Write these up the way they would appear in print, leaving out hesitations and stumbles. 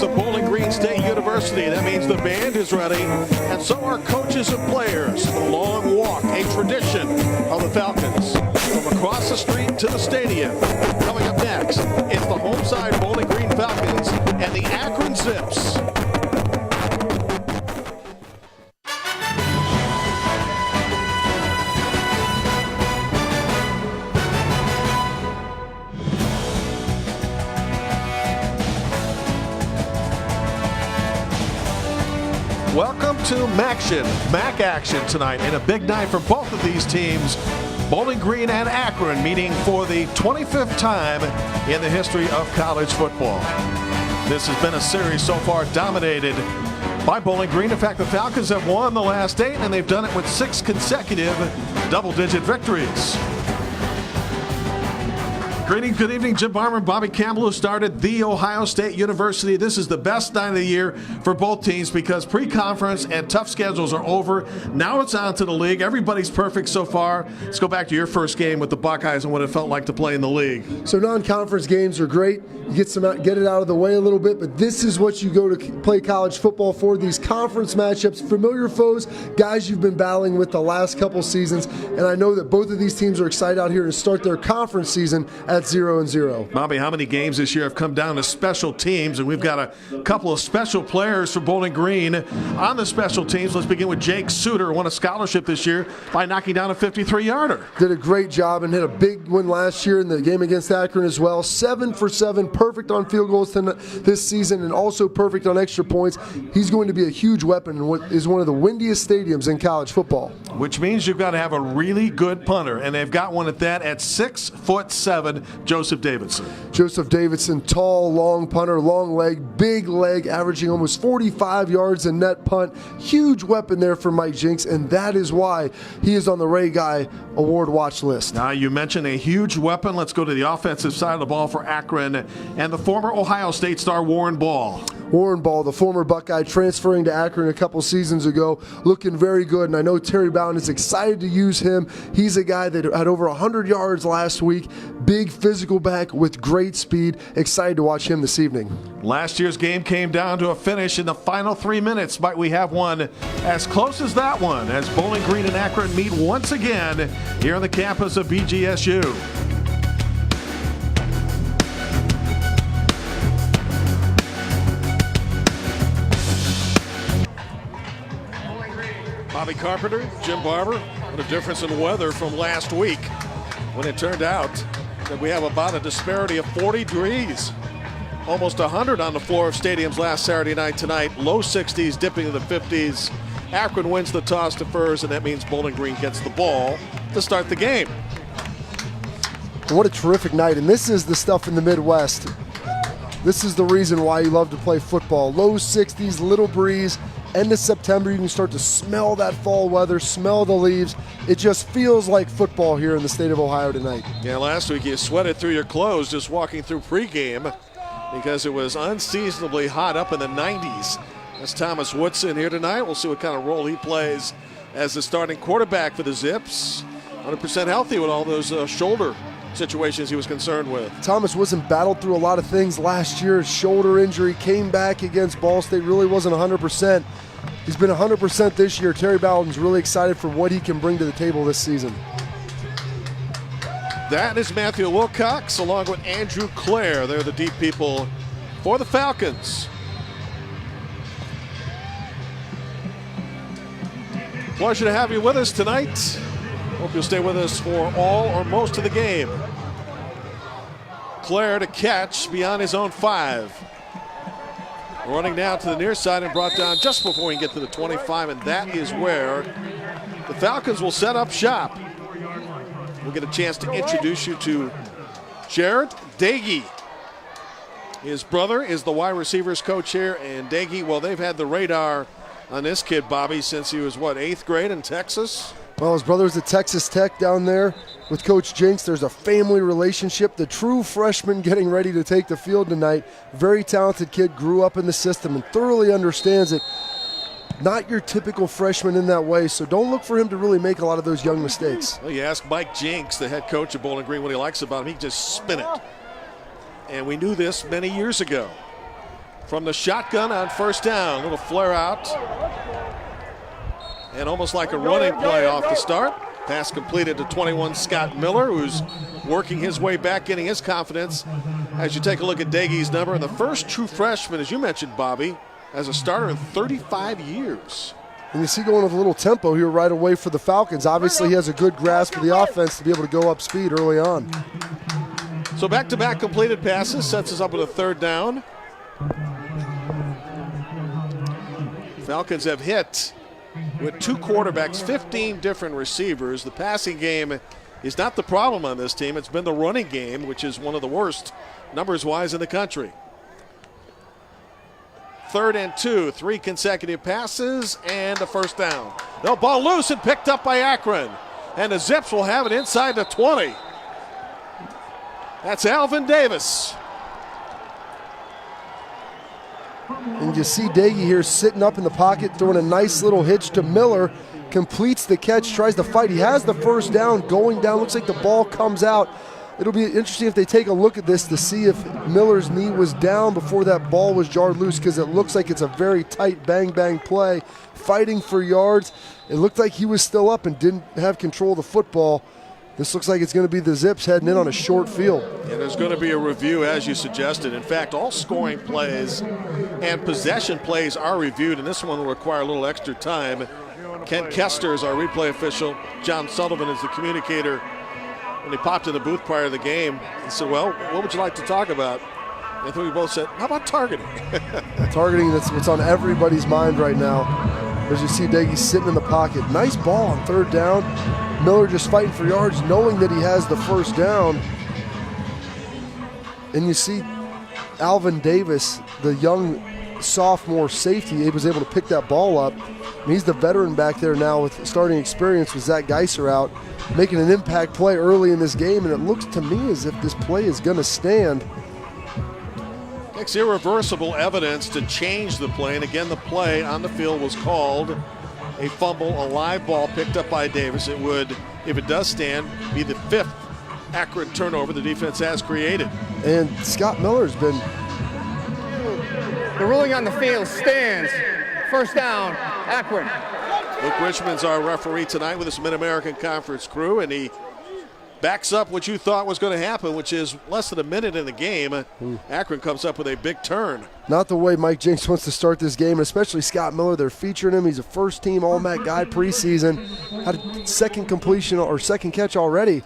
of Bowling Green State University. That means the band is ready, and so are coaches and players. A long walk, a tradition of the Falcons. From across the street to the stadium. Coming up next, it's the home side Bowling Green Falcons and the Akron Zips. Welcome to MAC action tonight, and a big night for both of these teams. Bowling Green and Akron meeting for the 25th time in the history of college football. This has been a series so far dominated by Bowling Green. In fact, the Falcons have won the last 8, and they've done it with 6 consecutive double-digit victories. Greetings, good evening. Jim Barber and Bobby Campbell, who started The Ohio State University. This is the best night of the year for both teams because pre-conference and tough schedules are over. Now it's on to the league. Everybody's perfect so far. Let's go back to your first game with the Buckeyes and what it felt like to play in the league. So non-conference games are great. You get it out of the way a little bit, but this is what you go to play college football for. These conference matchups, familiar foes, guys you've been battling with the last couple seasons, and I know that both of these teams are excited out here to start their conference season at 0-0. Bobby, how many games this year have come down to special teams? And we've got a couple of special players for Bowling Green on the special teams. Let's begin with Jake Suter, who won a scholarship this year by knocking down a 53-yarder. Did a great job and hit a big one last year in the game against Akron as well. 7 for 7, perfect on field goals this season and also perfect on extra points. He's going to be a huge weapon in what is one of the windiest stadiums in college football. Which means you've got to have a really good punter, and they've got one at that at 6'7", Joseph Davidson. Joseph Davidson, tall, long punter, long leg, big leg, averaging almost 45 yards in net punt. Huge weapon there for Mike Jinks, and that is why he is on the Ray Guy Award watch list. Now, you mentioned a huge weapon. Let's go to the offensive side of the ball for Akron and the former Ohio State star Warren Ball. Warren Ball, the former Buckeye, transferring to Akron a couple seasons ago, looking very good, and I know Terry Bowden is excited to use him. He's a guy that had over 100 yards last week, big physical back with great speed. Excited to watch him this evening. Last year's game came down to a finish in the final 3 minutes, but we have one as close as that one as Bowling Green and Akron meet once again here on the campus of BGSU. Bobby Carpenter, Jim Barber, what a difference in weather from last week when it turned out that we have about a disparity of 40 degrees. Almost 100 on the floor of stadiums last Saturday night. Tonight, low 60s, dipping to the 50s. Akron wins the toss to first, and that means Bowling Green gets the ball to start the game. What a terrific night, and this is the stuff in the Midwest. This is the reason why you love to play football. Low 60s, little breeze. End of September, you can start to smell that fall weather, smell the leaves. It just feels like football here in the state of Ohio tonight. Yeah, last week you sweated through your clothes just walking through pregame because it was unseasonably hot up in the 90s. That's Thomas Woodson here tonight. We'll see what kind of role he plays as the starting quarterback for the Zips. 100% healthy with all those shoulder situations he was concerned with. Thomas Woodson battled through a lot of things last year. Shoulder injury, came back against Ball State, really wasn't 100%. He's been 100% this year. Terry Bowden's really excited for what he can bring to the table this season. That is Matthew Wilcox along with Andrew Clare. They're the deep people for the Falcons. Pleasure to have you with us tonight. Hope you'll stay with us for all or most of the game. Clare to catch beyond his own 5. Running down to the near side and brought down just before he can get to the 25, and that is where the Falcons will set up shop. We'll get a chance to introduce you to Jared Dagey. His brother is the wide receivers coach here, and Dagey, well, they've had the radar on this kid, Bobby, since he was, what, 8th grade in Texas? Well, his brother's at Texas Tech down there with Coach Jinks. There's a family relationship. The true freshman getting ready to take the field tonight. Very talented kid, grew up in the system and thoroughly understands it. Not your typical freshman in that way, so don't look for him to really make a lot of those young mistakes. Well, you ask Mike Jinks, the head coach of Bowling Green, what he likes about him, he can just spin it. And we knew this many years ago. from the shotgun on first down. Little flare out. And almost like a running play off the start. Pass completed to 21 Scott Miller, who's working his way back, getting his confidence. As you take a look at Daigie's number, and the first true freshman, as you mentioned, Bobby, as a starter in 35 years. And you see going with a little tempo here right away for the Falcons. Obviously, he has a good grasp of the offense to be able to go up speed early on. So back-to-back completed passes sets us up with a third down. Falcons have hit with two quarterbacks, 15 different receivers. The passing game is not the problem on this team. It's been the running game, which is one of the worst numbers-wise in the country. 3rd and 2, 3 consecutive passes and a first down. The ball loose and picked up by Akron. And the Zips will have it inside the 20. That's Alvin Davis. And you see Daigie here sitting up in the pocket, throwing a nice little hitch to Miller. Completes the catch, tries to fight. He has the first down, going down. Looks like the ball comes out. It'll be interesting if they take a look at this to see if Miller's knee was down before that ball was jarred loose, because it looks like it's a very tight bang-bang play. Fighting for yards. It looked like he was still up and didn't have control of the football. This looks like it's going to be the Zips heading in on a short field. And there's going to be a review, as you suggested. In fact, all scoring plays and possession plays are reviewed, and this one will require a little extra time. Ken Kester is our replay official. John Sullivan is the communicator. When he popped in the booth prior to the game, he said, well, what would you like to talk about? And I think we both said, how about targeting? Targeting, that's what's on everybody's mind right now. As you see Daigie sitting in the pocket. Nice ball on 3rd down. Miller just fighting for yards, knowing that he has the first down. And you see Alvin Davis, the young sophomore safety, he was able to pick that ball up. And he's the veteran back there now with starting experience with Zach Geiser out, making an impact play early in this game. And it looks to me as if this play is going to stand. Takes irreversible evidence to change the play. And again, the play on the field was called a fumble, a live ball picked up by Davis. It would, if it does stand, be the 5th Akron turnover the defense has created. And Scott Miller's been... The ruling on the field stands. First down, Akron. Luke Richmond's our referee tonight with this Mid-American Conference crew, and he backs up what you thought was going to happen, which is less than a minute in the game. Akron comes up with a big turn. Not the way Mike Jinks wants to start this game, especially Scott Miller. They're featuring him. He's a first-team All-MAC guy preseason. Had a second completion or second catch already.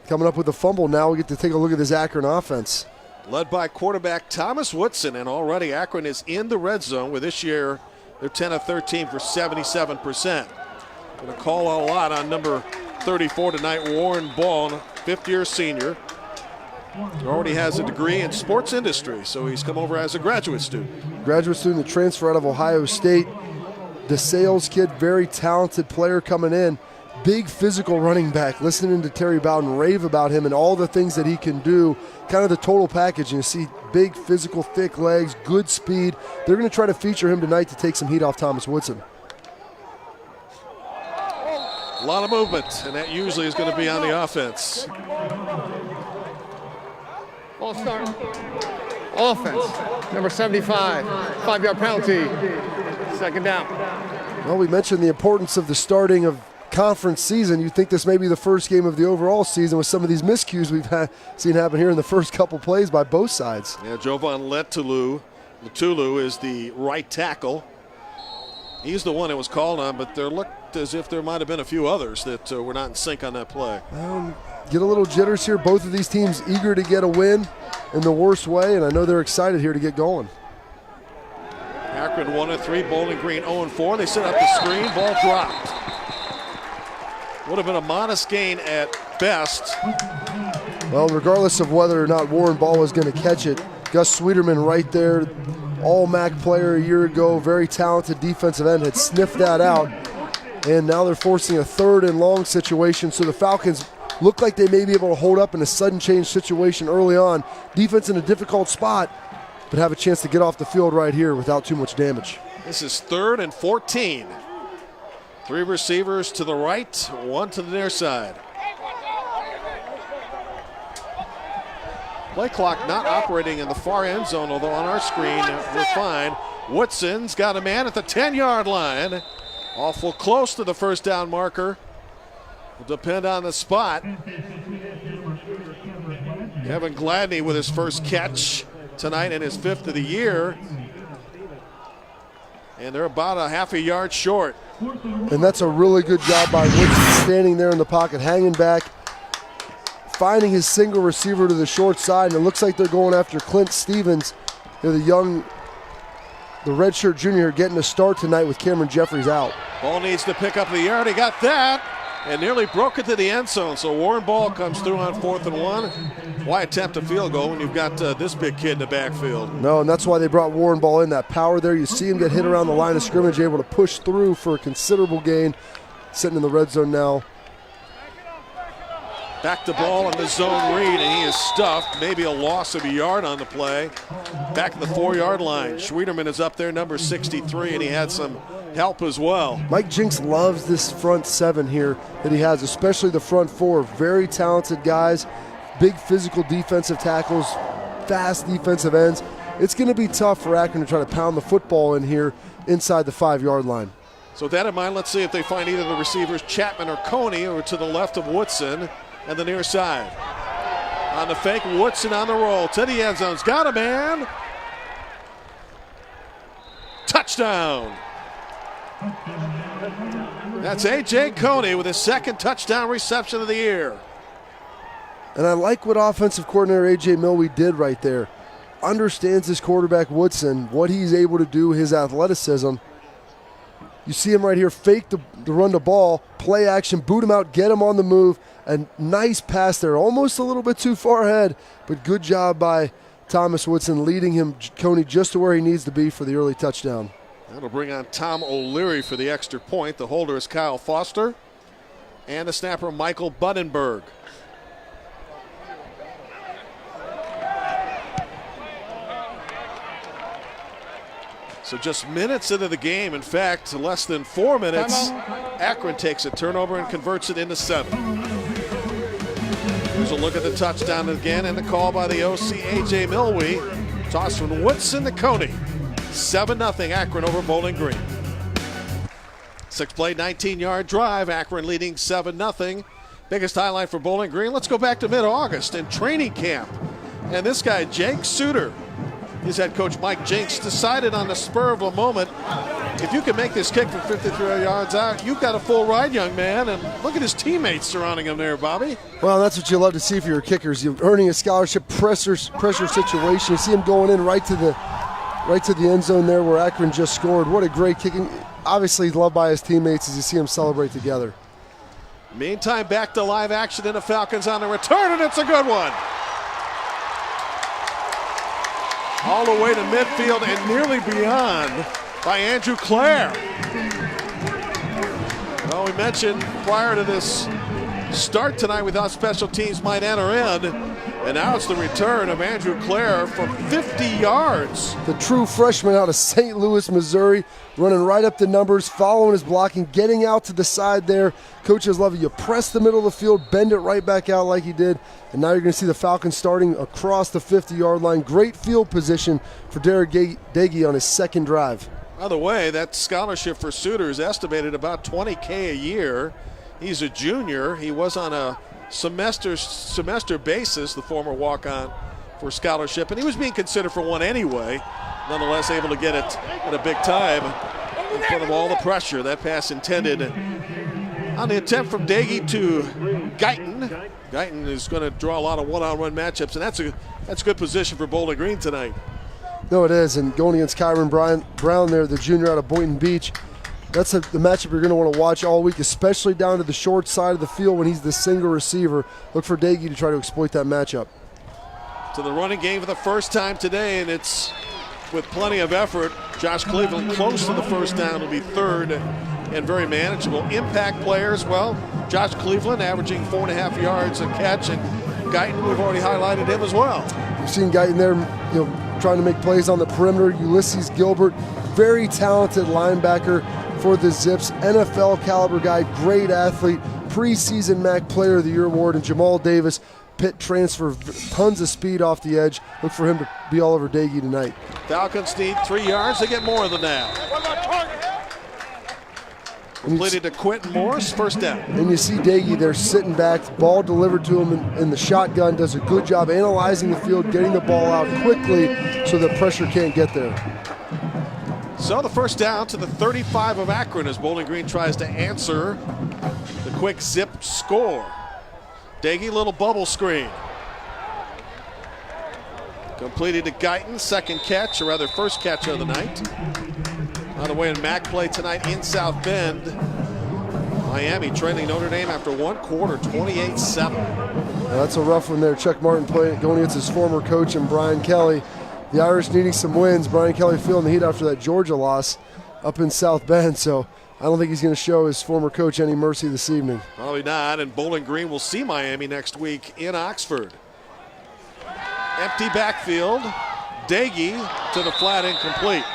Coming up with a fumble. Now we get to take a look at this Akron offense. Led by quarterback Thomas Woodson, and already Akron is in the red zone, where this year they're 10 of 13 for 77%. Going to call a lot on number 34 tonight, Warren Ball, 5th-year senior. He already has a degree in sports industry, so he's come over as a graduate student. Graduate student, the transfer out of Ohio State. The sales kid, very talented player coming in. Big physical running back. Listening to Terry Bowden rave about him and all the things that he can do. Kind of the total package. You see big physical, thick legs, good speed. They're going to try to feature him tonight to take some heat off Thomas Woodson. A lot of movement, and that usually is going to be on the offense. Ball start. Offense, number 75, 5-yard penalty, 2nd down. Well, we mentioned the importance of the starting of conference season. You think this may be the first game of the overall season with some of these miscues we've seen happen here in the first couple plays by both sides. Yeah, Jovan Letulu is the right tackle. He's the one that was called on, but there looked as if there might have been a few others that were not in sync on that play. Get a little jitters here. Both of these teams eager to get a win in the worst way, and I know they're excited here to get going. Akron 1 of 3, Bowling Green 0 and 4. They set up the screen, ball dropped. Would have been a modest gain at best. Well, regardless of whether or not Warren Ball was going to catch it, Gus Sweeterman right there, All-MAC player a year ago, very talented defensive end, had sniffed that out. And now they're forcing a 3rd and long situation, so the Falcons look like they may be able to hold up in a sudden change situation early on. Defense in a difficult spot, but have a chance to get off the field right here without too much damage. This is 3rd and 14. 3 receivers to the right, 1 to the near side. Play clock not operating in the far end zone, although on our screen we're fine. Woodson's got a man at the 10-yard line. Awful close to the first down marker. Will depend on the spot. Kevin Gladney with his first catch tonight and his 5th of the year. And they're about a half a yard short. And that's a really good job by Woodson, standing there in the pocket, hanging back, finding his single receiver to the short side, and it looks like they're going after Clint Stevens. They're the redshirt junior, getting a start tonight with Cameron Jeffries out. Ball needs to pick up the yard. He got that and nearly broke it to the end zone. So Warren Ball comes through on 4th and 1. Why attempt a field goal when you've got this big kid in the backfield? No, and that's why they brought Warren Ball in. That power there. You see him get hit around the line of scrimmage, able to push through for a considerable gain. Sitting in the red zone now. Back to ball on the zone read, and he is stuffed. Maybe a loss of a yard on the play. Back at the 4-yard line. Schwederman is up there, number 63, and he had some help as well. Mike Jinks loves this front 7 here that he has, especially the front 4. Very talented guys, big physical defensive tackles, fast defensive ends. It's going to be tough for Akron to try to pound the football in here inside the 5-yard line. So with that in mind, let's see if they find either the receivers, Chapman or Coney, or to the left of Woodson and the near side. On the fake, Woodson on the roll to the end zone's got a man. Touchdown. That's A.J. Coney with his 2nd touchdown reception of the year. And I like what offensive coordinator A.J. Milwee did right there. Understands his quarterback Woodson, what he's able to do, his athleticism. You see him right here, fake the run the ball, play action, boot him out, get him on the move. A nice pass there, almost a little bit too far ahead, but good job by Thomas Woodson, leading him, Coney, just to where he needs to be for the early touchdown. That'll bring on Tom O'Leary for the extra point. The holder is Kyle Foster, and the snapper Michael Buddenberg. So just minutes into the game, in fact, less than 4 minutes, Akron takes a turnover and converts it into 7. Here's a look at the touchdown again and the call by the OC, A.J. Milwee. Toss from Woodson to Coney. 7-0 Akron over Bowling Green. 6-play, 19-yard drive. Akron leading 7-0. Biggest highlight for Bowling Green. Let's go back to mid-August in training camp. And this guy, Jake Suter, his head coach Mike Jinks, decided on the spur of a moment, if you can make this kick from 53 yards out, you've got a full ride, young man. And look at his teammates surrounding him there, Bobby. Well, that's what you love to see for your kickers. You're earning a scholarship pressure situation. You see him going in right to the end zone there where Akron just scored. What a great kicking. Obviously loved by his teammates as you see them celebrate together. Meantime, back to live action in the Falcons on the return, and it's a good one. All the way to midfield and nearly beyond by Andrew Clare. Well, we mentioned prior to this start tonight we thought special teams might enter in, and now it's the return of Andrew Clare from 50 yards. The true freshman out of St. Louis, Missouri, running right up the numbers, following his blocking, getting out to the side there. Coaches love it. You press the middle of the field, bend it right back out like he did, and now you're going to see the Falcons starting across the 50-yard line. Great field position for Derek Dagey on his 2nd drive. By the way, that scholarship for Suter is estimated about $20K a year. He's a junior. He was on a semester basis, the former walk-on for scholarship, and he was being considered for one anyway. Nonetheless, able to get it at a big time in front of all the pressure. That pass intended on the attempt from Dagey to Guyton. Guyton is going to draw a lot of one-on-one matchups, and that's good position for Bowling Green tonight. No, it is, and going against Kyron Brown there, the junior out of Boynton Beach. That's the matchup you're going to want to watch all week, especially down to the short side of the field when he's the single receiver. Look for Dagey to try to exploit that matchup. To the running game for the first time today, and it's with plenty of effort. Josh Cleveland close to the first down, will be 3rd and very manageable. Impact players, well, Josh Cleveland averaging 4.5 yards a catch, and Guyton, we've already highlighted him as well. You've seen Guyton there, trying to make plays on the perimeter. Ulysses Gilbert, very talented linebacker for the Zips, NFL caliber guy, great athlete, preseason MAC Player of the Year award, and Jamal Davis, Pitt transfer, tons of speed off the edge. Look for him to be all over Daigie tonight. Falcons need 3 yards. They get more than that. Completed to Quentin Morris, first down. And you see Daigie there sitting back, ball delivered to him in the shotgun, does a good job analyzing the field, getting the ball out quickly so the pressure can't get there. So the first down to the 35 of Akron as Bowling Green tries to answer the quick zip score. Daigie, little bubble screen. Completed to Guyton, second catch, or rather first catch of the night. On the way in MAC play tonight in South Bend. Miami trailing Notre Dame after 1 quarter, 28-7. That's a rough one there. Chuck Martin going against his former coach and Brian Kelly. The Irish needing some wins. Brian Kelly feeling the heat after that Georgia loss up in South Bend, so I don't think he's going to show his former coach any mercy this evening. Probably not, and Bowling Green will see Miami next week in Oxford. Empty backfield. Daigie to the flat, incomplete.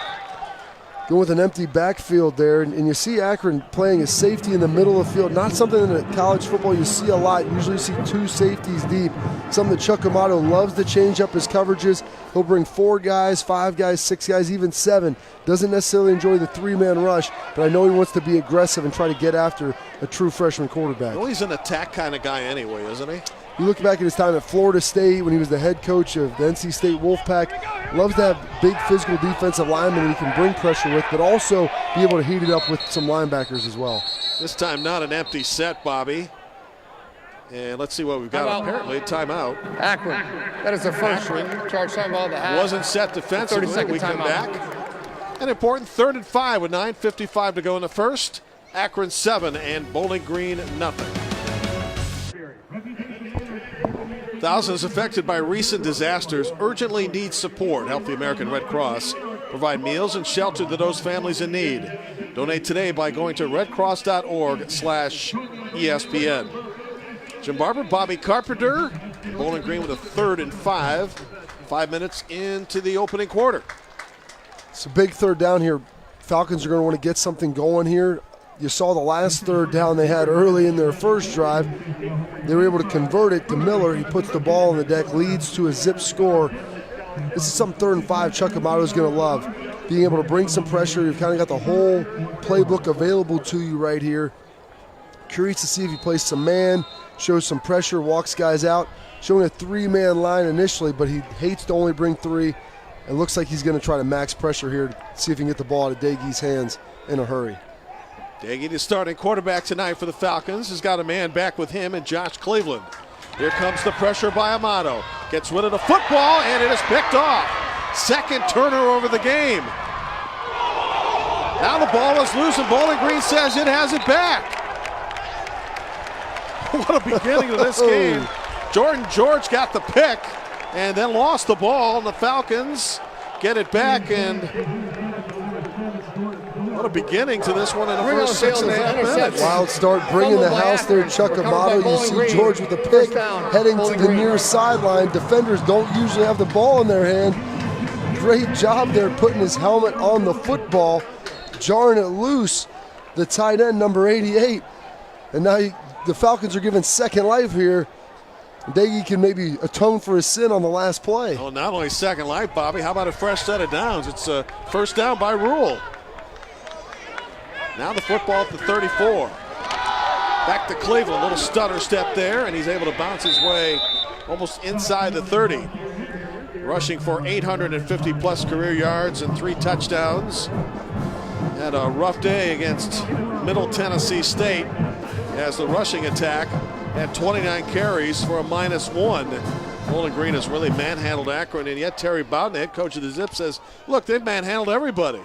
Going with an empty backfield there, and you see Akron playing a safety in the middle of the field. Not something in college football you see a lot. Usually you see 2 safeties deep. Something that Chuck Amato loves to change up his coverages. He'll bring 4 guys, 5 guys, 6 guys, even 7. Doesn't necessarily enjoy the 3-man rush, but I know he wants to be aggressive and try to get after a true freshman quarterback. Well, he's an attack kind of guy anyway, isn't he? You look back at his time at Florida State when he was the head coach of the NC State Wolfpack. Loves to have big physical defensive linemen he can bring pressure with, but also be able to heat it up with some linebackers as well. This time not an empty set, Bobby. And let's see what we've got. Apparently, timeout. Akron. That is the first one. Charge timeout the half. Wasn't set defensively. 30-second We come timeout. back. An important 3rd and 5 with 9:55 to go in the first. Akron 7 and Bowling Green nothing. Thousands affected by recent disasters urgently need support. Help the American Red Cross provide meals and shelter to those families in need. Donate today by going to redcross.org/ESPN. Jim Barber, Bobby Carpenter, Bowling Green with a 3rd and 5. 5 minutes into the opening quarter. It's a big 3rd down here. Falcons are going to want to get something going here. You saw the last 3rd down they had early in their first drive. They were able to convert it to Miller. He puts the ball on the deck, leads to a zip score. This is some 3rd and 5 Chuck Amato is going to love. Being able to bring some pressure. You've kind of got the whole playbook available to you right here. Curious to see if he plays some man, shows some pressure, walks guys out. Showing a 3-man line initially, but he hates to only bring 3. It looks like he's going to try to max pressure here to see if he can get the ball out of Daigie's hands in a hurry. Daigie, the starting quarterback tonight for the Falcons, has got a man back with him and Josh Cleveland. Here comes the pressure by Amato. Gets rid of the football, and it is picked off. Second turnover of the game. Now the ball is loose, and Bowling Green says it has it back. What a beginning to this game. Jordan George got the pick and then lost the ball, and the Falcons get it back, and what a beginning to this one in the first 6.5 minutes. Wild start bringing the house there, Chuck Amato. You see George with the pick heading to the near sideline. Defenders don't usually have the ball in their hand. Great job there putting his helmet on the football, jarring it loose. The tight end, number 88. And now the Falcons are given second life here. Daigie can maybe atone for his sin on the last play. Well, not only second life, Bobby, how about a fresh set of downs? It's a first down by rule. Now the football at the 34. Back to Cleveland, little stutter step there, and he's able to bounce his way almost inside the 30. Rushing for 850-plus career yards and 3 touchdowns. Had a rough day against Middle Tennessee State as the rushing attack had 29 carries for a -1. Bowling Green has really manhandled Akron, and yet Terry Bowden, head coach of the Zip, says, look, they've manhandled everybody.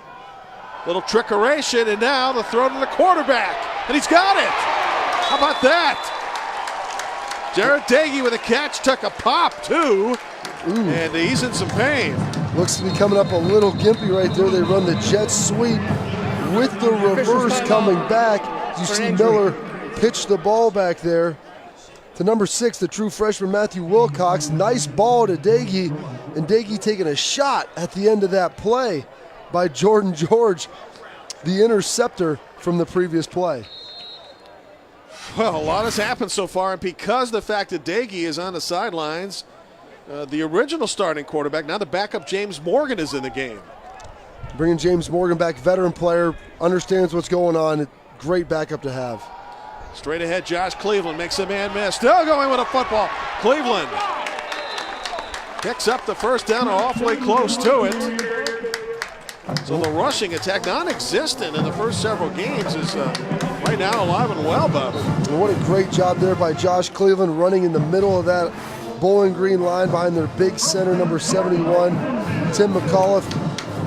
Little trickeration, and now the throw to the quarterback, and he's got it. How about that? Jared Daigie with a catch, took a pop too, and he's in some pain. Looks to be coming up a little gimpy right there. They run the jet sweep with the reverse coming back. You see Miller pitch the ball back there to number 6, the true freshman Matthew Wilcox. Nice ball to Daigie, and Daigie taking a shot at the end of that play by Jordan George, the interceptor from the previous play. Well, a lot has happened so far, and because of the fact that Dagey is on the sidelines, the original starting quarterback, now the backup James Morgan, is in the game. Bringing James Morgan back, veteran player, understands what's going on. Great backup to have. Straight ahead, Josh Cleveland makes a man miss. Still going with a football. Cleveland picks up the first down, awfully close to it. So the rushing attack, non-existent in the first several games, is right now alive and well, Bob. And what a great job there by Josh Cleveland, running in the middle of that Bowling Green line behind their big center, number 71, Tim McAuliffe.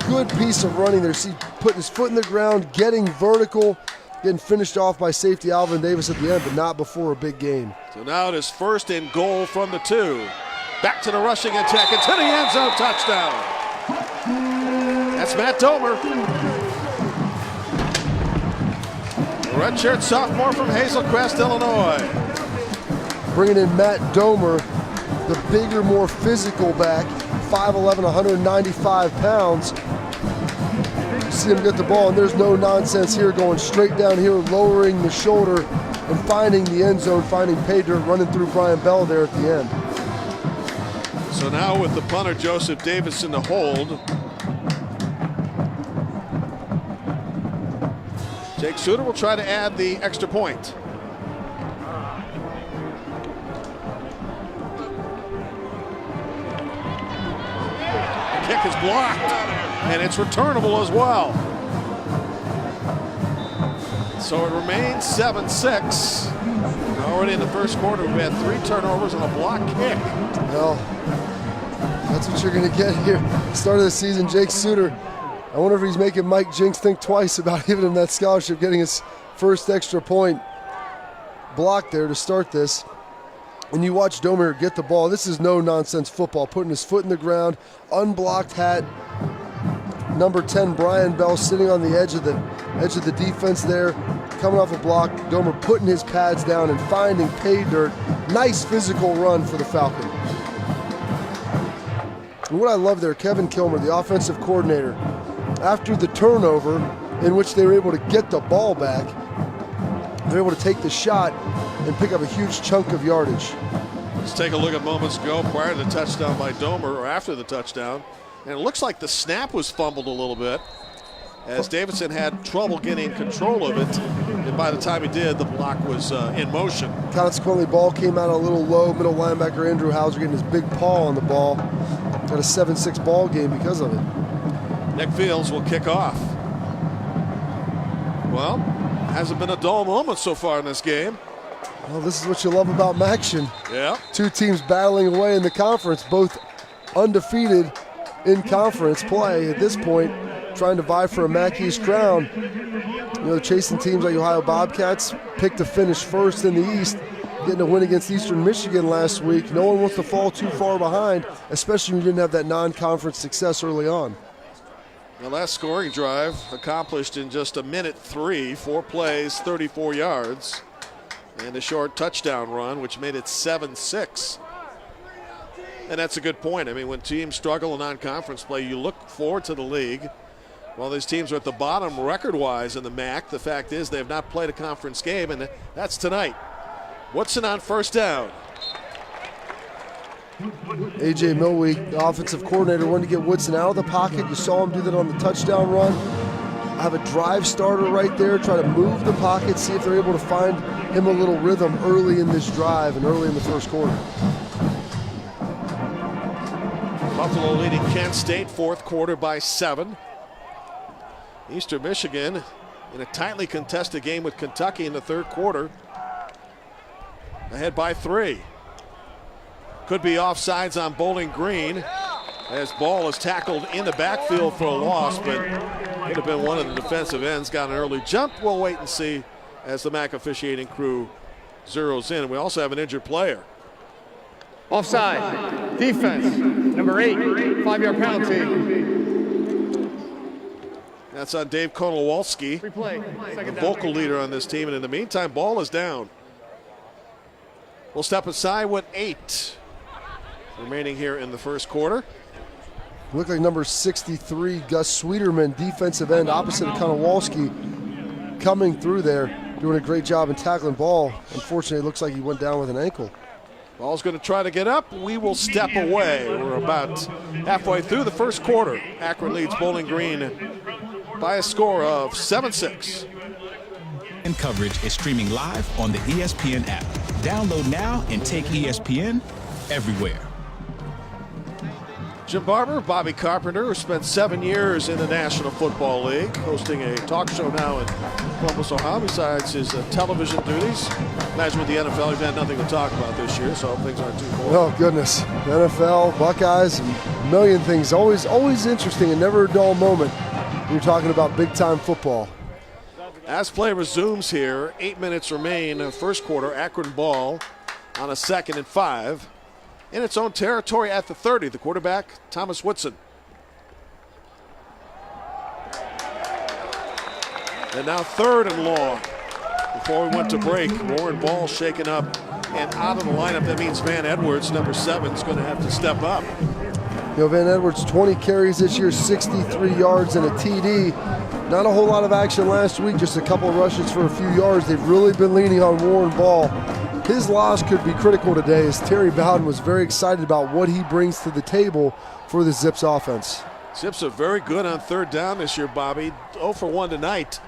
Good piece of running there. See, putting his foot in the ground, getting vertical, getting finished off by safety Alvin Davis at the end, but not before a big game. So now it is 1st and goal from the 2. Back to the rushing attack and to the end zone, touchdown. That's Matt Domer. Redshirt sophomore from Hazel Crest, Illinois. Bringing in Matt Domer, the bigger, more physical back, 5'11", 195 pounds. You see him get the ball, and there's no nonsense here, going straight down here, lowering the shoulder and finding the end zone, finding pay dirt, running through Brian Bell there at the end. So now with the punter, Joseph Davidson, to hold. Jake Suter will try to add the extra point. The kick is blocked, and it's returnable as well. So it remains 7-6. Already in the first quarter, we've had 3 turnovers and a block kick. Well, that's what you're going to get here. Start of the season, Jake Suter. I wonder if he's making Mike Jinks think twice about giving him that scholarship, getting his first extra point block there to start this. And you watch Domer get the ball. This is no-nonsense football, putting his foot in the ground, unblocked hat. Number 10, Brian Bell, sitting on the edge of the defense there, coming off a block. Domer putting his pads down and finding pay dirt. Nice physical run for the Falcon. And what I love there, Kevin Kilmer, the offensive coordinator, after the turnover in which they were able to get the ball back, they're able to take the shot and pick up a huge chunk of yardage. Let's take a look at moments ago prior to the touchdown by Domer, or after the touchdown. And it looks like the snap was fumbled a little bit, as Davidson had trouble getting control of it. And by the time he did, the block was in motion. Consequently, ball came out a little low. Middle linebacker Andrew Hauser getting his big paw on the ball. Got a 7-6 ball game because of it. Nick Fields will kick off. Well, hasn't been a dull moment so far in this game. Well, this is what you love about Maction. Yeah. 2 teams battling away in the conference, both undefeated in conference play at this point, trying to vie for a MAC East crown. You know, chasing teams like Ohio Bobcats, picked to finish first in the East, getting a win against Eastern Michigan last week. No one wants to fall too far behind, especially when you didn't have that non-conference success early on. The last scoring drive accomplished in just 1:03, 4 plays, 34 yards, and a short touchdown run, which made it 7-6. And that's a good point. I mean, when teams struggle in non-conference play, you look forward to the league. While these teams are at the bottom record-wise in the MAC, the fact is they have not played a conference game, and that's tonight. Woodson on first down. A.J. Milwee, the offensive coordinator, wanted to get Woodson out of the pocket. You saw him do that on the touchdown run. Have a drive starter right there, try to move the pocket, see if they're able to find him a little rhythm early in this drive and early in the first quarter. Buffalo leading Kent State, fourth quarter by 7. Eastern Michigan in a tightly contested game with Kentucky in the third quarter, ahead by 3. Could be offsides on Bowling Green as ball is tackled in the backfield for a loss, but could have been one of the defensive ends, got an early jump. We'll wait and see as the MAC officiating crew zeroes in. We also have an injured player. Offside. Defense. Number 8. 5-yard penalty. That's on Dave Konowalski, the vocal leader on this team. And in the meantime, ball is down. We'll step aside with 8 remaining here in the first quarter. Looked like number 63, Gus Sweeterman, defensive end, opposite of Konowalski, coming through there. doing a great job in tackling ball. Unfortunately, it looks like he went down with an ankle. Ball's going to try to get up. We will step away. We're about halfway through the first quarter. Akron leads Bowling Green by a score of 7-6. And coverage is streaming live on the ESPN app. Download now and take ESPN everywhere. Jim Barber, Bobby Carpenter, who spent 7 years in the National Football League, hosting a talk show now in Columbus, Ohio, besides his television duties. Imagine with the NFL, you've had nothing to talk about this year, so things aren't too boring. Oh, goodness. NFL, Buckeyes, a million things. Always interesting and never a dull moment when you're talking about big-time football. As play resumes here, 8 minutes remain. First quarter, Akron ball on a 2nd and 5. In its own territory at the 30, the quarterback, Thomas Woodson. And now 3rd and long. Before we went to break, Warren Ball shaken up and out of the lineup. That means Van Edwards, number 7, is going to have to step up. You know, Van Edwards, 20 carries this year, 63 yards and a TD. Not a whole lot of action last week, just a couple of rushes for a few yards. They've really been leaning on Warren Ball. His loss could be critical today, as Terry Bowden was very excited about what he brings to the table for the Zips offense. Zips are very good on 3rd down this year, Bobby. 0 for 1 tonight,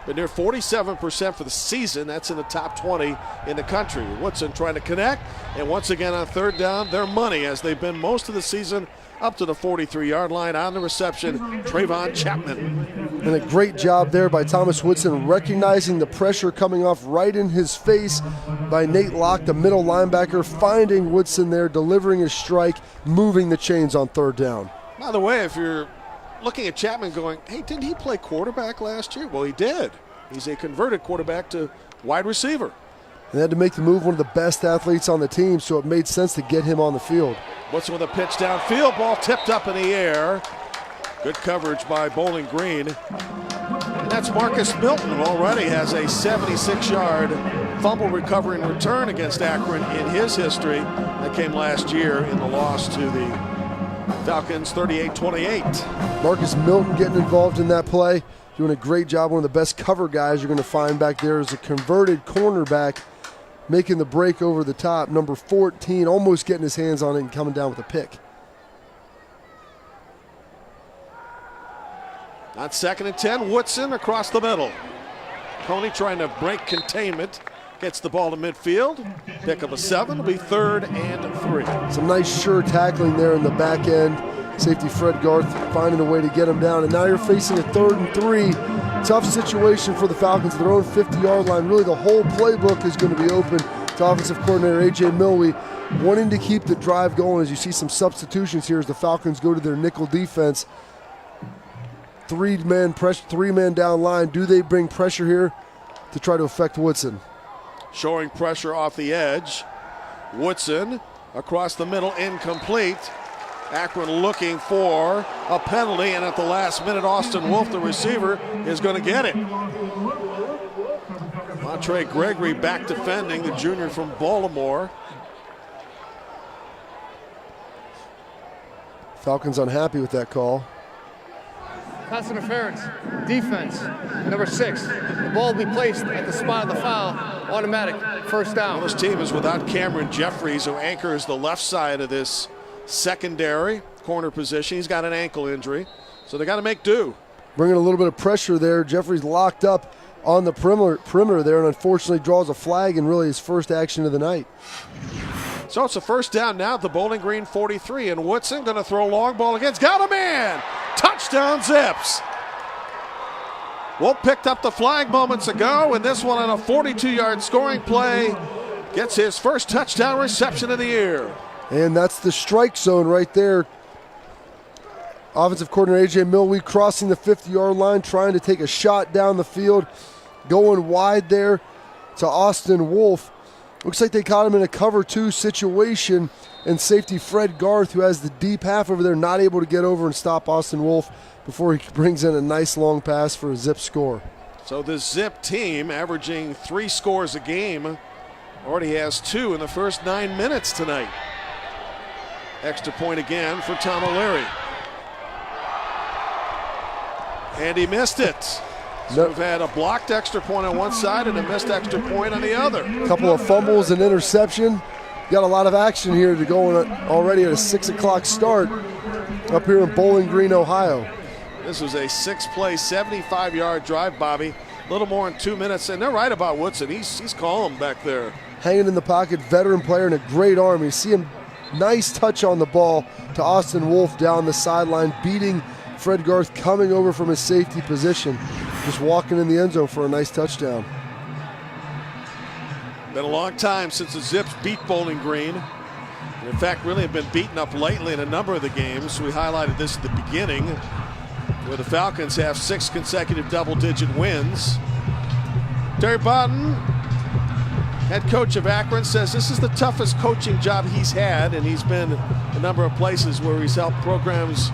but near 47% for the season. That's in the top 20 in the country. Woodson trying to connect, and once again on 3rd down, they're money, as they've been most of the season, up to the 43-yard line. On the reception, Trayvon Chapman. And a great job there by Thomas Woodson, recognizing the pressure coming off right in his face by Nate Locke, the middle linebacker, finding Woodson there, delivering his strike, moving the chains on 3rd down. By the way, if you're looking at Chapman going, hey, didn't he play quarterback last year? Well, he did. He's a converted quarterback to wide receiver. They had to make the move, one of the best athletes on the team, so it made sense to get him on the field. Woodson with a pitch downfield, ball tipped up in the air. Good coverage by Bowling Green. And that's Marcus Milton, who already has a 76-yard fumble recovery and return against Akron in his history. That came last year in the loss to the Falcons 38-28. Marcus Milton getting involved in that play, doing a great job. One of the best cover guys you're going to find back there is a converted cornerback, making the break over the top. Number 14, almost getting his hands on it and coming down with a pick. On 2nd and 10, Woodson across the middle. Coney trying to break containment. Gets the ball to midfield. Pick up a 7. It'll be 3rd and 3. Some nice sure tackling there in the back end. Safety Fred Garth finding a way to get him down. And now you're facing a 3rd and 3. Tough situation for the Falcons. Their own 50-yard line. Really the whole playbook is going to be open to offensive coordinator A.J. Milwee, wanting to keep the drive going as you see some substitutions here as the Falcons go to their nickel defense. 3-man pressure, 3-man down line. Do they bring pressure here to try to affect Woodson? Showing pressure off the edge. Woodson across the middle, incomplete. Akron looking for a penalty, and at the last minute, Austin Wolf, the receiver, is going to get it. Montre Gregory back defending, the junior from Baltimore. Falcons unhappy with that call. Pass interference, defense, number 6. The ball will be placed at the spot of the foul, automatic, 1st down. Well, this team is without Cameron Jeffries, who anchors the left side of this secondary corner position. He's got an ankle injury, so they got to make do. Bringing a little bit of pressure there. Jeffries locked up on the perimeter there, and unfortunately draws a flag, and really his first action of the night. So it's a 1st down now at the Bowling Green 43, and Woodson going to throw a long ball again. Got a man! Touchdown Zips! Wolf picked up the flag moments ago, and this one on a 42-yard scoring play gets his first touchdown reception of the year. And that's the strike zone right there. Offensive coordinator A.J. Milwee crossing the 50-yard line, trying to take a shot down the field, going wide there to Austin Wolf. Looks like they caught him in a cover 2 situation, and safety Fred Garth, who has the deep half over there, not able to get over and stop Austin Wolf before he brings in a nice long pass for a Zip score. So the Zip team, averaging 3 scores a game, already has 2 in the first 9 minutes tonight. Extra point again for Tom O'Leary. And he missed it. So we've had a blocked extra point on one side and a missed extra point on the other. A couple of fumbles and interception. Got a lot of action here to go on already at a 6 o'clock start up here in Bowling Green, Ohio. This was a 6-play, 75-yard drive, Bobby. A little more in 2 minutes, and they're right about Woodson. He's calm back there. Hanging in the pocket, veteran player and a great arm. You see him, nice touch on the ball to Austin Wolf down the sideline, beating Fred Garth, coming over from his safety position, just walking in the end zone for a nice touchdown. Been a long time since the Zips beat Bowling Green. And in fact, really have been beaten up lately in a number of the games. We highlighted this at the beginning, where the Falcons have 6 consecutive double-digit wins. Terry Boughton, head coach of Akron, says this is the toughest coaching job he's had, and he's been a number of places where he's helped programs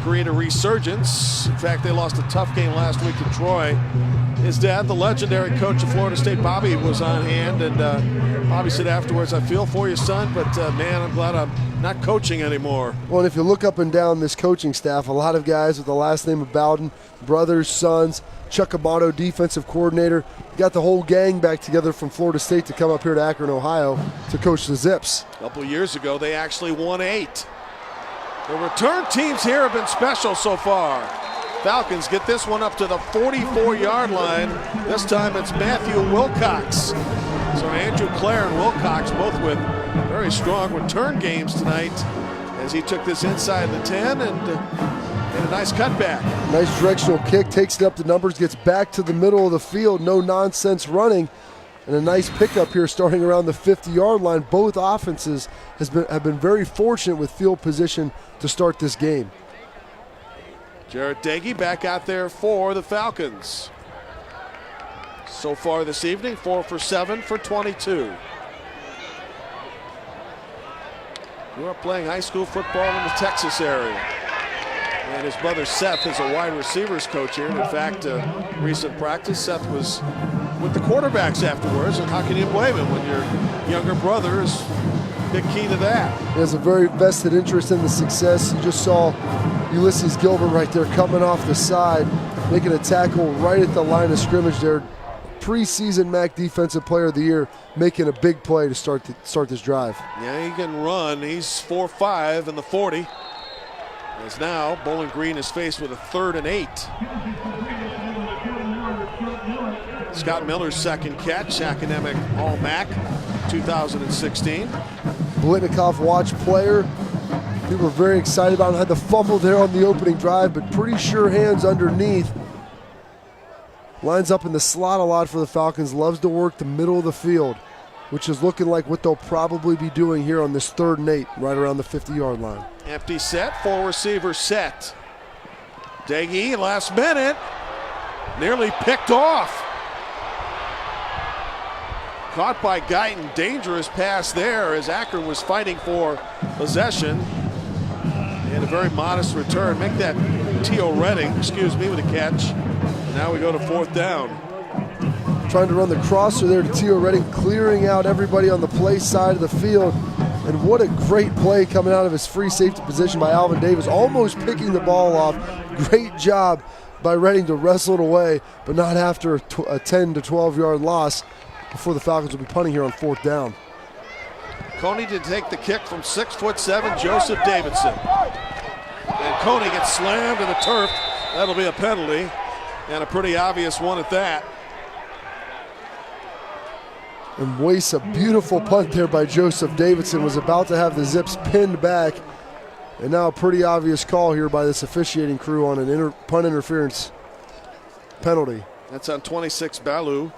create a resurgence. In fact, they lost a tough game last week to Troy. His dad, the legendary coach of Florida State, Bobby, was on hand, and Bobby said afterwards, I feel for you, son, but man, I'm glad I'm not coaching anymore. Well, and if you look up and down this coaching staff, a lot of guys with the last name of Bowden, brothers, sons, Chuck Amato, defensive coordinator, got the whole gang back together from Florida State to come up here to Akron, Ohio to coach the Zips. A couple of years ago, they actually won 8. The return teams here have been special so far. Falcons get this one up to the 44-yard line. This time it's Matthew Wilcox. So Andrew Clare and Wilcox both with very strong return games tonight as he took this inside the 10 and a nice cutback. Nice directional kick, takes it up the numbers, gets back to the middle of the field, no nonsense running, and a nice pickup here starting around the 50-yard line. Both offenses have been very fortunate with field position to start this game. Jarrett Dagey back out there for the Falcons. So far this evening, 4 for 7 for 22. Grew up playing high school football in the Texas area. And his brother Seth is a wide receivers coach here. And in fact, recent practice, Seth was with the quarterbacks afterwards. And how can you blame him when your younger brother is big key to that? He has a very vested interest in the success. You just saw Ulysses Gilbert right there coming off the side, making a tackle right at the line of scrimmage there. Preseason MAC Defensive Player of the Year, making a big play to start this drive. Yeah, he can run. He's 4'5" in the 40. As now Bowling Green is faced with a 3rd and 8. Scott Miller's second catch, academic All-MAC 2016. Blitnikoff watch player. People are very excited about him. Had the fumble there on the opening drive, but pretty sure hands underneath. Lines up in the slot a lot for the Falcons. Loves to work the middle of the field, which is looking like what they'll probably be doing here on this 3rd and 8, right around the 50-yard line. Empty set, 4 receivers set. Dagey, last minute, nearly picked off. Caught by Guyton, dangerous pass there as Akron was fighting for possession. And a very modest return. Make that T.O. Redding, with a catch. Now we go to 4th down. Trying to run the crosser there to T.O. Redding, clearing out everybody on the play side of the field. And what a great play coming out of his free safety position by Alvin Davis, almost picking the ball off. Great job by Redding to wrestle it away, but not after a 10 to 12-yard loss before the Falcons will be punting here on 4th down. Coney to take the kick from 6'7" Joseph Davidson. And Coney gets slammed to the turf. That'll be a penalty, and a pretty obvious one at that. And wastes a beautiful punt there by Joseph Davidson. Was about to have the Zips pinned back. And now a pretty obvious call here by this officiating crew on an punt interference penalty. That's on 26 Ballou.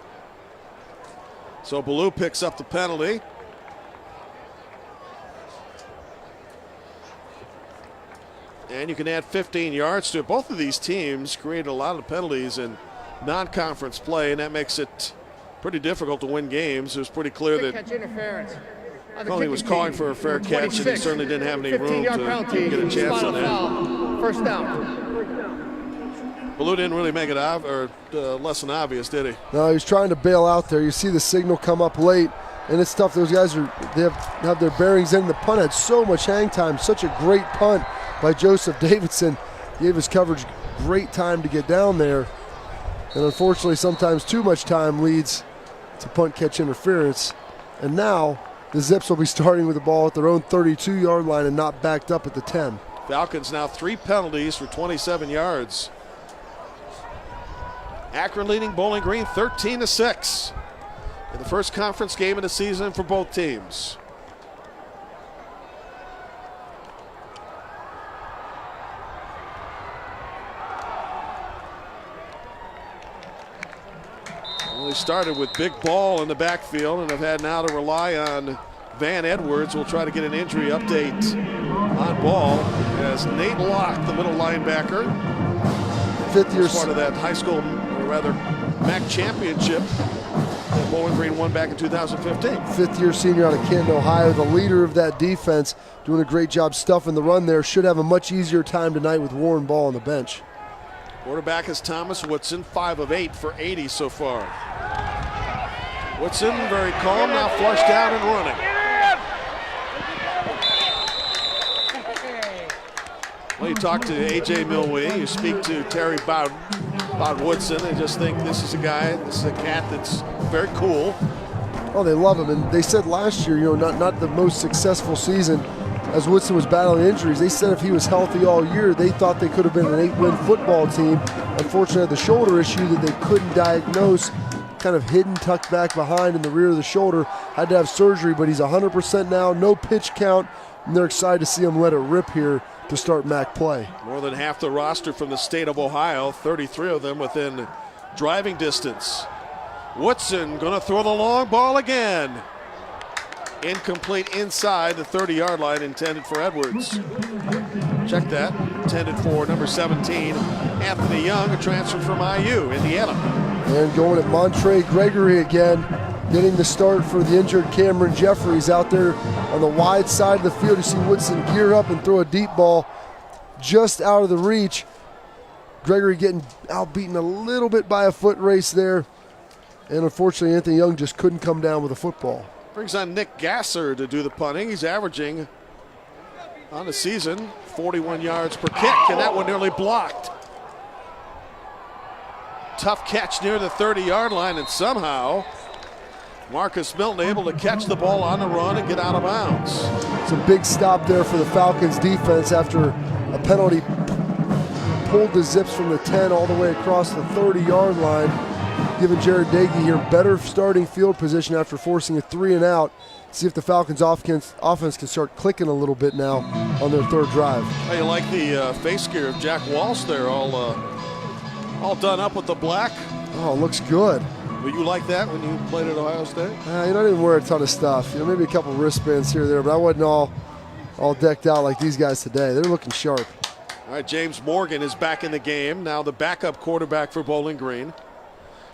So Ballou picks up the penalty. And you can add 15 yards to it. Both of these teams created a lot of penalties in non-conference play, and that makes it pretty difficult to win games. It was pretty clear that Coney was calling for a fair catch, and he certainly didn't have any room to get a chance on that. 1st down. Ballou didn't really make it less than obvious, did he? No, he was trying to bail out there. You see the signal come up late, and it's tough. Those guys have their bearings in. The punt had so much hang time. Such a great punt by Joseph Davidson. Gave his coverage great time to get down there. And unfortunately, sometimes too much time leads to punt-catch interference. And now the Zips will be starting with the ball at their own 32-yard line and not backed up at the 10. Falcons now 3 penalties for 27 yards. Akron leading Bowling Green 13-6 in the first conference game of the season for both teams. Well, they started with Big Ball in the backfield and have had now to rely on Van Edwards. We'll try to get an injury update on Ball as Nate Locke, the middle linebacker, Fifth-year part of that high school, or rather MAC championship that Bowling Green won back in 2015. Fifth-year senior out of Canton, Ohio, the leader of that defense, doing a great job stuffing the run there. Should have a much easier time tonight with Warren Ball on the bench. Quarterback is Thomas Woodson, 5 of 8 for 80 so far. Woodson very calm, now flushed out and running. Well, you talk to A.J. Milwee, you speak to Terry Bowden about Woodson, they just think this is a guy, this is a cat that's very cool. Oh, they love him, and they said last year, not the most successful season as Woodson was battling injuries. They said if he was healthy all year, they thought they could have been an 8-win football team. Unfortunately, the shoulder issue that they couldn't diagnose, kind of hidden, tucked back behind in the rear of the shoulder, had to have surgery, but he's 100% now, no pitch count, and they're excited to see him let it rip here to start MAC play. More than half the roster from the state of Ohio, 33 of them within driving distance. Woodson going to throw the long ball again. Incomplete inside the 30-yard line, intended for Edwards. Check that, intended for number 17, Anthony Young, a transfer from IU, Indiana. And going at Montre Gregory again, getting the start for the injured Cameron Jeffries out there on the wide side of the field. You see Woodson gear up and throw a deep ball just out of the reach. Gregory getting outbeaten a little bit by a foot race there. And unfortunately, Anthony Young just couldn't come down with the football. Brings on Nick Gasser to do the punting. He's averaging on the season 41 yards per kick, and that one nearly blocked. Tough catch near the 30-yard line, and somehow Marcus Milton able to catch the ball on the run and get out of bounds. It's a big stop there for the Falcons defense after a penalty pulled the Zips from the 10 all the way across the 30-yard line, giving Jared Dagey here better starting field position after forcing a 3-and-out. See if the Falcons offense can start clicking a little bit now on their third drive. How you like the face gear of Jack Walsh there, all done up with the black? Oh, it looks good. Were you like that when you played at Ohio State? I didn't wear a ton of stuff. Maybe a couple wristbands here or there, but I wasn't all decked out like these guys today. They're looking sharp. All right, James Morgan is back in the game. Now the backup quarterback for Bowling Green.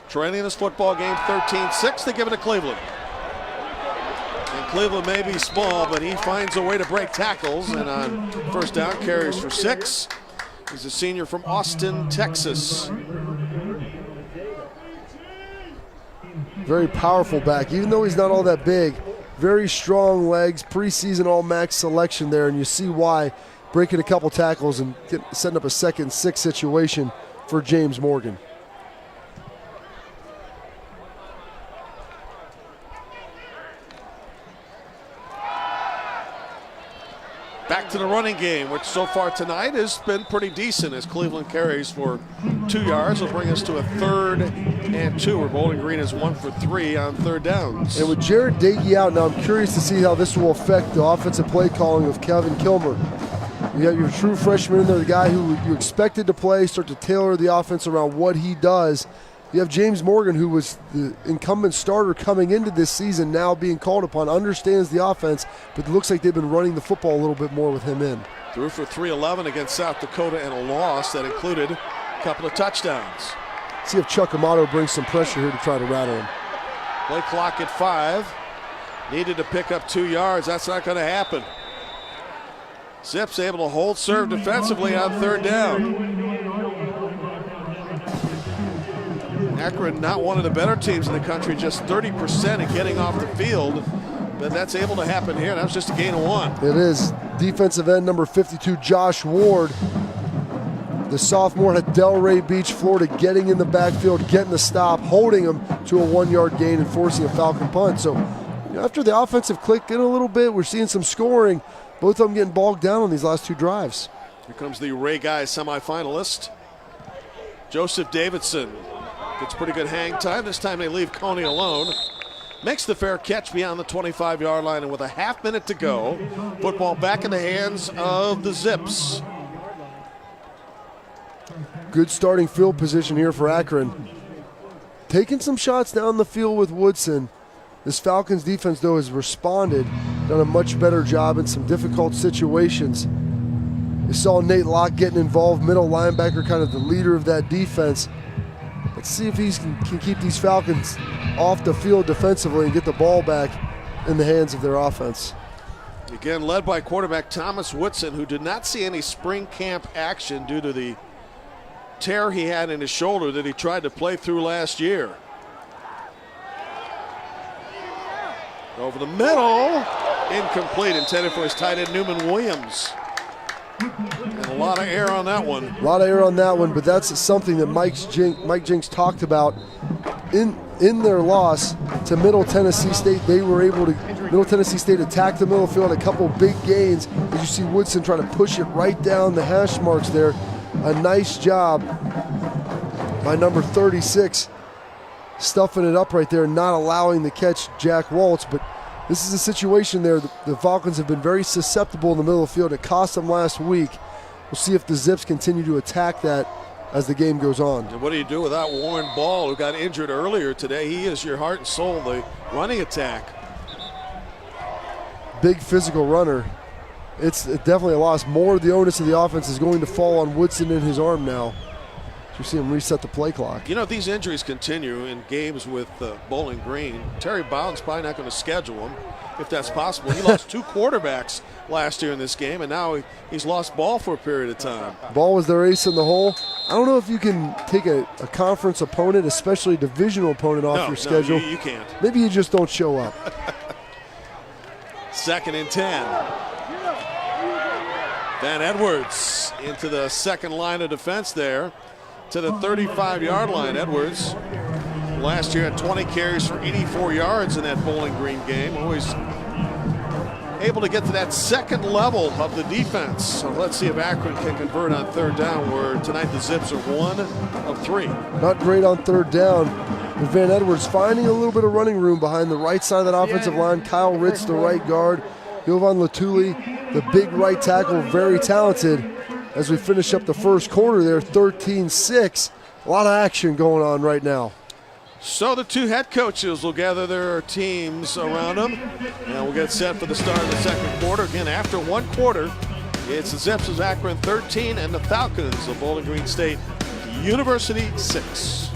Trailing this football game 13-6. They give it to Cleveland. And Cleveland may be small, but he finds a way to break tackles. And on first down, carries for 6. He's a senior from Austin, Texas. Very powerful back, even though he's not all that big. Very strong legs, preseason All-MAC selection there, and you see why, breaking a couple tackles and setting up a 2nd and 6 situation for James Morgan. Back to the running game, which so far tonight has been pretty decent as Cleveland carries for 2 yards. Will bring us to a 3rd and 2, where Bowling Green is 1 for 3 on 3rd downs. And with Jared Dagey out, now I'm curious to see how this will affect the offensive play calling of Kevin Kilmer. You got your true freshman in there, the guy who you expected to play, start to tailor the offense around what he does. You have James Morgan, who was the incumbent starter coming into this season, now being called upon, understands the offense, but it looks like they've been running the football a little bit more with him in. Threw for 311 against South Dakota and a loss that included a couple of touchdowns. See if Chuck Amato brings some pressure here to try to rattle him. Play clock at 5. Needed to pick up 2 yards. That's not going to happen. Zips able to hold serve defensively on 3rd down. Akron, not one of the better teams in the country, just 30% in getting off the field, but that's able to happen here. That was just a gain of 1. It is. Defensive end number 52, Josh Ward, The sophomore had Delray Beach, Florida, getting in the backfield, getting the stop, holding him to a 1-yard gain and forcing a Falcon punt. So after the offensive click in a little bit, we're seeing some scoring. Both of them getting bogged down on these last 2 drives. Here comes the Ray Guy semifinalist. Joseph Davidson gets pretty good hang time. This time they leave Coney alone. Makes the fair catch beyond the 25-yard line, and with a half minute to go, football back in the hands of the Zips. Good starting field position here for Akron. Taking some shots down the field with Woodson. This Falcons defense, though, has responded, done a much better job in some difficult situations. You saw Nate Locke getting involved, middle linebacker, kind of the leader of that defense. Let's see if he can keep these Falcons off the field defensively and get the ball back in the hands of their offense. Again, led by quarterback Thomas Woodson, who did not see any spring camp action due to the tear he had in his shoulder that he tried to play through last year. Over the middle, incomplete, intended for his tight end Newman Williams. And a lot of air on that one. A lot of air on that one, but that's something that Mike Jinks talked about in their loss to Middle Tennessee State. They were able to, Middle Tennessee State attacked the middle field, a couple big gains. As you see Woodson trying to push it right down the hash marks there. A nice job by number 36, stuffing it up right there, not allowing the catch, Jack Waltz. But this is a situation there. The Falcons have been very susceptible in the middle of the field. It cost them last week. We'll see if the Zips continue to attack that as the game goes on. And what do you do without Warren Ball, who got injured earlier today? He is your heart and soul, the running attack. Big physical runner. It's definitely a loss. More of the onus of the offense is going to fall on Woodson in his arm now. You see him reset the play clock. You know, if these injuries continue in games with Bowling Green, Terry Bowden's probably not going to schedule him if that's possible. He lost 2 quarterbacks last year in this game, and now he's lost Ball for a period of time. Ball was their ace in the hole. I don't know if you can take a conference opponent, especially a divisional opponent, off your schedule. No, you can't. Maybe you just don't show up. 2nd and 10. Van Edwards into the second line of defense there to the 35-yard line. Edwards last year had 20 carries for 84 yards in that Bowling Green game. Always able to get to that second level of the defense. So let's see if Akron can convert on 3rd down, where tonight the Zips are 1 of 3. Not great on 3rd down. But Van Edwards finding a little bit of running room behind the right side of that offensive line. Kyle Ritz, the right guard. Jovan Latuli, the big right tackle, very talented. As we finish up the first quarter there, 13-6. A lot of action going on right now. So the 2 head coaches will gather their teams around them, and we'll get set for the start of the second quarter. Again, after 1 quarter, it's the Zips of Akron 13 and the Falcons of Bowling Green State University 6.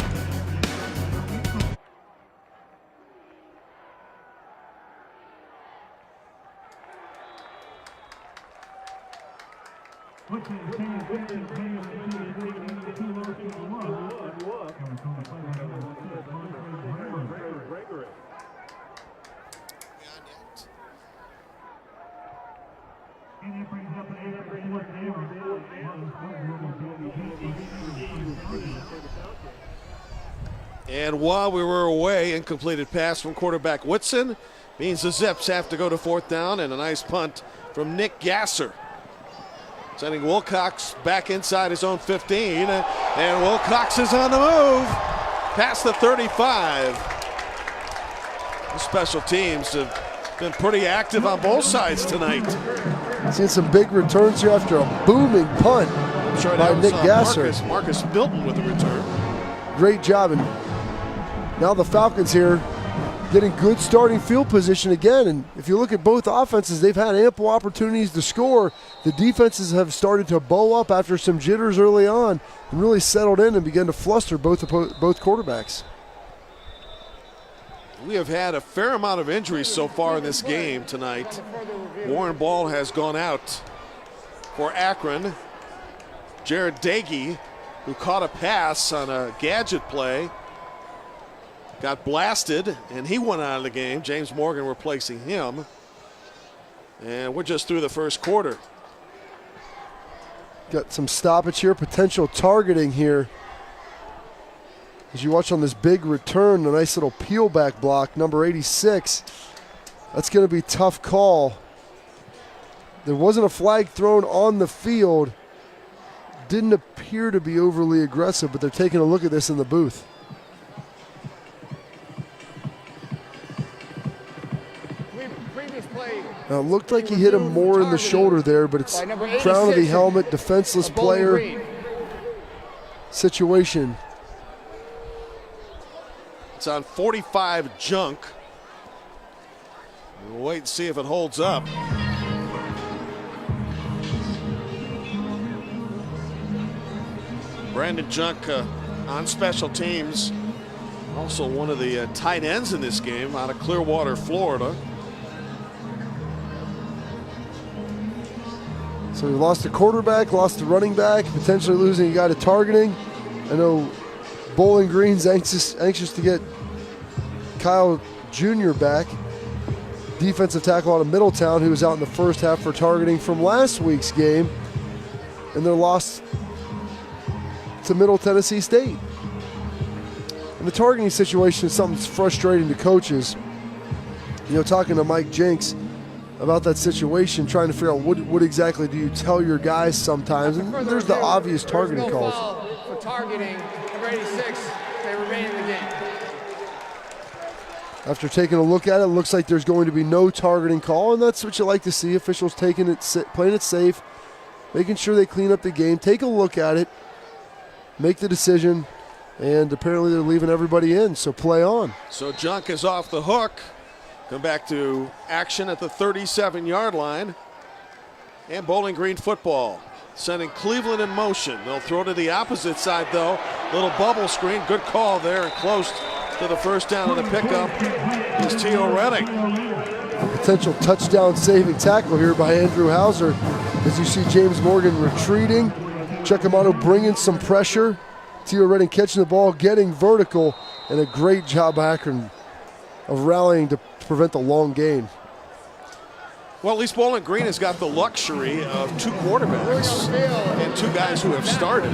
And while we were away, incompleted pass from quarterback Woodson means the Zips have to go to 4th down, and a nice punt from Nick Gasser, sending Wilcox back inside his own 15, and Wilcox is on the move past the 35. The special teams have been pretty active on both sides tonight. Seeing some big returns here after a booming punt by Nick Gasser. Marcus Milton with the return. Great job. And now the Falcons here getting good starting field position again. And if you look at both offenses, they've had ample opportunities to score. The defenses have started to bow up after some jitters early on and really settled in and began to fluster both quarterbacks. We have had a fair amount of injuries so far in this game tonight. Warren Ball has gone out for Akron. Jared Dagey, who caught a pass on a gadget play, got blasted, and he went out of the game. James Morgan replacing him. And we're just through the first quarter. Got some stoppage here, potential targeting here. As you watch on this big return, a nice little peel back block, number 86. That's going to be a tough call. There wasn't a flag thrown on the field. Didn't appear to be overly aggressive, but they're taking a look at this in the booth. Now, it looked like he hit him more in the shoulder there, but it's crown of the helmet, defenseless player situation. It's on 45 junk. We'll wait and see if it holds up. Brandon Junk on special teams. Also one of the tight ends in this game out of Clearwater, Florida. So we lost a quarterback, lost a running back, potentially losing a guy to targeting. I know Bowling Green's anxious to get Kyle Jr. back. Defensive tackle out of Middletown, who was out in the first half for targeting from last week's game. And their loss to Middle Tennessee State. And the targeting situation is something that's frustrating to coaches. You know, talking to Mike Jinks about that situation, trying to figure out what exactly do you tell your guys sometimes. And there's the obvious targeting calls. For targeting, number 86, they remain in the game. After taking a look at it, it looks like there's going to be no targeting call, and that's what you like to see. Officials taking it, playing it safe, making sure they clean up the game. Take a look at it, make the decision, and apparently they're leaving everybody in, so play on. So Junk is off the hook. Come back to action at the 37-yard line. And Bowling Green football, sending Cleveland in motion. They'll throw to the opposite side, though. Little bubble screen. Good call there, and close to the first down of the pickup is Tio Redding. A potential touchdown-saving tackle here by Andrew Hauser. As you see James Morgan retreating. Checkamano bringing some pressure. Tio Redding catching the ball, getting vertical, and a great job by Akron of rallying to prevent the long gain. Well, at least Bowling Green has got the luxury of two quarterbacks and two guys who have started.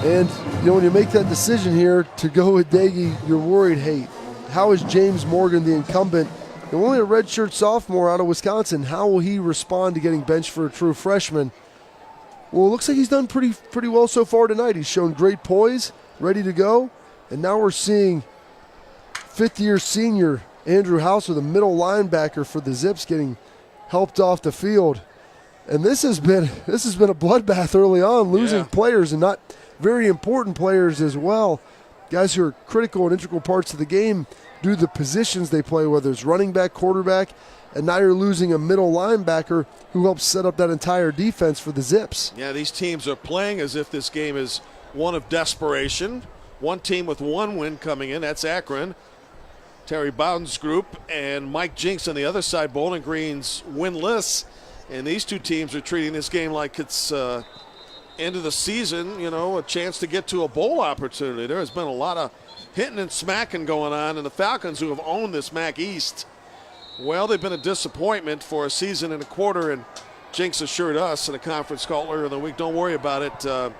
And, you know, when you make that decision here to go with Daggy, you're worried, hey, how is James Morgan, the incumbent, and only a redshirt sophomore out of Wisconsin, how will he respond to getting benched for a true freshman? Well, it looks like he's done pretty well so far tonight. He's shown great poise, ready to go, and now we're seeing fifth-year senior Andrew Hauser, the middle linebacker for the Zips, getting helped off the field. And this has been a bloodbath early on, losing players, and not very important players as well. Guys who are critical and integral parts of the game due to the positions they play, whether it's running back, quarterback, and now you're losing a middle linebacker who helps set up that entire defense for the Zips. Yeah, these teams are playing as if this game is one of desperation. One team with one win coming in, that's Akron. Terry Bowden's group, and Mike Jinks on the other side, Bowling Green's winless. And these two teams are treating this game like it's end of the season, you know, a chance to get to a bowl opportunity. There has been a lot of hitting and smacking going on, and the Falcons, who have owned this MAC East, well, they've been a disappointment for a season and a quarter, and Jinks assured us in a conference call earlier in the week, don't worry about it.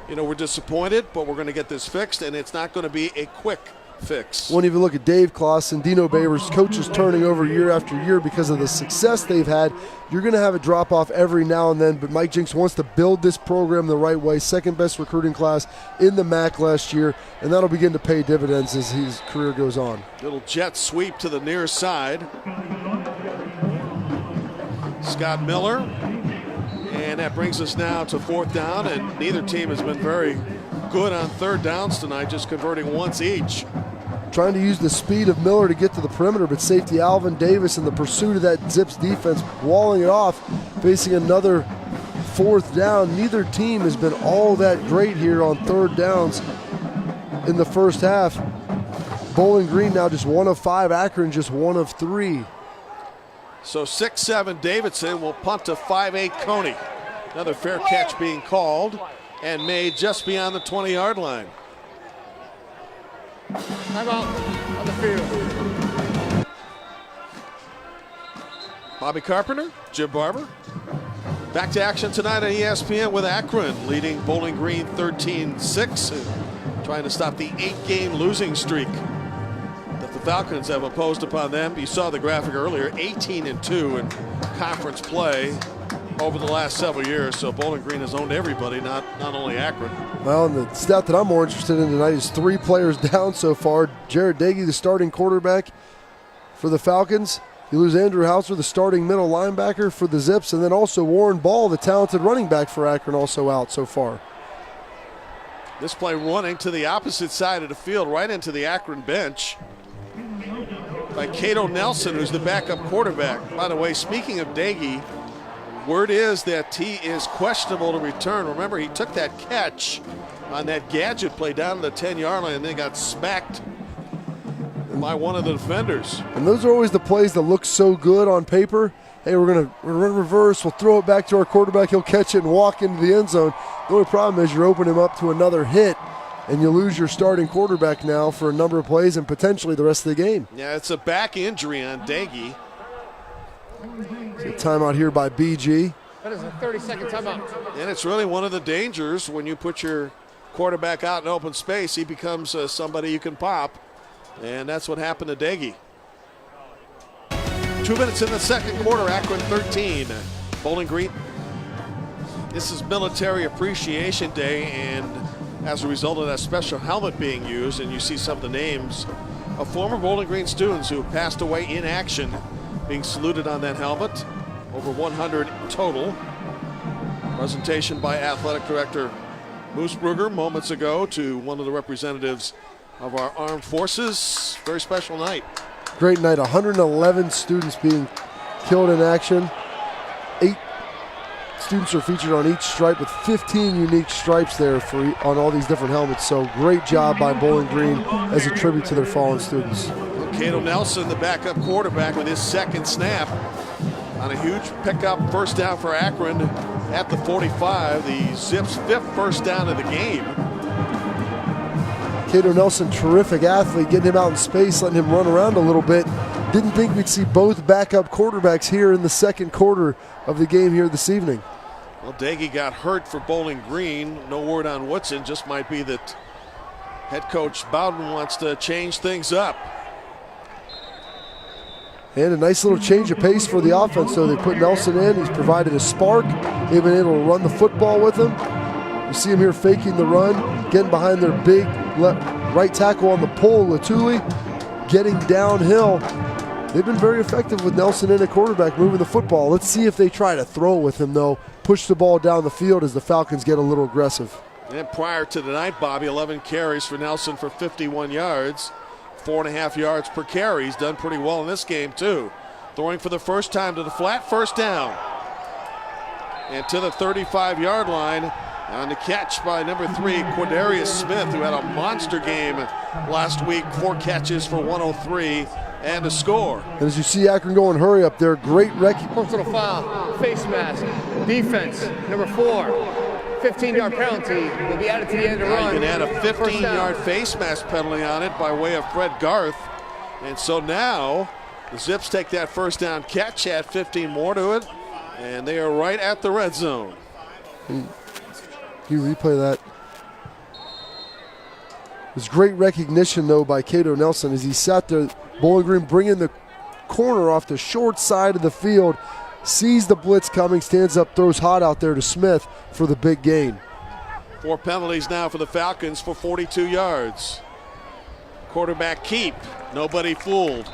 You know, we're disappointed, but we're going to get this fixed, and it's not going to be a quick fix. Won't even look at Dave Kloss and Dino Babers, coaches turning over year after year because of the success they've had. You're going to have a drop-off every now and then, but Mike Jinks wants to build this program the right way. Second best recruiting class in the MAC last year, and that'll begin to pay dividends as his career goes on. Little jet sweep to the near side. Scott Miller, and that brings us now to fourth down, and neither team has been very good on third downs tonight, just converting once each. Trying to use the speed of Miller to get to the perimeter, but safety Alvin Davis in the pursuit of that Zips defense, walling it off, facing another fourth down. Neither team has been all that great here on third downs in the first half. Bowling Green now just 1 of 5, Akron just 1 of 3. So 6'7" Davidson will punt to 5'8" Coney. Another fair catch being called and made just beyond the 20-yard line. Timeout on the field. Bobby Carpenter, Jim Barber. Back to action tonight on ESPN with Akron leading Bowling Green 13-6, and trying to stop the 8-game losing streak that the Falcons have imposed upon them. You saw the graphic earlier, 18-2 in conference play over the last several years. So Bowling Green has owned everybody, not only Akron. Well, and the stat that I'm more interested in tonight is 3 players down so far. Jared Dagey, the starting quarterback for the Falcons. You lose Andrew Hauser, the starting middle linebacker for the Zips, and then also Warren Ball, the talented running back for Akron, also out so far. This play running to the opposite side of the field, right into the Akron bench by Cato Nelson, who's the backup quarterback. By the way, speaking of Dagey, word is that he is questionable to return. Remember, he took that catch on that gadget play down to the 10-yard line and then got smacked by one of the defenders. And those are always the plays that look so good on paper. Hey, we're gonna run reverse, we'll throw it back to our quarterback, he'll catch it and walk into the end zone. The only problem is you're opening him up to another hit, and you lose your starting quarterback now for a number of plays and potentially the rest of the game. Yeah, it's a back injury on Dagey. So timeout here by BG. That is a 30-second timeout. And it's really one of the dangers when you put your quarterback out in open space. He becomes somebody you can pop. And that's what happened to Dagey. 2 minutes in the second quarter, Akron 13. Bowling Green. This is Military Appreciation Day, and as a result of that special helmet being used, and you see some of the names of former Bowling Green students who passed away in action being saluted on that helmet. Over 100 total. Presentation by Athletic Director Moose Brugger moments ago to one of the representatives of our armed forces. Very special night. Great night. 111 students being killed in action. 8 students are featured on each stripe with 15 unique stripes there on all these different helmets. So great job by Bowling Green as a tribute to their fallen students. Cato Nelson, the backup quarterback, with his second snap on a huge pickup first down for Akron at the 45. The Zips' 5th first down of the game. Cato Nelson, terrific athlete, getting him out in space, letting him run around a little bit. Didn't think we'd see both backup quarterbacks here in the second quarter of the game here this evening. Well, Dagey got hurt for Bowling Green. No word on Woodson. Just might be that head coach Bowden wants to change things up. And a nice little change of pace for the offense. So they put Nelson in. He's provided a spark. They've been able to run the football with him. You see him here faking the run, getting behind their big right tackle on the pull, Latuli, getting downhill. They've been very effective with Nelson in at quarterback, moving the football. Let's see if they try to throw with him, though. Push the ball down the field as the Falcons get a little aggressive. And prior to the night, Bobby, 11 carries for Nelson for 51 yards. 4.5 yards per carry. He's done pretty well in this game, too. Throwing for the first time to the flat, first down. And to the 35-yard line. On the catch by number 3, Quadarius Smith, who had a monster game last week. 4 catches for 103 and a score. And as you see Akron going hurry up there, great Personal foul, face mask, defense, number 4. 15-yard penalty will be added to the end of the run. You can add a 15-yard face mask penalty on it by way of Fred Garth. And so now the Zips take that first down catch, add 15 more to it, and they are right at the red zone. Can you replay that? It was great recognition, though, by Cato Nelson as he sat there. Bowling Green bringing the corner off the short side of the field, sees the blitz coming, stands up, throws hot out there to Smith for the big gain. 4 penalties now for the Falcons for 42 yards. Quarterback keep, nobody fooled.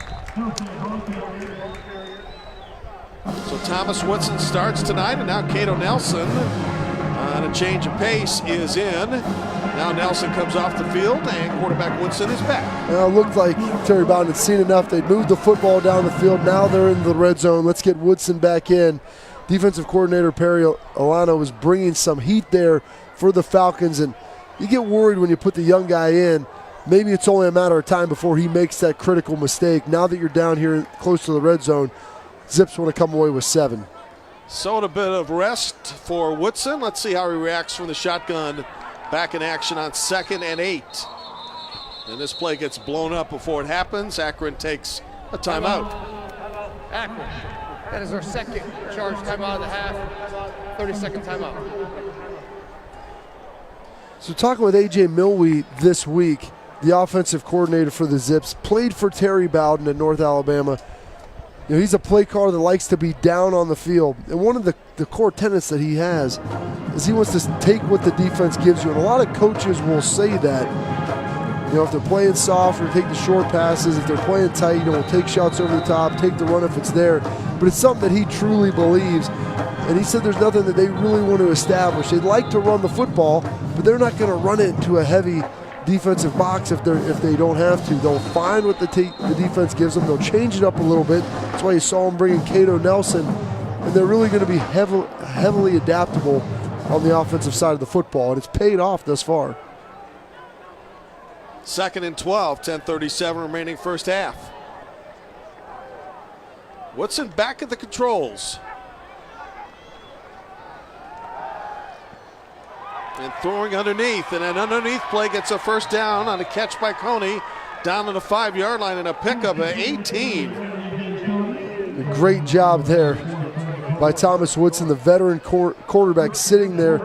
So Thomas Woodson starts tonight, and now Cato Nelson on a change of pace is in. Now Nelson comes off the field, and quarterback Woodson is back. Well, it looked like Terry Bowden had seen enough. They'd moved the football down the field. Now they're in the red zone. Let's get Woodson back in. Defensive coordinator Perry Alano was bringing some heat there for the Falcons, and you get worried when you put the young guy in. Maybe it's only a matter of time before he makes that critical mistake. Now that you're down here close to the red zone, Zips want to come away with 7. So a bit of rest for Woodson. Let's see how he reacts from the shotgun. Back in action on 2nd and 8. And this play gets blown up before it happens. Akron takes a timeout. Akron. That is our second charge timeout of the half. 30-second timeout. So talking with A.J. Milwee this week, the offensive coordinator for the Zips, played for Terry Bowden at North Alabama. You know, he's a play caller that likes to be down on the field. And one of the core tenets that he has is he wants to take what the defense gives you. And a lot of coaches will say that. You know, if they're playing soft or take the short passes, if they're playing tight, you know, we'll take shots over the top, take the run if it's there. But it's something that he truly believes. And he said there's nothing that they really want to establish. They'd like to run the football, but they're not going to run it into a heavy defensive box if they don't have to. They'll find what the defense gives them. They'll change it up a little bit. That's why you saw them bringing Cato Nelson. And they're really going to be heavily adaptable on the offensive side of the football. And it's paid off thus far. 2nd and 12, 10:37 remaining first half. Woodson back at the controls. And throwing underneath, and an underneath play gets a first down on a catch by Coney down to the 5-yard line and a pickup at 18. A great job there by Thomas Woodson, the veteran quarterback, sitting there,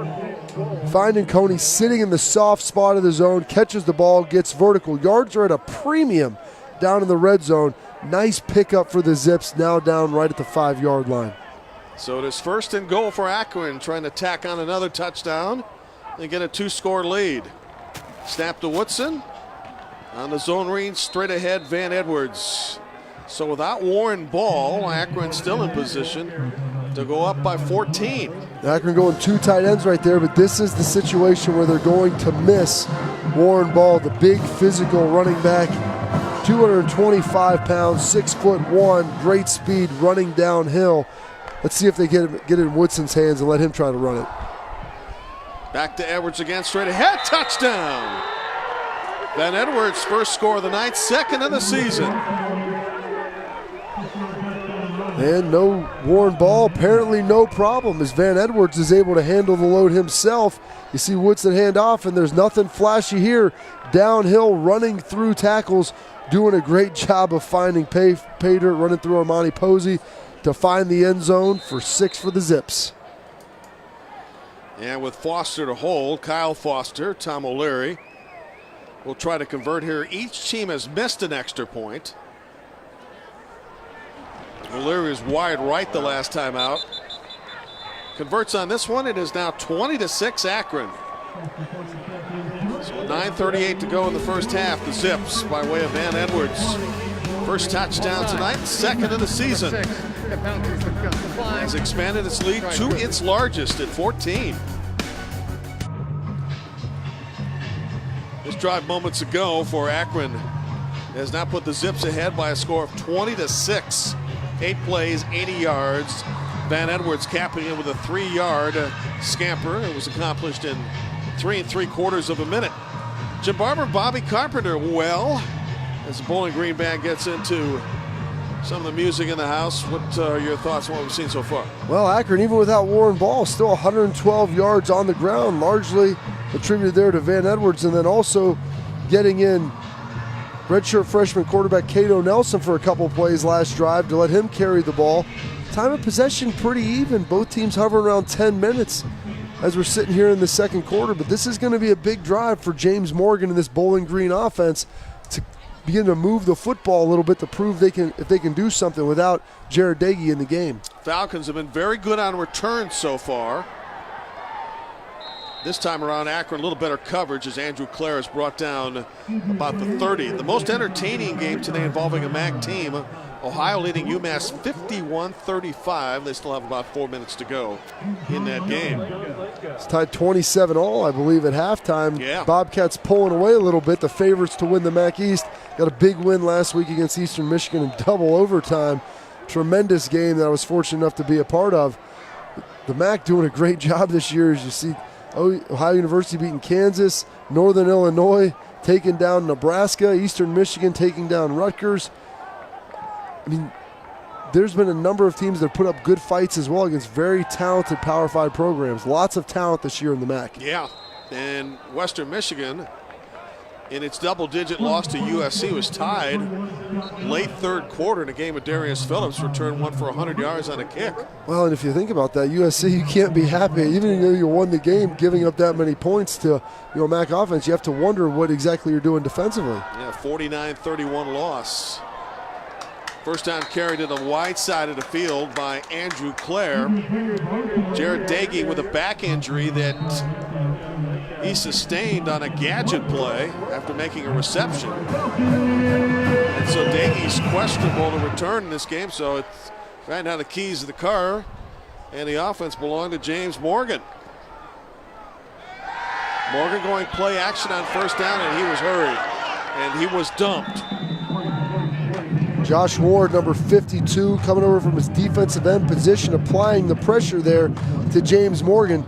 finding Coney sitting in the soft spot of the zone, catches the ball, gets vertical. Yards are at a premium down in the red zone. Nice pickup for the Zips, now down right at the 5-yard line. So it is 1st and goal for Akron, trying to tack on another touchdown and get a 2-score lead. Snap to Woodson. On the zone read, straight ahead, Van Edwards. So without Warren Ball, Akron still in position to go up by 14. Akron going 2 tight ends right there, but this is the situation where they're going to miss Warren Ball, the big physical running back, 225 pounds, 6'1", great speed running downhill. Let's see if they get it in Woodson's hands and let him try to run it. Back to Edwards again, straight ahead, touchdown! Van Edwards' first score of the night, 2nd of the season. And no Warren Ball, apparently no problem, as Van Edwards is able to handle the load himself. You see Woodson hand off, and there's nothing flashy here. Downhill, running through tackles, doing a great job of finding pay dirt, running through Armani Posey to find the end zone for 6 for the Zips. And with Foster to hold, Kyle Foster, Tom O'Leary will try to convert here. Each team has missed an extra point. O'Leary was wide right the last time out. Converts on this one. It is now 20-6 Akron. So 9:38 to go in the first half. The Zips by way of Van Edwards. First touchdown tonight, 2nd of the season. Has expanded its lead to its largest at 14. This drive moments ago for Akron has now put the Zips ahead by a score of 20-6. 8 plays, 80 yards. Van Edwards capping it with a 3-yard scamper. It was accomplished in 3 3/4 of a minute. Jim Barber, Bobby Carpenter, well, as the Bowling Green Band gets into some of the music in the house, what are your thoughts on what we've seen so far? Well, Akron, even without Warren Ball, still 112 yards on the ground, largely attributed there to Van Edwards, and then also getting in redshirt freshman quarterback Cato Nelson for a couple plays last drive to let him carry the ball. Time of possession pretty even. Both teams hovering around 10 minutes as we're sitting here in the second quarter, but this is going to be a big drive for James Morgan and this Bowling Green offense to begin to move the football a little bit to prove if they can do something without Jared Dagey in the game. Falcons have been very good on returns so far. This time around, Akron a little better coverage as Andrew Clare is brought down about the 30. The most entertaining game today involving a MAC team. Ohio leading UMass 51-35. They still have about 4 minutes to go in that game. It's tied 27-all, I believe, at halftime. Yeah. Bobcats pulling away a little bit. The favorites to win the MAC East. Got a big win last week against Eastern Michigan in double overtime. Tremendous game that I was fortunate enough to be a part of. The MAC doing a great job this year, as you see. Ohio University beating Kansas, Northern Illinois taking down Nebraska, Eastern Michigan taking down Rutgers. I mean, there's been a number of teams that put up good fights as well against very talented Power 5 programs. Lots of talent this year in the MAC. Yeah, and Western Michigan in its double-digit loss to USC, was tied late third quarter in a game with Darius Phillips, returned one for 100 yards on a kick. Well, and if you think about that, USC, you can't be happy. Even though you won the game, giving up that many points to Mac offense, you have to wonder what exactly you're doing defensively. Yeah, 49-31 loss. First down carry to the wide side of the field by Andrew Clare. Jared Dagey with a back injury that he sustained on a gadget play after making a reception. And so Dagey's questionable to return in this game, so it's right now the keys of the car, and the offense belong to James Morgan. Morgan going play action on first down, and he was hurried, and he was dumped. Josh Ward, number 52, coming over from his defensive end position, applying the pressure there to James Morgan.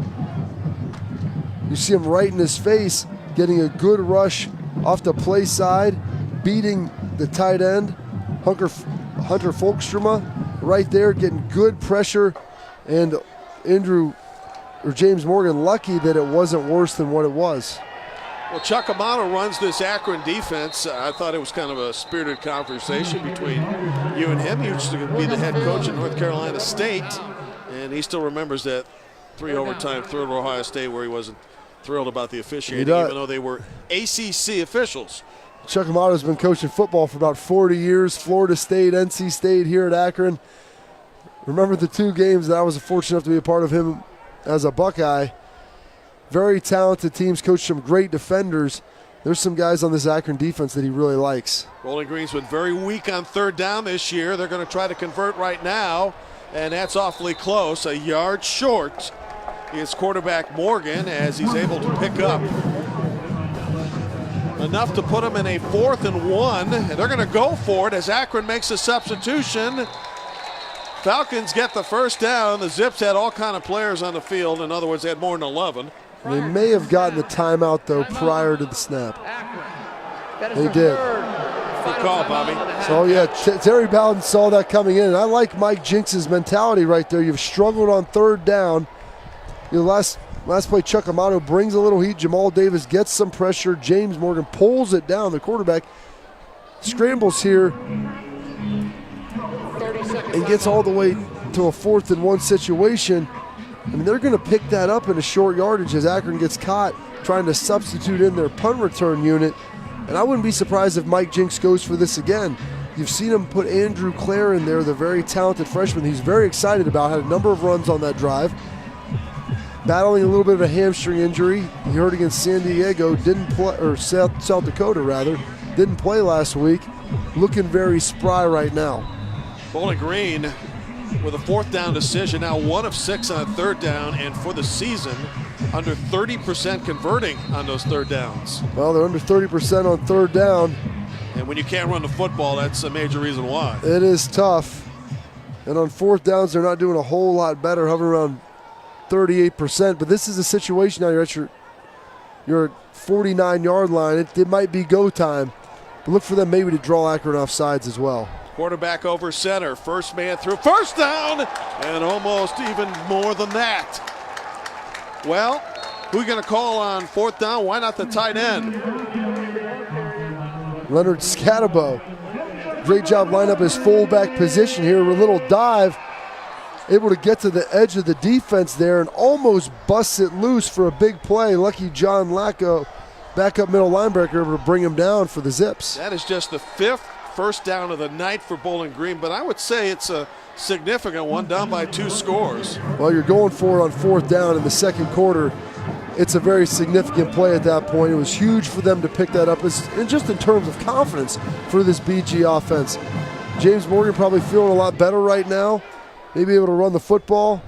You see him right in his face, getting a good rush off the play side, beating the tight end, Hunter Folkstroma, right there, getting good pressure. And James Morgan lucky that it wasn't worse than what it was. Well, Chuck Amato runs this Akron defense. I thought it was kind of a spirited conversation between you and him. He used to be the head coach at North Carolina State, and he still remembers that 3 overtime thrill at Ohio State where he wasn't thrilled about the officiating, even though they were ACC officials. Chuck Amato's been coaching football for about 40 years, Florida State, NC State, here at Akron. Remember the 2 games that I was fortunate enough to be a part of him as a Buckeye. Very talented teams, coached some great defenders. There's some guys on this Akron defense that he really likes. Bowling Green's been very weak on third down this year. They're going to try to convert right now, and that's awfully close. A yard short is quarterback Morgan as he's able to pick up enough to put him in a 4th and 1. And they're going to go for it as Akron makes a substitution. Falcons get the first down. The Zips had all kind of players on the field. In other words, they had more than 11. They may have gotten the timeout, though, prior to the snap. They did. Good call, Bobby. So, yeah, Terry Bowden saw that coming in. And I like Mike Jinks' mentality right there. You've struggled on third down. Last play, Chuck Amato brings a little heat. Jamal Davis gets some pressure. James Morgan pulls it down. The quarterback scrambles here and gets all the way to a 4th and 1 situation. I mean, they're going to pick that up in a short yardage as Akron gets caught trying to substitute in their punt return unit. And I wouldn't be surprised if Mike Jinks goes for this again. You've seen him put Andrew Clare in there, the very talented freshman he's very excited about. Had a number of runs on that drive. Battling a little bit of a hamstring injury. He hurt against San Diego, didn't play, or South Dakota rather, didn't play last week. Looking very spry right now. Bowling Green with a 4th down decision, now 1 of 6 on 3rd down, and for the season, under 30% converting on those 3rd downs. Well, they're under 30% on 3rd down. And when you can't run the football, that's a major reason why. It is tough. And on 4th downs, they're not doing a whole lot better, hovering around 38%. But this is a situation now you're at your 49-yard line. It might be go time. But look for them maybe to draw Akron off sides as well. Quarterback over center, first man through, first down, and almost even more than that. Well, who are you going to call on 4th down? Why not the tight end? Leonard Scatabo. Great job lining up his fullback position here. A little dive. Able to get to the edge of the defense there and almost busts it loose for a big play. Lucky John Lacko, backup middle linebacker, able to bring him down for the Zips. That is just the 5th first down of the night for Bowling Green, but I would say it's a significant one, down by 2 scores. Well, you're going for it on 4th down in the 2nd quarter. It's a very significant play at that point. It was huge for them to pick that up, and just in terms of confidence for this BG offense. James Morgan probably feeling a lot better right now, maybe able to run the football.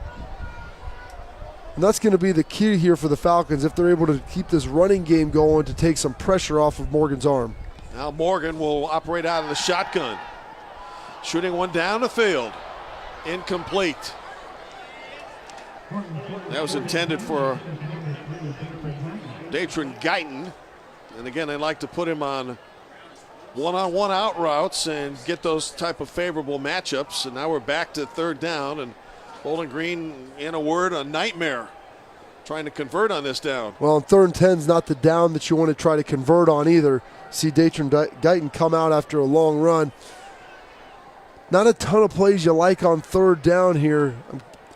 And that's going to be the key here for the Falcons if they're able to keep this running game going to take some pressure off of Morgan's arm. Now Morgan will operate out of the shotgun. Shooting one down the field. Incomplete. That was intended for Datron Guyton. And again, they like to put him on one-on-one out routes and get those type of favorable matchups. And now we're back to 3rd down, and Bowling Green, in a word, a nightmare trying to convert on this down. Well, 3rd and 10 is not the down that you want to try to convert on either. See Datron Guyton come out after a long run. Not a ton of plays you like on 3rd down here.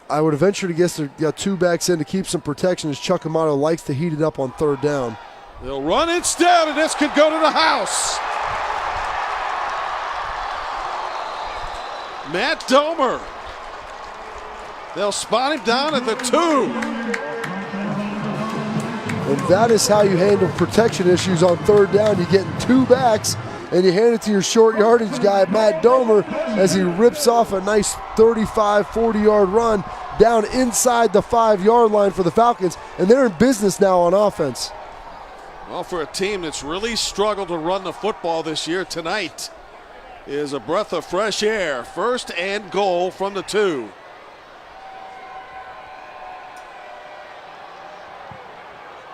I would venture to guess they've got 2 backs in to keep some protection as Chuck Amato likes to heat it up on 3rd down. They'll run instead, and this could go to the house. Matt Domer. They'll spot him down at the 2. And that is how you handle protection issues on 3rd down. You get 2 backs, and you hand it to your short yardage guy, Matt Domer, as he rips off a nice 35, 40-yard run down inside the 5-yard line for the Falcons, and they're in business now on offense. Well, for a team that's really struggled to run the football this year, tonight is a breath of fresh air. 1st and goal from the 2.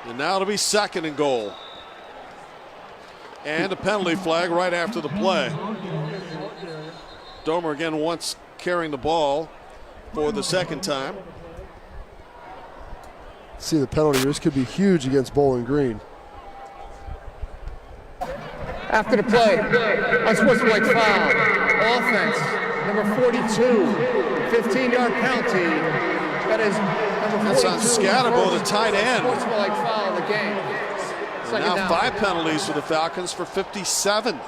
And now it'll be 2nd and goal. And a penalty flag right after the play. Domer again once carrying the ball for the 2nd time. See the penalty. This could be huge against Bowling Green. After the play, unsportsmanlike foul, offense, number 42, 15-yard penalty. That is number 42. That's on Scatterbo, the tight end. Unsportsmanlike foul of the game. Now Down. 5 penalties for the Falcons for 57.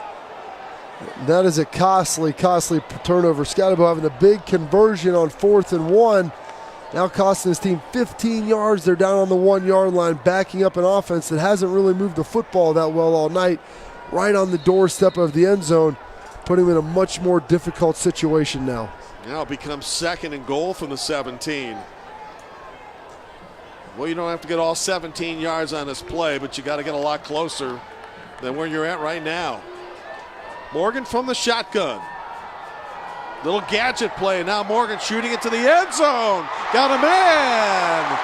That is a costly turnover. Scatterbo having a big conversion on 4th and 1. Now costing his team 15 yards. They're down on the 1-yard line, backing up an offense that hasn't really moved the football that well all night. Right on the doorstep of the end zone, putting him in a much more difficult situation now. Now it becomes 2nd and goal from the 17. Well, you don't have to get all 17 yards on this play, but you got to get a lot closer than where you're at right now. Morgan from the shotgun. Little gadget play. Now Morgan shooting it to the end zone. Got a man.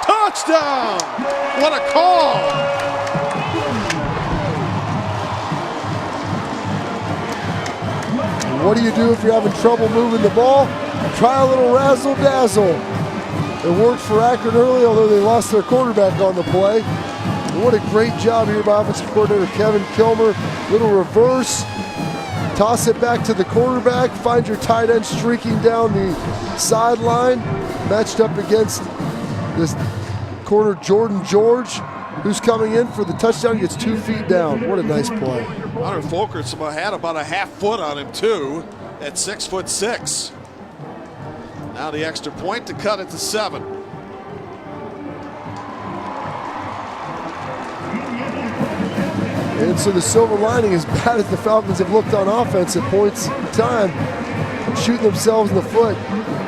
Touchdown. What a call. What do you do if you're having trouble moving the ball? Try a little razzle-dazzle. It worked for Akron early, although they lost their quarterback on the play. And what a great job here by offensive coordinator Kevin Kilmer. Little reverse. Toss it back to the quarterback. Find your tight end streaking down the sideline. Matched up against this corner Jordan George, who's coming in for the touchdown. Gets 2 feet down. What a nice play. Hunter Folkers had about a half foot on him too at 6'6". Now the extra point to cut it to 7. And so the silver lining, as bad as the Falcons have looked on offense at points in time, shooting themselves in the foot,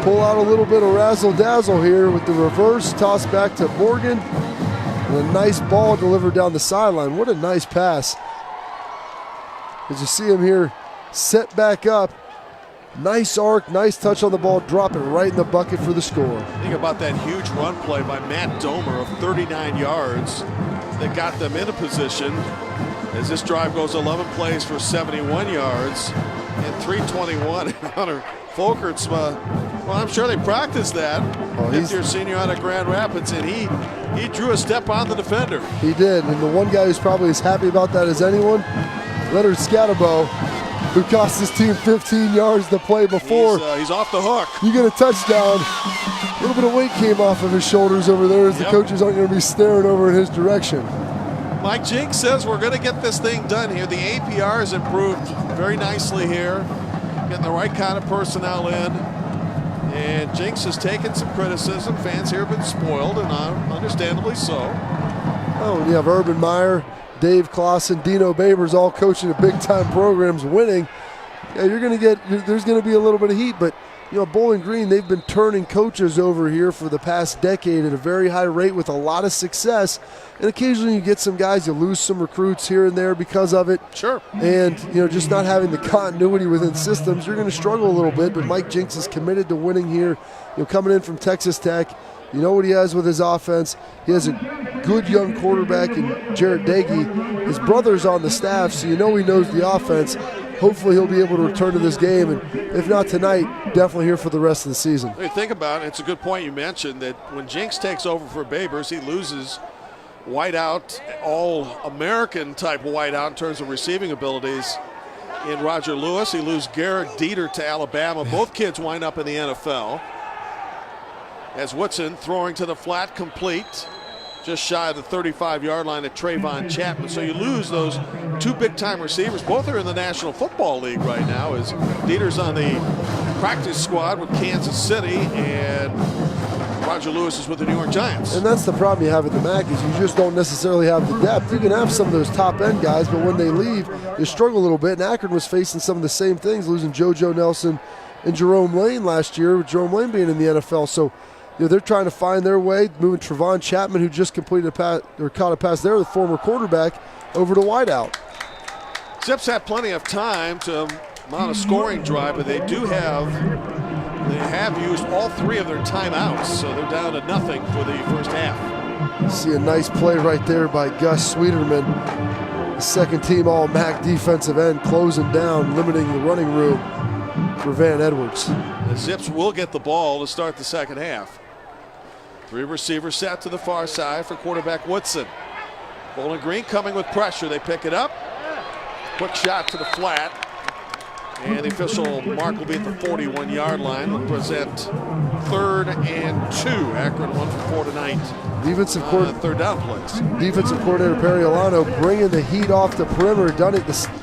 pull out a little bit of razzle-dazzle here with the reverse, toss back to Morgan, and a nice ball delivered down the sideline. What a nice pass. As you see him here set back up, nice arc, nice touch on the ball, drop it right in the bucket for the score. Think about that huge run play by Matt Domer of 39 yards that got them in a position as this drive goes 11 plays for 71 yards and 321. Hunter Folkers, well, I'm sure they practiced that. He's your senior out of Grand Rapids, and he drew a step on the defender. He did, and the one guy who's probably as happy about that as anyone, Leonard Scatterbo, who cost his team 15 yards the play before. He's off the hook. You get a touchdown. A little bit of weight came off of his shoulders over there as the coaches aren't going to be staring over in his direction. Mike Jinks says we're going to get this thing done here. The APR has improved very nicely here, getting the right kind of personnel in. And Jinks has taken some criticism. Fans here have been spoiled, and understandably so. Oh, and you have Urban Meyer, Dave Clausen, Dino Babers all coaching the big-time programs, winning. Yeah, there's going to be a little bit of heat, but you know, Bowling Green, they've been turning coaches over here for the past decade at a very high rate with a lot of success. And occasionally you get some guys, you lose some recruits here and there because of it. Sure. And, you know, just not having the continuity within systems, you're going to struggle a little bit. But Mike Jinks is committed to winning here. You know, coming in from Texas Tech, you know what he has with his offense. He has a good young quarterback in Jarrett Dagey. His brother's on the staff, so you know he knows the offense. hopefully he'll be able to return to this game, and if not tonight, definitely here for the rest of the season. When you think about it, it's a good point you mentioned that when Jinx takes over for Babers, he loses whiteout, all-American type whiteout in terms of receiving abilities in Roger Lewis. He loses Garrett Dieter to Alabama. Both kids wind up in the NFL. As Woodson throwing to the flat, complete, just shy of the 35-yard line at Trayvon Chapman. So you lose those two big-time receivers. Both are in the National Football League right now, as Dieter's on the practice squad with Kansas City, and Roger Lewis is with the New York Giants. And that's the problem you have at the MAC, is you just don't necessarily have the depth. You can have some of those top-end guys, but when they leave, you struggle a little bit. And Akron was facing some of the same things, losing JoJo Nelson and Jerome Lane last year, with Jerome Lane being in the NFL. So they're trying to find their way, moving Trayvon Chapman, who just completed a pass, or caught a pass there, the former quarterback, over to wideout. Zips have plenty of time to mount a scoring drive, but they have used all three of their timeouts, so they're down to nothing for the first half. You see a nice play right there by Gus Sweeterman, the second-team All-MAC defensive end, closing down, limiting the running room for Van Edwards. The Zips will get the ball to start the second half. Three receivers set to the far side for quarterback Woodson. Bowling Green coming with pressure. They pick it up. Quick shot to the flat. And the official mark will be at the 41-yard line. Will present 3rd and 2. Akron 1 for 4 tonight. Defensive third down plays. Defensive coordinator Perry Alano bringing the heat off the perimeter.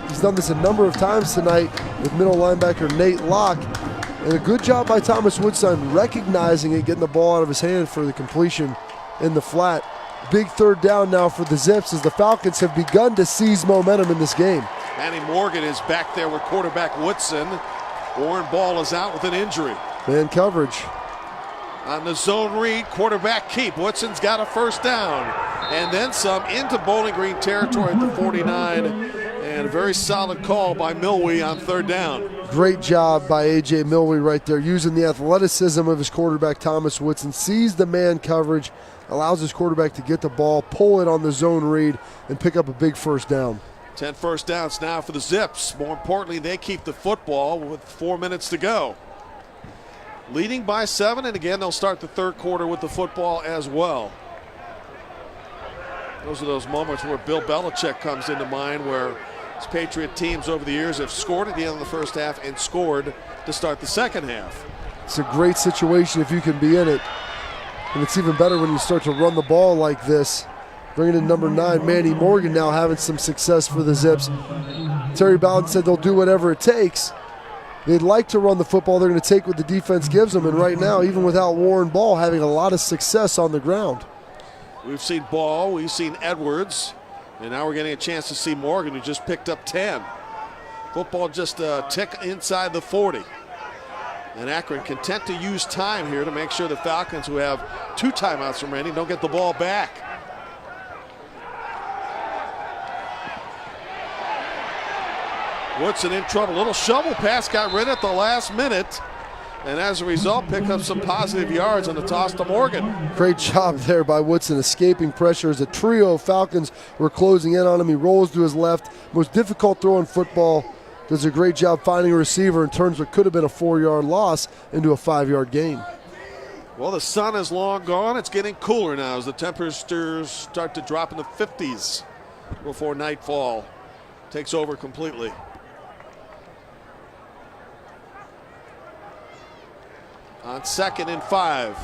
He's done this a number of times tonight with middle linebacker Nate Locke. And a good job by Thomas Woodson recognizing it, getting the ball out of his hand for the completion in the flat. Big third down now for the Zips, as the Falcons have begun to seize momentum in this game. Manny Morgan is back there with quarterback Woodson. Warren Ball is out with an injury. Man coverage. On the zone read, quarterback keep. Woodson's got a first down. And then some into Bowling Green territory at the 49. And a very solid call by Milwee on third down. Great job by A.J. Milwee right there, using the athleticism of his quarterback Thomas Woodson. Sees the man coverage, allows his quarterback to get the ball, pull it on the zone read, and pick up a big first down. 10 first downs now for the Zips. More importantly, they keep the football with 4 minutes to go. Leading by 7, and again, they'll start the third quarter with the football as well. Those are those moments where Bill Belichick comes into mind, where his Patriot teams over the years have scored at the end of the first half and scored to start the second half. It's a great situation if you can be in it. And it's even better when you start to run the ball like this. Bringing in number 9, Manny Morgan, now having some success for the Zips. Terry Bowden said they'll do whatever it takes. They'd like to run the football. They're going to take what the defense gives them. And right now, even without Warren Ball, having a lot of success on the ground. We've seen Ball, we've seen Edwards, and now we're getting a chance to see Morgan, who just picked up 10. Football just a tick inside the 40. And Akron content to use time here to make sure the Falcons, who have 2 timeouts remaining, don't get the ball back. Woodson in trouble. Little shovel pass got rid at the last minute. And as a result, pick up some positive yards on the toss to Morgan. Great job there by Woodson, escaping pressure as a trio of Falcons were closing in on him. He rolls to his left. Most difficult throw in football. Does a great job finding a receiver and turns what could have been a 4-yard loss into a 5-yard gain. Well, the sun is long gone. It's getting cooler now as the temperatures start to drop in the 50s before nightfall takes over completely. On 2nd and 5.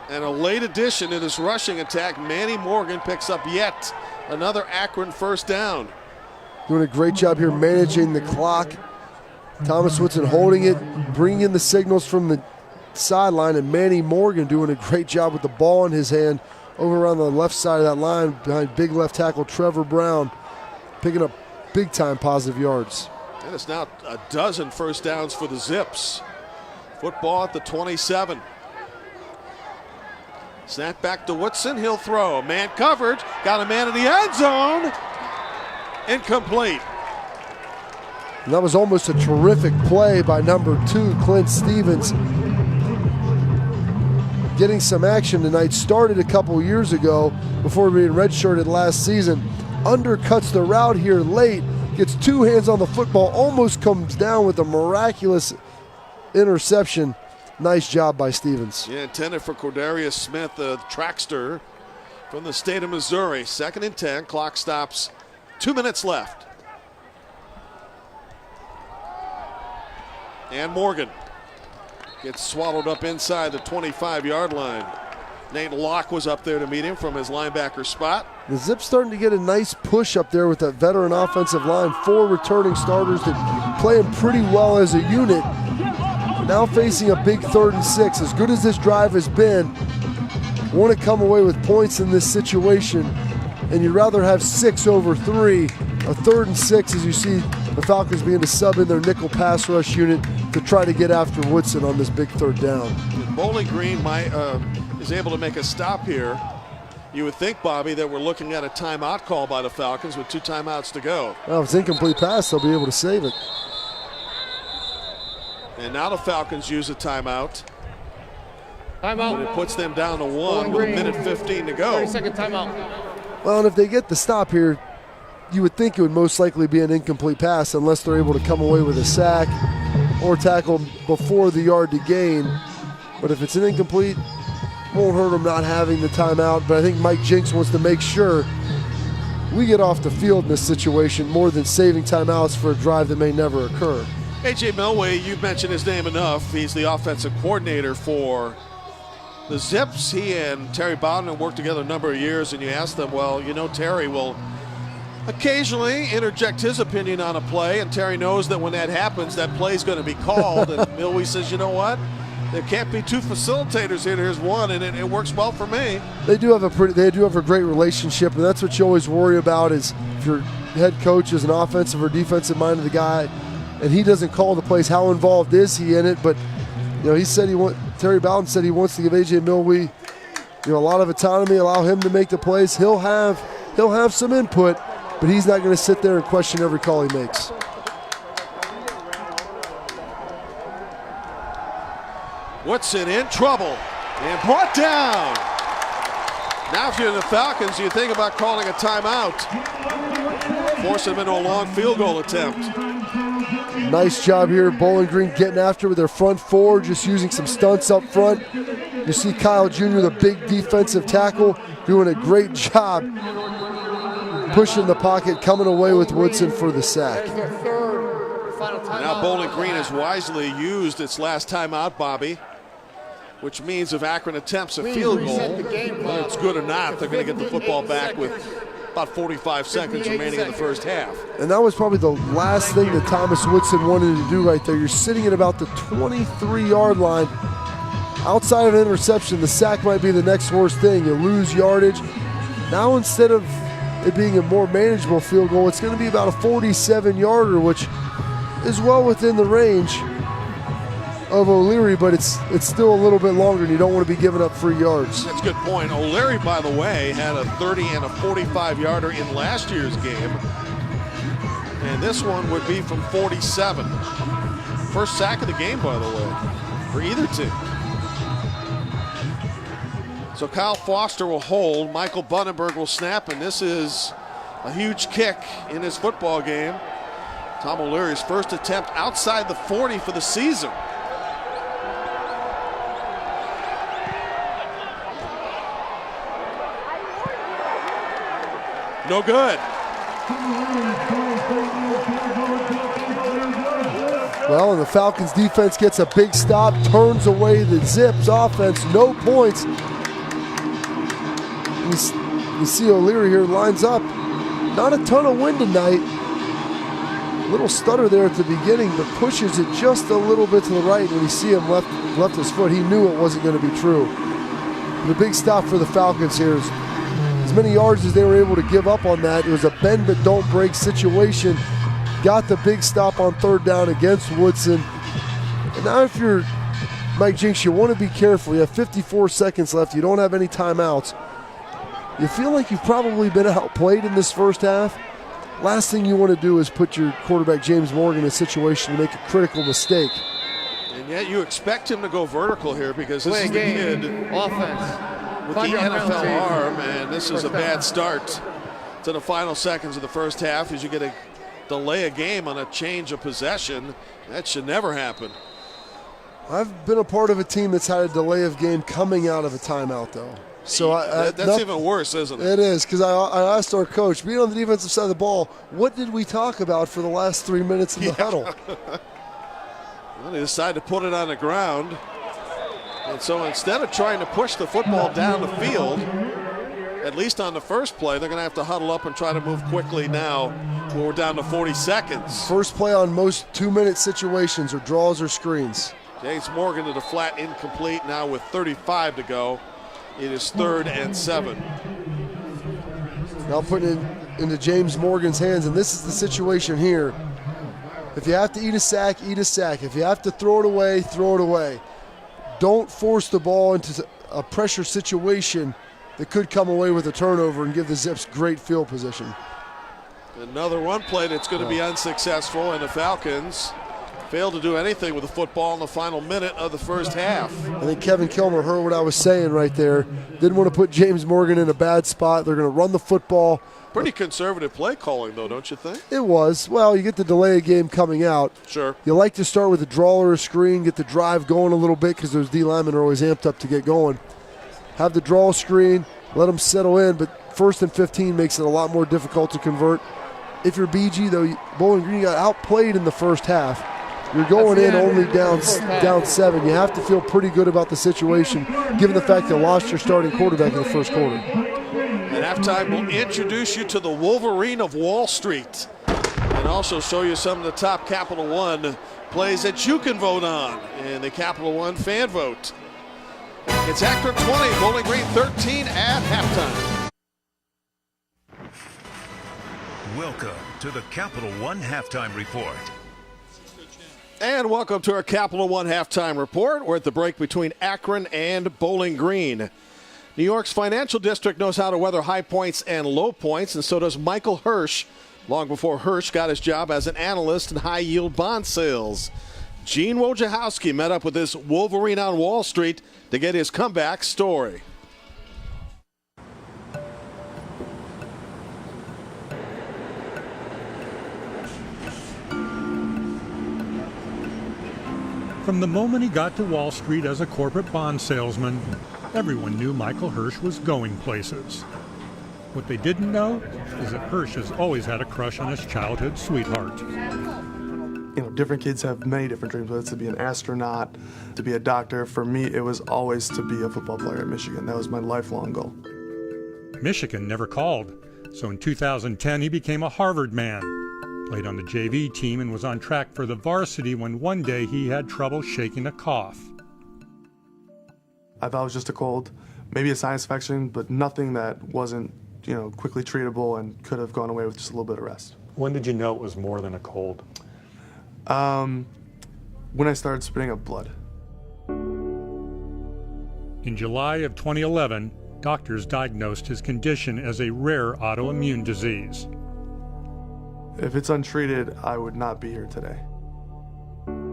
And a late addition to this rushing attack. Manny Morgan picks up yet another Akron first down. Doing a great job here managing the clock. Thomas Woodson holding it, bringing in the signals from the sideline, and Manny Morgan doing a great job with the ball in his hand over around the left side of that line behind big left tackle Trevor Brown, picking up big-time positive yards. And it's now a dozen first downs for the Zips. Football at the 27. Snap back to Woodson. He'll throw. Man coverage. Got a man in the end zone. Incomplete. And that was almost a terrific play by number 2, Clint Stevens. Getting some action tonight. Started a couple years ago before being redshirted last season. Undercuts the route here late. gets two hands on the football, almost comes down with a miraculous interception. Nice job by Stevens. Yeah, intended for Cordarius Smith, the trackster from the state of Missouri. 2nd and 10, clock stops, 2 minutes left. And Morgan gets swallowed up inside the 25-yard line. Nate Locke was up there to meet him from his linebacker spot. The Zips starting to get a nice push up there with that veteran offensive line. 4 returning starters that playing pretty well as a unit. Now facing a big 3rd and 6. As good as this drive has been, want to come away with points in this situation, and you'd rather have 6 over 3. A 3rd and 6 as you see the Falcons begin to sub in their nickel pass rush unit to try to get after Woodson on this big 3rd down. Bowling Green is able to make a stop here. You would think, Bobby, that we're looking at a timeout call by the Falcons with 2 timeouts to go. Well, if it's incomplete pass, they'll be able to save it. And now the Falcons use a timeout. Timeout. And it puts them down to 1 with 1:15 to go. 30-second timeout. Well, and if they get the stop here, you would think it would most likely be an incomplete pass unless they're able to come away with a sack or tackle before the yard to gain. But if it's an incomplete, won't hurt them not having the timeout. But I think Mike Jinks wants to make sure we get off the field in this situation more than saving timeouts for a drive that may never occur. A.J. Milway, you've mentioned his name enough. He's the offensive coordinator for the Zips. He and Terry Bowden worked together a number of years, and you ask them, well, you know, Terry will occasionally interject his opinion on a play, and Terry knows that when that happens, that play's going to be called. And Milway says, you know what? There can't be 2 facilitators here. There's one, and it works well for me. They do have a great relationship, and that's what you always worry about is if your head coach is an offensive or defensive minded guy, and he doesn't call the plays, how involved is he in it? But you know, Terry Bowden said he wants to give A.J. Milway, you know, a lot of autonomy, allow him to make the plays. He'll have some input, but he's not going to sit there and question every call he makes. Woodson in trouble and brought down. Now if you're the Falcons, you think about calling a timeout. Forcing them into a long field goal attempt. Nice job here, Bowling Green getting after with their front 4, just using some stunts up front. You see Kyle Jr., the big defensive tackle, doing a great job pushing the pocket, coming away with Woodson for the sack. Now Bowling Green has wisely used its last timeout, Bobby, which means if Akron attempts a field goal, whether it's good or not, they're going to get the football back with about 45 seconds remaining in the first half. And that was probably the last thing that Thomas Woodson wanted to do right there. You're sitting at about the 23-yard line. Outside of an interception, the sack might be the next worst thing. You lose yardage. Now instead of it being a more manageable field goal, it's going to be about a 47-yarder, which is well within the range of O'Leary, but it's still a little bit longer, and you don't want to be giving up free yards. That's a good point. O'Leary, by the way, had a 30 and a 45-yarder in last year's game, and this one would be from 47. First sack of the game, by the way, for either team. So Kyle Foster will hold, Michael Bundenberg will snap, and this is a huge kick in his football game. Tom O'Leary's first attempt outside the 40 for the season. No good. Well, and the Falcons defense gets a big stop, turns away the Zips offense, no points. You see O'Leary here lines up. Not a ton of wind tonight. Little stutter there at the beginning, but pushes it just a little bit to the right. When you see him left his foot, he knew it wasn't going to be true. The big stop for the Falcons here is as many yards as they were able to give up on that. It was a bend but don't break situation. Got the big stop on 3rd down against Woodson. And now if you're Mike Jinks, you want to be careful. You have 54 seconds left. You don't have any timeouts. You feel like you've probably been outplayed in this first half. Last thing you want to do is put your quarterback James Morgan in a situation to make a critical mistake. And yet you expect him to go vertical here because this is the kid offense with the NFL arm, and this is a bad start to the final seconds of the first half as you get a delay a game on a change of possession. That should never happen. I've been a part of a team that's had a delay of game coming out of a timeout, though. So that's even worse, isn't it? It is, because I asked our coach, being on the defensive side of the ball, what did we talk about for the last 3 minutes in the huddle? Well, they decided to put it on the ground. And so instead of trying to push the football down the field, at least on the first play, they're going to have to huddle up and try to move quickly now when we're down to 40 seconds. First play on most 2-minute situations or draws or screens. James Morgan to the flat, incomplete now with 35 to go. It is 3rd and 7. Now putting it into James Morgan's hands, and this is the situation here. If you have to eat a sack, eat a sack. If you have to throw it away, throw it away. Don't force the ball into a pressure situation that could come away with a turnover and give the Zips great field position. Another one play that's going to be unsuccessful, and the Falcons failed to do anything with the football in the final minute of the first half. I think Kevin Kilmer heard what I was saying right there. Didn't want to put James Morgan in a bad spot. They're going to run the football. Pretty conservative play calling, though, don't you think? It was. Well, you get the delay of game coming out. Sure. You like to start with a draw or a screen, get the drive going a little bit because those D linemen are always amped up to get going. Have the draw screen, let them settle in, but 1st and 15 makes it a lot more difficult to convert. If you're BG, though, Bowling Green got outplayed in the first half. You're going in only down 7. You have to feel pretty good about the situation, given the fact you lost your starting quarterback in the first quarter. At halftime, we'll introduce you to the Wolverine of Wall Street and also show you some of the top Capital One plays that you can vote on in the Capital One fan vote. It's Akron 20, Bowling Green 13 at halftime. Welcome to the Capital One Halftime Report. And welcome to our Capital One Halftime Report. We're at the break between Akron and Bowling Green. New York's financial district knows how to weather high points and low points, and so does Michael Hirsch, long before Hirsch got his job as an analyst in high-yield bond sales. Gene Wojciechowski met up with this Wolverine on Wall Street to get his comeback story. From the moment he got to Wall Street as a corporate bond salesman, everyone knew Michael Hirsch was going places. What they didn't know is that Hirsch has always had a crush on his childhood sweetheart. You know, different kids have many different dreams, whether it's to be an astronaut, to be a doctor. For me, it was always to be a football player at Michigan. That was my lifelong goal. Michigan never called, so in 2010 he became a Harvard man. Played on the JV team and was on track for the varsity when one day he had trouble shaking a cough. I thought it was just a cold, maybe a sinus infection, but nothing that wasn't, quickly treatable and could have gone away with just a little bit of rest. When did you know it was more than a cold? When I started spitting up blood. In July of 2011, doctors diagnosed his condition as a rare autoimmune disease. If it's untreated, I would not be here today.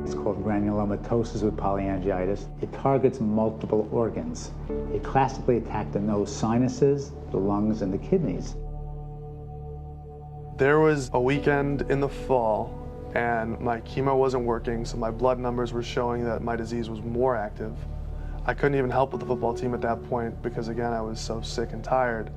It's called granulomatosis with polyangiitis. It targets multiple organs. It classically attacked the nose sinuses, the lungs, and the kidneys. There was a weekend in the fall, and my chemo wasn't working, so my blood numbers were showing that my disease was more active. I couldn't even help with the football team at that point because, again, I was so sick and tired.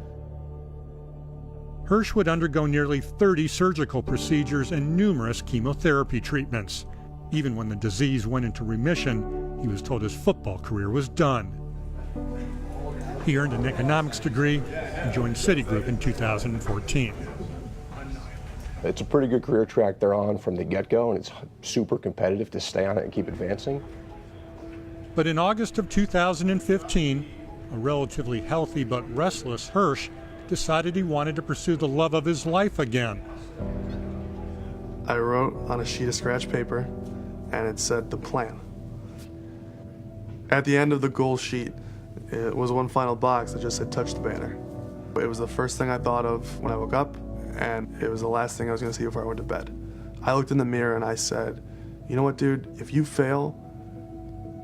Hirsch would undergo nearly 30 surgical procedures and numerous chemotherapy treatments. Even when the disease went into remission, he was told his football career was done. He earned an economics degree and joined Citigroup in 2014. It's a pretty good career track they're on from the get-go, and it's super competitive to stay on it and keep advancing. But in August of 2015, a relatively healthy but restless Hirsch decided he wanted to pursue the love of his life again. I wrote on a sheet of scratch paper, and it said, "The plan." At the end of the goal sheet, it was one final box that just said, "Touch the banner." It was the first thing I thought of when I woke up, and it was the last thing I was going to see before I went to bed. I looked in the mirror and I said, "You know what, dude? If you fail,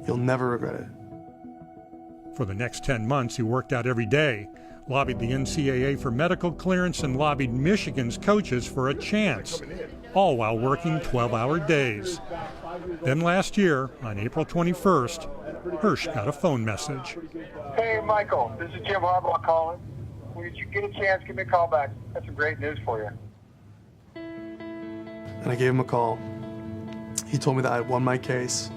you'll never regret it." For the next 10 months, he worked out every day, lobbied the NCAA for medical clearance, and lobbied Michigan's coaches for a chance. all while working 12-hour days. Then last year, on April 21st, Hirsch got a phone message. Hey, Michael, this is Jim Harbaugh calling. When you get a chance, give me a call back. That's some great news for you. And I gave him a call. He told me that I had won my case.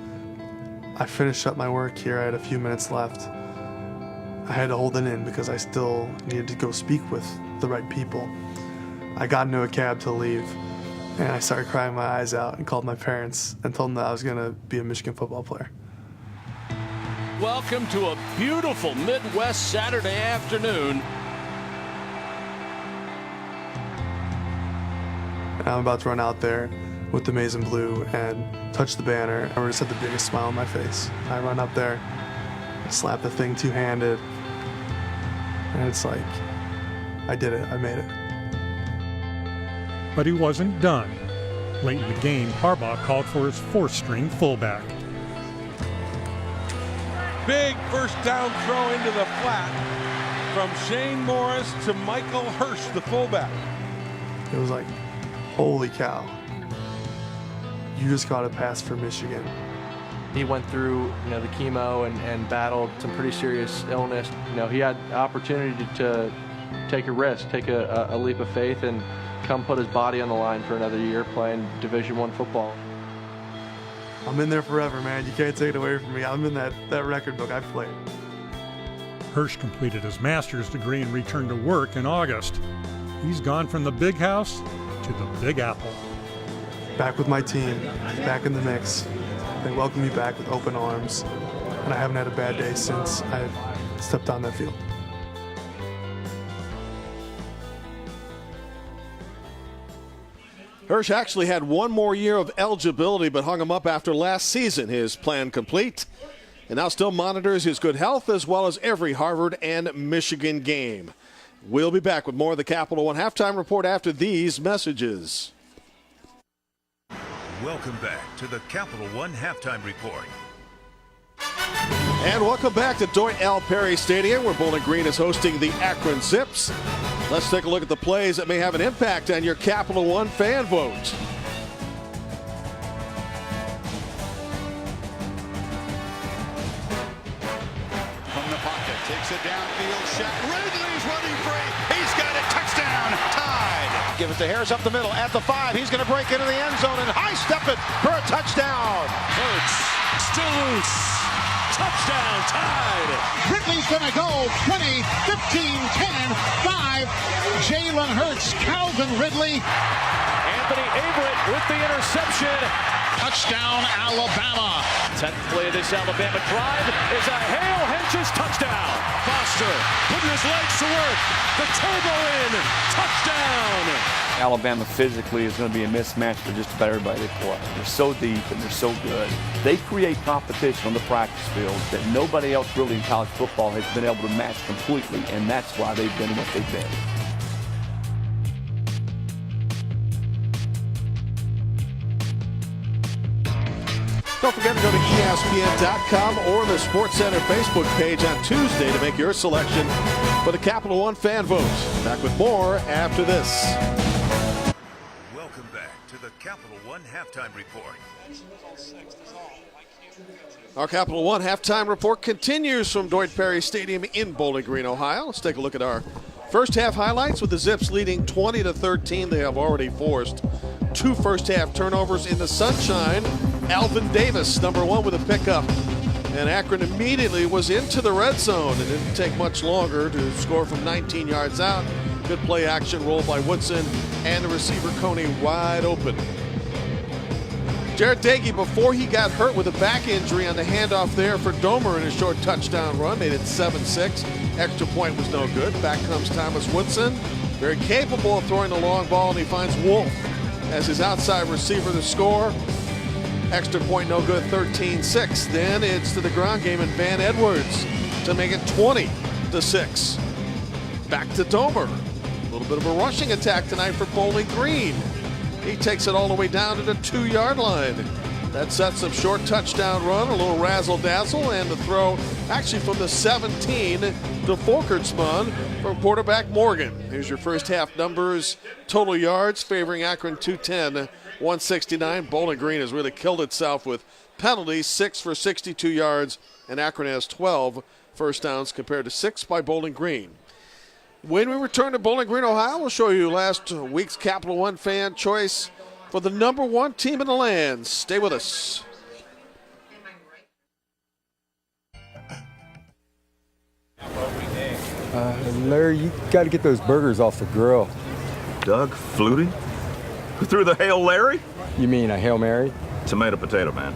I finished up my work here. I had a few minutes left. I had to hold it in because I still needed to go speak with the right people. I got into a cab to leave, and I started crying my eyes out and called my parents and told them that I was going to be a Michigan football player. Welcome to a beautiful Midwest Saturday afternoon. I'm about to run out there with the maize and blue and touch the banner. I just had the biggest smile on my face. I run up there, slap the thing two-handed, and it's like, I did it, I made it. But he wasn't done. Late in the game, Harbaugh called for his fourth-string fullback. Big first down throw into the flat from Shane Morris to Michael Hirsch, the fullback. It was like, holy cow. You just got a pass for Michigan. He went through, the chemo and battled some pretty serious illness. He had the opportunity to take a risk, take a leap of faith, and come put his body on the line for another year playing Division I football. I'm in there forever, man. You can't take it away from me. I'm in that record book. I've played. Hirsch completed his master's degree and returned to work in August. He's gone from the big house to the Big Apple. Back with my team, back in the mix. They welcome me back with open arms, and I haven't had a bad day since I stepped on that field. Hirsch actually had one more year of eligibility, but hung him up after last season. His plan complete, and now still monitors his good health as well as every Harvard and Michigan game. We'll be back with more of the Capital One Halftime Report after these messages. Welcome back to the Capital One Halftime Report. And welcome back to Doyt L. Perry Stadium, where Bowling Green is hosting the Akron Zips. Let's take a look at the plays that may have an impact on your Capital One fan vote. From the pocket, takes it downfield, shot. Ridley's running free. He's got it. Touchdown. Tied. Give it to Harris up the middle at the 5. He's going to break into the end zone and high-step it for a touchdown. Hurts. Still loose. Touchdown, tied. Ridley's going to go 20, 15, 10, 5. Jalen Hurts, Calvin Ridley. Anthony Averett with the interception. Touchdown, Alabama. 10th play of this Alabama drive is a Hale Henches touchdown. Foster putting his legs to work. The turbo in. Touchdown. Alabama physically is going to be a mismatch for just about everybody they play. They're so deep and they're so good. They create competition on the practice field that nobody else really in college football has been able to match completely, and that's why they've been what they've been. Don't forget to go to ESPN.com or the SportsCenter Facebook page on Tuesday to make your selection for the Capital One fan vote. Back with more after this. Welcome back to the Capital One Halftime Report. Our Capital One Halftime Report continues from Doyt Perry Stadium in Bowling Green, Ohio. Let's take a look at our first half highlights with the Zips leading 20-13. They have already forced 2 first half turnovers in the sunshine. Alvin Davis, number 1 with a pickup. And Akron immediately was into the red zone. It didn't take much longer to score from 19 yards out. Good play action roll by Woodson and the receiver Coney wide open. Jared Dagey, before he got hurt with a back injury on the handoff there for Domer in a short touchdown run, made it 7-6. Extra point was no good. Back comes Thomas Woodson. Very capable of throwing the long ball, and he finds Wolf as his outside receiver to score. Extra point no good, 13-6. Then it's to the ground game and Van Edwards to make it 20-6. Back to Domer. A little bit of a rushing attack tonight for Bowling Green. He takes it all the way down to the 2-yard line. That sets up short touchdown run, a little razzle-dazzle, and the throw actually from the 17 to Folkersman from quarterback Morgan. Here's your first half numbers. Total yards favoring Akron 210, 169. Bowling Green has really killed itself with penalties, 6 for 62 yards, and Akron has 12 first downs compared to 6 by Bowling Green. When we return to Bowling Green, Ohio, we'll show you last week's Capital One fan choice for the number 1 team in the land. Stay with us. Larry, you got to get those burgers off the grill. Doug Flutie? Who threw the Hail Larry? You mean a Hail Mary? Tomato potato, man.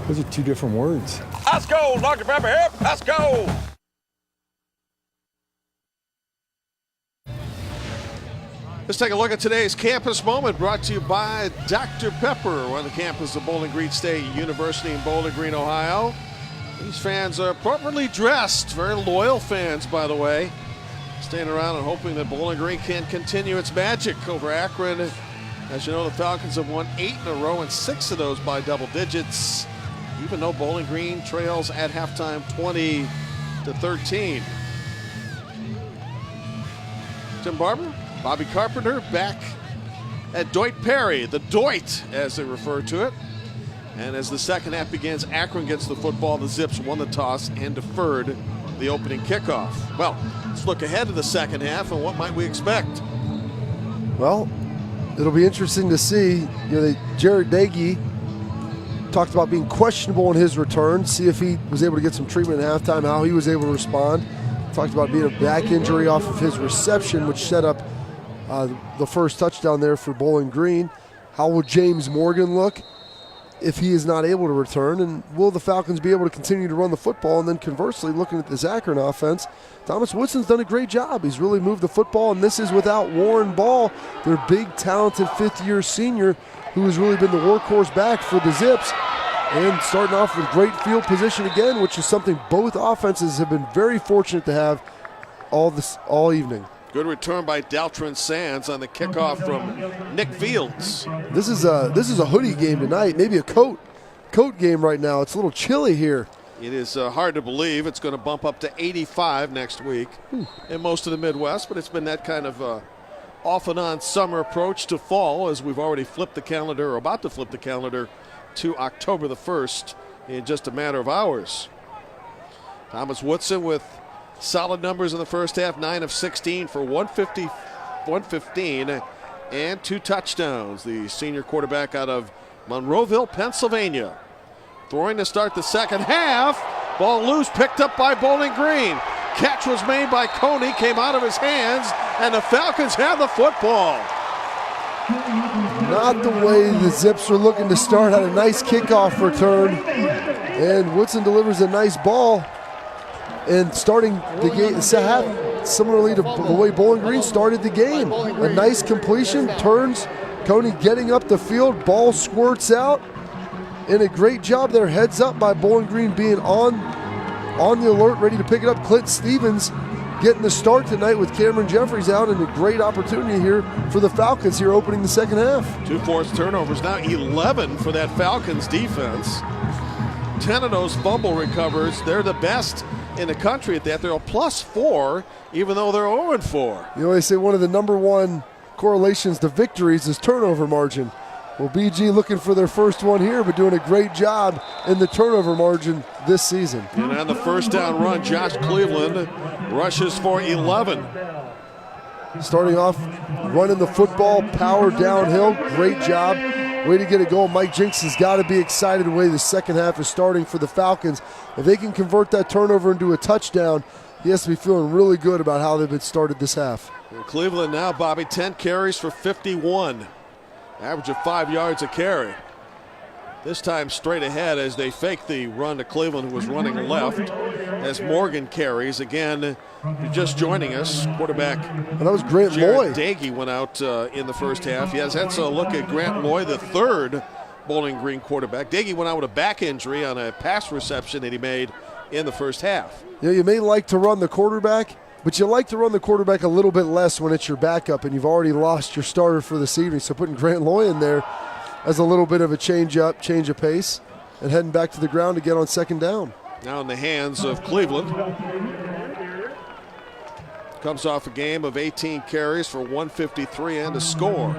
Those are 2 different words. Let's go, Dr. Pepper. Hip. Let's go. Let's take a look at today's campus moment, brought to you by Dr. Pepper on the campus of Bowling Green State University in Bowling Green, Ohio. These fans are appropriately dressed, very loyal fans, by the way, staying around and hoping that Bowling Green can continue its magic over Akron. As you know, the Falcons have won 8 in a row, and 6 of those by double digits, even though Bowling Green trails at halftime 20-13. Tim Barber, Bobby Carpenter back at Doit Perry, the Doit as they refer to it. And as the second half begins, Akron gets the football. The Zips won the toss and deferred the opening kickoff. Well, let's look ahead to the second half and what might we expect? Well, it'll be interesting to see. Jared Dagey talked about being questionable in his return, see if he was able to get some treatment at halftime, how he was able to respond. Talked about being a back injury off of his reception, which set up the first touchdown there for Bowling Green. How will James Morgan look if he is not able to return? And will the Falcons be able to continue to run the football? And then conversely, looking at this Akron offense, Thomas Woodson's done a great job. He's really moved the football, and this is without Warren Ball, their big, talented fifth-year senior, who has really been the workhorse back for the Zips. And starting off with great field position again, which is something both offenses have been very fortunate to have all evening. Good return by Daltron Sands on the kickoff from Nick Fields. This is a hoodie game tonight, maybe a coat game right now. It's a little chilly here. It is hard to believe it's going to bump up to 85 next week in most of the Midwest, but it's been that kind of off and on summer approach to fall, as we've already flipped the calendar, or about to flip the calendar, to October the 1st in just a matter of hours. Thomas Woodson with solid numbers in the first half, 9 of 16 for 115 and 2 touchdowns. The senior quarterback out of Monroeville, Pennsylvania. Throwing to start the second half. Ball loose, picked up by Bowling Green. Catch was made by Coney, came out of his hands, and the Falcons have the football. Not the way the Zips are looking to start. Had a nice kickoff return, and Woodson delivers a nice ball. And starting the game, similarly to the way Bowling Green started the game. A nice completion, turns, Coney getting up the field, ball squirts out, and a great job there. Heads up by Bowling Green being on the alert, ready to pick it up. Clint Stevens getting the start tonight with Cameron Jeffries out, and a great opportunity here for the Falcons here opening the second half. 2 forced turnovers, now 11 for that Falcons defense. 10 of those fumble recovers. They're the best in the country at that. They're a +4, even though they're 0-4. They say one of the number 1 correlations to victories is turnover margin. Well, BG looking for their first one here, but doing a great job in the turnover margin this season. And on the first down run, Josh Cleveland rushes for 11. Starting off, running the football, power downhill, great job. Way to get a goal. Mike Jinks has got to be excited the way the second half is starting for the Falcons. If they can convert that turnover into a touchdown, he has to be feeling really good about how they've been started this half. And Cleveland now, Bobby, 10 carries for 51. Average of 5 yards a carry. This time straight ahead as they fake the run to Cleveland, who was running left, as Morgan carries. Again, if you're just joining us, quarterback that was Grant Loy. Dagey went out in the first half. Yes, that's a look at Grant Loy, the third Bowling Green quarterback. Dagey went out with a back injury on a pass reception that he made in the first half. You may like to run the quarterback, but you like to run the quarterback a little bit less when it's your backup and you've already lost your starter for this evening. So putting Grant Loy in there as a little bit of a change up, change of pace, and heading back to the ground to get on second down. Now in the hands of Cleveland. Comes off a game of 18 carries for 153 and a score.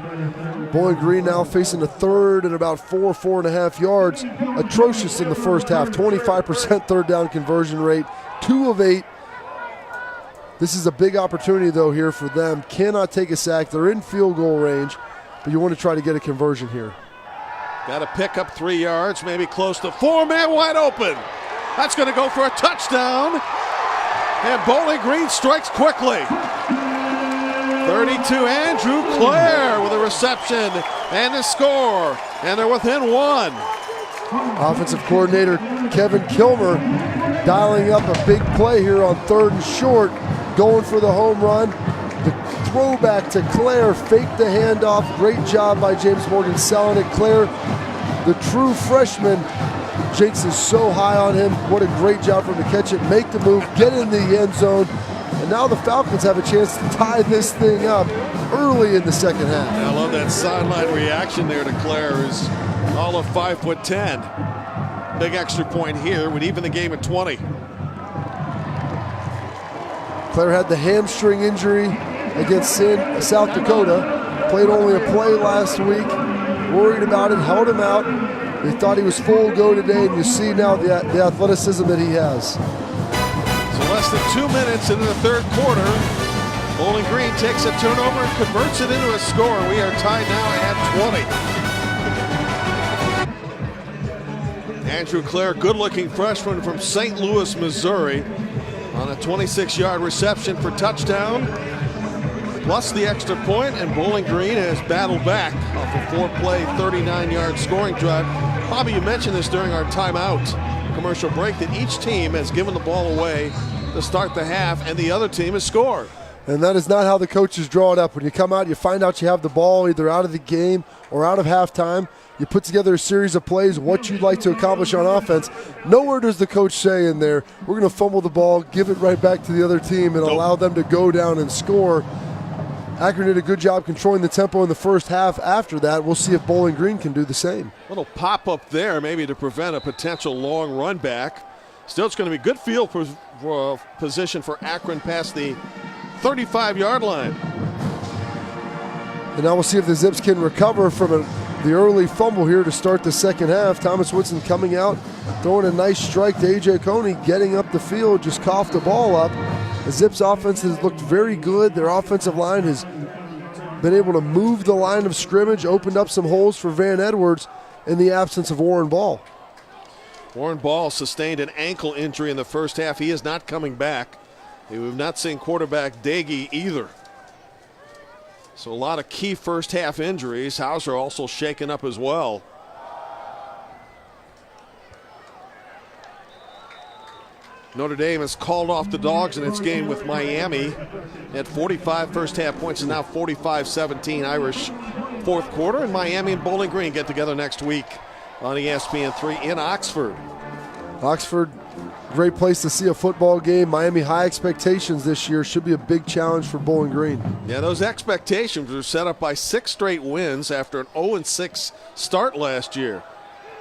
Bowling Green now facing a third and about 4.5 yards. Atrocious in the first half. 25% third down conversion rate. 2 of 8. This is a big opportunity, though, here for them. Cannot take a sack. They're in field goal range, but you want to try to get a conversion here. Got to pick up 3 yards, maybe close to 4. Man wide open. That's going to go for a touchdown. And Bowling Green strikes quickly. 32, Andrew Clare with a reception and a score. And they're within 1. Offensive coordinator Kevin Kilmer dialing up a big play here on 3rd and short, going for the home run. The throwback to Clare, fake the handoff. Great job by James Morgan selling it. Clare, the true freshman. Jinx is so high on him. What a great job for him to catch it, make the move, get in the end zone. And now the Falcons have a chance to tie this thing up early in the second half. I love that sideline reaction there to Clare, who's all of 5'10". Big extra point here would even the game at 20. Clare had the hamstring injury against South Dakota. Played only a play last week. Worried about it, held him out. They thought he was full go today, and you see now the athleticism that he has. So less than 2 minutes into the third quarter, Bowling Green takes a turnover and converts it into a score. We are tied now at 20. Andrew Clare, good-looking freshman from St. Louis, Missouri, on a 26-yard reception for touchdown, plus the extra point, and Bowling Green has battled back off a 4-play, 39-yard scoring drive. Bobby, you mentioned this during our timeout commercial break, that each team has given the ball away to start the half, and the other team has scored. And that is not how the coaches draw it up. When you come out, you find out you have the ball either out of the game or out of halftime. You put together a series of plays, what you'd like to accomplish on offense. Nowhere does the coach say in there, we're going to fumble the ball, give it right back to the other team, and allow them to go down and score. Akron did a good job controlling the tempo in the first half. After that, we'll see if Bowling Green can do the same. Little pop-up there maybe to prevent a potential long run back. Still, it's going to be good field position for Akron past the 35-yard line. And now we'll see if the Zips can recover from the early fumble here to start the second half. Thomas Woodson coming out, throwing a nice strike to A.J. Coney, getting up the field, just coughed the ball up. The Zips offense has looked very good. Their offensive line has been able to move the line of scrimmage, opened up some holes for Van Edwards in the absence of Warren Ball. Warren Ball sustained an ankle injury in the first half. He is not coming back. We've not seen quarterback Daggy either. So a lot of key first half injuries. Hauser also shaken up as well. Notre Dame has called off the Dogs in its game with Miami at 45 first half points, and now 45-17 Irish fourth quarter. And Miami and Bowling Green get together next week on ESPN3 in Oxford. Oxford, great place to see a football game. Miami, high expectations this year. Should be a big challenge for Bowling Green. Yeah, those expectations were set up by 6 straight wins after an 0-6 start last year.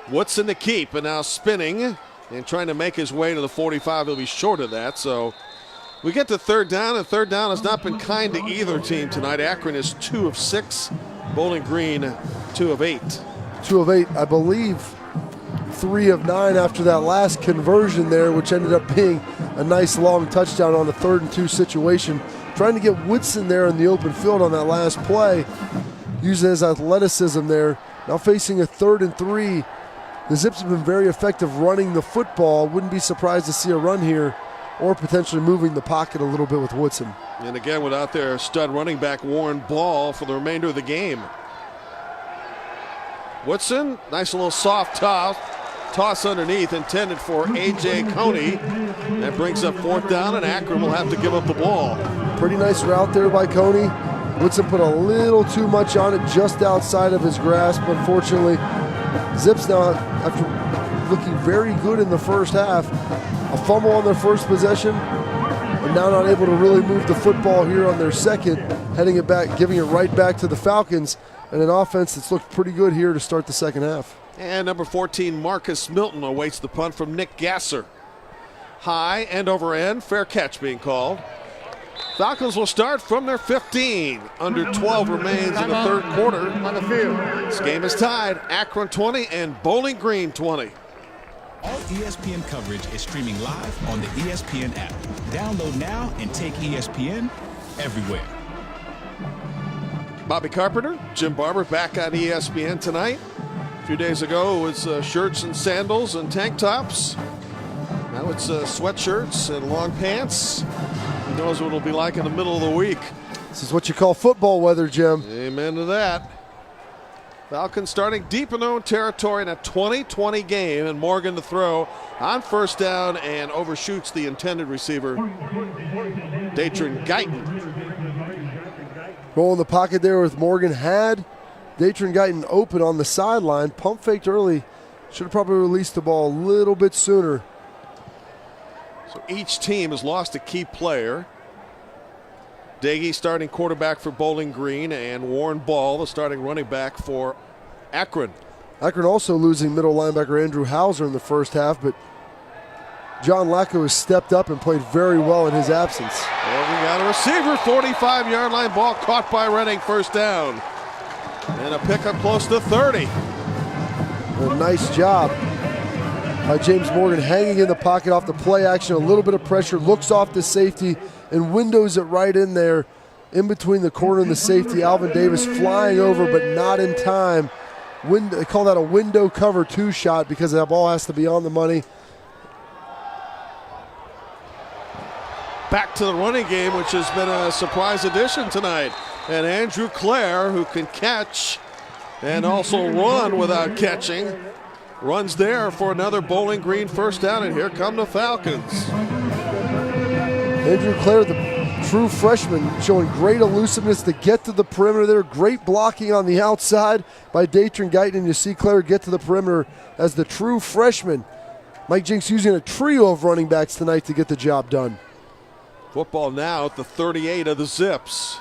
Woodson to keep, and now spinning and trying to make his way to the 45. He'll be short of that. So we get to third down, and third down has not been kind to either team tonight. Akron is 2 of 6. Bowling Green 2 of 8. 2 of 8, I believe 3 of 9 after that last conversion there, which ended up being a nice long touchdown on a 3rd and 2 situation. Trying to get Woodson there in the open field on that last play, using his athleticism there. Now facing a 3rd and 3. The Zips have been very effective running the football. Wouldn't be surprised to see a run here, or potentially moving the pocket a little bit with Woodson. And again, without their stud running back Warren Ball for the remainder of the game. Woodson, nice little soft toss underneath, intended for A.J. Coney. That brings up 4th down, and Akron will have to give up the ball. Pretty nice route there by Coney. Woodson put a little too much on it, just outside of his grasp, unfortunately. Zips now, after looking very good in the first half, a fumble on their first possession, and now not able to really move the football here on their second, heading it back, giving it right back to the Falcons. and an offense that's looked pretty good here to start the second half. And number 14, Marcus Milton, awaits the punt from Nick Gasser. High, end over end, fair catch being called. Falcons will start from their 15. Under 12 remains in the third quarter. On the field. This game is tied. Akron 20 and Bowling Green 20. All ESPN coverage is streaming live on the ESPN app. Download now and take ESPN everywhere. Bobby Carpenter, Jim Barber back on ESPN tonight. A few days ago it was shirts and sandals and tank tops. Now it's sweatshirts and long pants. Who knows what it'll be like in the middle of the week. This is what you call football weather, Jim. Amen to that. Falcons starting deep in their own territory in a 20-20 game, and Morgan to throw on first down and overshoots the intended receiver, Datron Guyton. Roll in the pocket there with Morgan. Had Datron Guyton open on the sideline. Pump faked early. Should have probably released the ball a little bit sooner. So each team has lost a key player. Dagey starting quarterback for Bowling Green, and Warren Ball, the starting running back for Akron. Akron also losing middle linebacker Andrew Hauser in the first half, but John Lacko has stepped up and played very well in his absence. Well, we got a receiver, 45-yard line, ball caught by Redding, first down. And a pickup close to 30. A nice job by James Morgan, hanging in the pocket off the play action, a little bit of pressure, looks off the safety and windows it right in there in between the corner and the safety. Alvin Davis flying over but not in time. They call that a window cover 2 shot because that ball has to be on the money. Back to the running game, which has been a surprise addition tonight. And Andrew Clare, who can catch and also run without catching, runs there for another Bowling Green first down, and here come the Falcons. Andrew Clare, the true freshman, showing great elusiveness to get to the perimeter there. Great blocking on the outside by Datron Guyton. You see Clare get to the perimeter as the true freshman. Mike Jinks using a trio of running backs tonight to get the job done. Football now at the 38 of the Zips.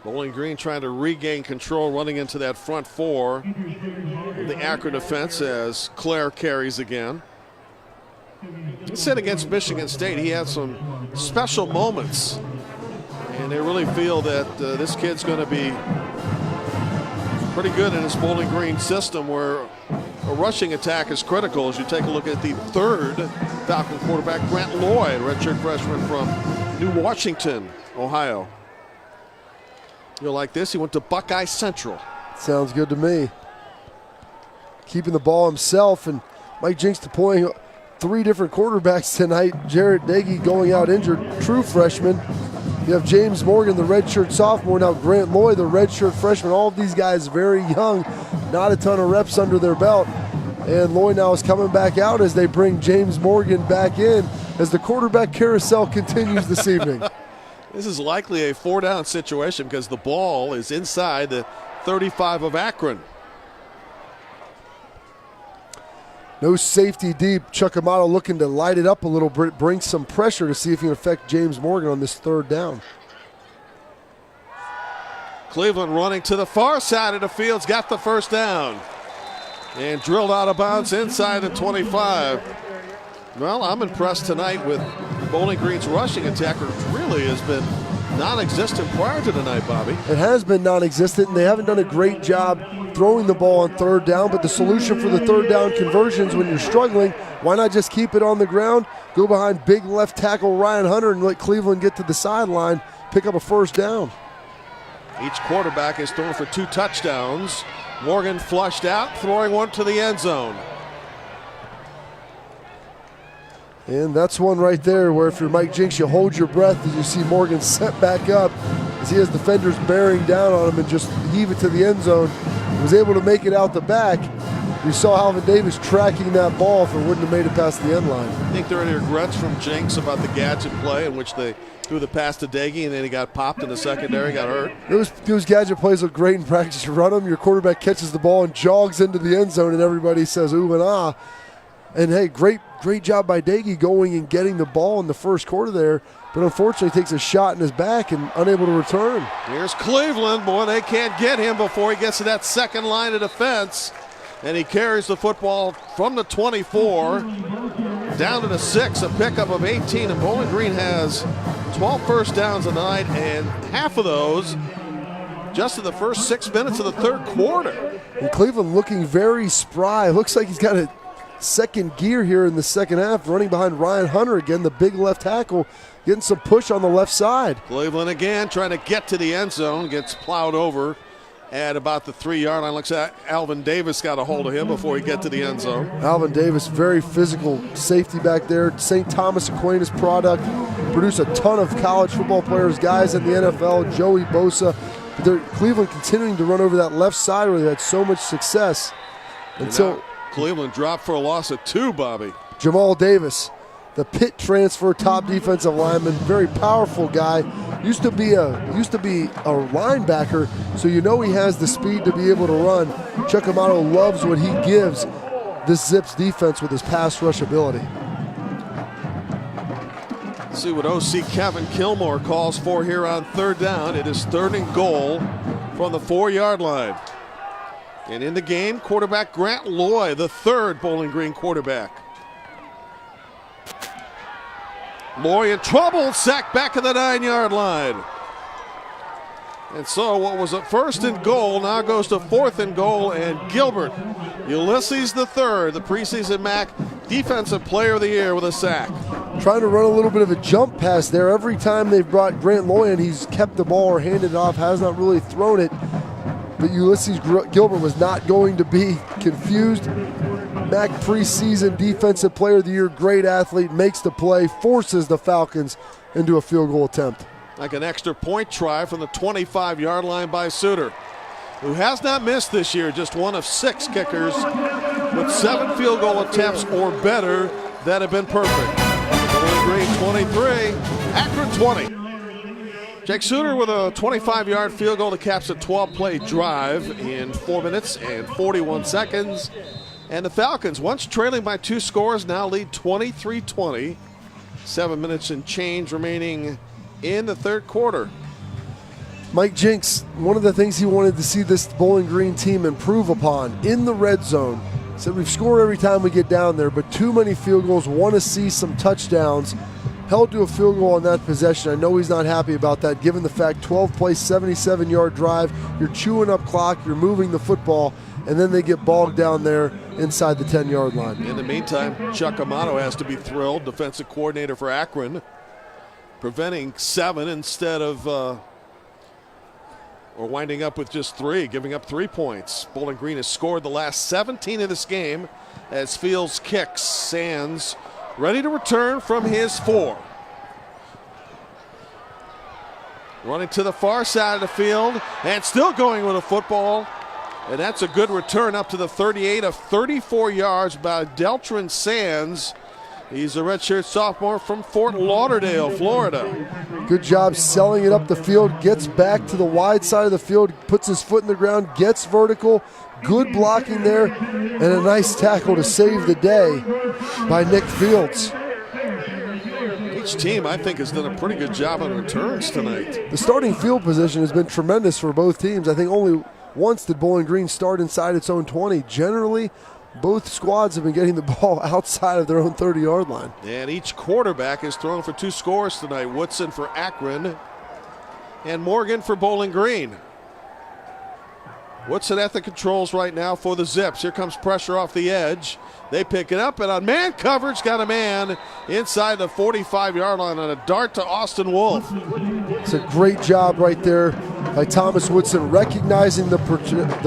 Bowling Green trying to regain control, running into that front four of the Akron defense as Clare carries again. He said against Michigan State he had some special moments, and they really feel that this kid's going to be pretty good in this Bowling Green system where a rushing attack is critical. As you take a look at the third Falcon quarterback, Grant Lloyd, redshirt freshman from New Washington, Ohio. You'll like this, he went to Buckeye Central. Sounds good to me. Keeping the ball himself, and Mike Jinks deploying 3 different quarterbacks tonight. Jarrett Dagey going out injured, true freshman. You have James Morgan, the redshirt sophomore. Now Grant Lloyd, the redshirt freshman. All of these guys very young, not a ton of reps under their belt. And Lloyd now is coming back out as they bring James Morgan back in as the quarterback carousel continues this evening. This is likely a 4-down situation because the ball is inside the 35 of Akron. No safety deep. Chuck Amato looking to light it up a little bit, bring some pressure to see if he can affect James Morgan on this 3rd down. Cleveland running to the far side of the field's got the first down. And drilled out of bounds inside the 25. Well, I'm impressed tonight with Bowling Green's rushing attack, which really has been non-existent prior to tonight, Bobby. It has been non-existent, and they haven't done a great job throwing the ball on 3rd down, but the solution for the 3rd down conversions when you're struggling, why not just keep it on the ground, go behind big left tackle Ryan Hunter and let Cleveland get to the sideline, pick up a first down. Each quarterback is throwing for 2 touchdowns. Morgan flushed out, throwing one to the end zone. And that's one right there where if you're Mike Jinks, you hold your breath as you see Morgan set back up as he has defenders bearing down on him and just heave it to the end zone. He was able to make it out the back. We saw Alvin Davis tracking that ball if it wouldn't have made it past the end line. I think there are any regrets from Jinks about the gadget play in which they threw the pass to Dagey and then he got popped in the secondary, got hurt. Those gadget plays look great in practice. You run them, your quarterback catches the ball and jogs into the end zone and everybody says ooh and ah. And hey, great job by Dagey going and getting the ball in the first quarter there. but unfortunately takes a shot in his back and unable to return. Here's Cleveland. Boy, they can't get him before he gets to that second line of defense. And he carries the football from the 24 down to the 6, a pickup of 18. And Bowling Green has 12 first downs tonight, and half of those just in the first 6 minutes of the third quarter. And Cleveland looking very spry. Looks like he's got a second gear here in the second half, running behind Ryan Hunter again, the big left tackle, getting some push on the left side. Cleveland again trying to get to the end zone, gets plowed over at about the 3-yard line. Looks like Alvin Davis got a hold of him before he get to the end zone. Alvin Davis, very physical safety back there. St. Thomas Aquinas product, produced a ton of college football players, guys in the NFL, Joey Bosa. But they're Cleveland continuing to run over that left side where they had so much success until Cleveland dropped for a loss of 2, Bobby. Jamal Davis, the Pitt transfer, top defensive lineman, very powerful guy. Used to be a linebacker, so you know he has the speed to be able to run. Chuck Amato loves what he gives this Zips defense with his pass rush ability. Let's see what OC Kevin Kilmore calls for here on third down. It is 3rd and goal from the 4-yard line. And in the game, quarterback Grant Loy, the 3rd Bowling Green quarterback. Loy in trouble, sacked back at the 9-yard line. And so what was a 1st and goal now goes to 4th and goal, and Gilbert, Ulysses the 3rd, the preseason MAC Defensive Player of the Year with a sack. Trying to run a little bit of a jump pass there. Every time they've brought Grant Loy in, he's kept the ball or handed it off, has not really thrown it. But Ulysses Gilbert was not going to be confused. MAC preseason Defensive Player of the Year, great athlete, makes the play, forces the Falcons into a field goal attempt. Like an extra point try from the 25-yard line by Suter, who has not missed this year, just one of 6 kickers with 7 field goal attempts or better that have been perfect. Bowling Green 23, Akron 20. Jake Suter with a 25-yard field goal that caps a 12-play drive in 4 minutes and 41 seconds. And the Falcons, once trailing by 2 scores, now lead 23-20. 7 minutes and change remaining in the third quarter. Mike Jinks, one of the things he wanted to see this Bowling Green team improve upon in the red zone, said we've scored every time we get down there, but too many field goals, want to see some touchdowns. Held to a field goal on that possession. I know he's not happy about that, given the fact 12-play, 77-yard drive, you're chewing up clock, you're moving the football, and then they get bogged down there inside the 10-yard line. In the meantime, Chuck Amato has to be thrilled, defensive coordinator for Akron, preventing 7 instead of, or winding up with just 3, giving up 3 points. Bowling Green has scored the last 17 of this game as Fields kicks. Sands ready to return from his 4. Running to the far side of the field and still going with a football. And that's a good return up to the 38 of 34 yards by Deltran Sands. He's a redshirt sophomore from Fort Lauderdale, Florida. Good job selling it up the field, gets back to the wide side of the field, puts his foot in the ground, gets vertical. Good blocking there, and a nice tackle to save the day by Nick Fields. Each team, I think, has done a pretty good job on returns tonight. The starting field position has been tremendous for both teams. I think only once did Bowling Green start inside its own 20. Generally, both squads have been getting the ball outside of their own 30-yard line. And each quarterback has thrown for 2 scores tonight. Woodson for Akron and Morgan for Bowling Green. Woodson at the controls right now for the Zips. Here comes pressure off the edge. They pick it up, and on man coverage, got a man inside the 45-yard line on a dart to Austin Wolf. It's a great job right there by Thomas Woodson, recognizing the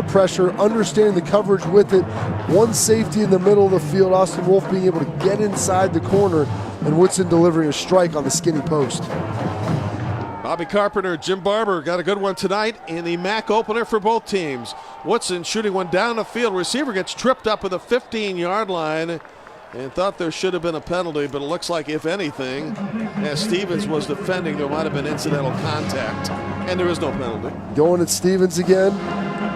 pressure, understanding the coverage with it. One safety in the middle of the field, Austin Wolf being able to get inside the corner, and Woodson delivering a strike on the skinny post. Bobby Carpenter, Jim Barber got a good one tonight in the MAC opener for both teams. Woodson shooting one down the field. Receiver gets tripped up at the 15-yard line and thought there should have been a penalty, but it looks like, if anything, as Stevens was defending, there might have been incidental contact, and there is no penalty. Going at Stevens again.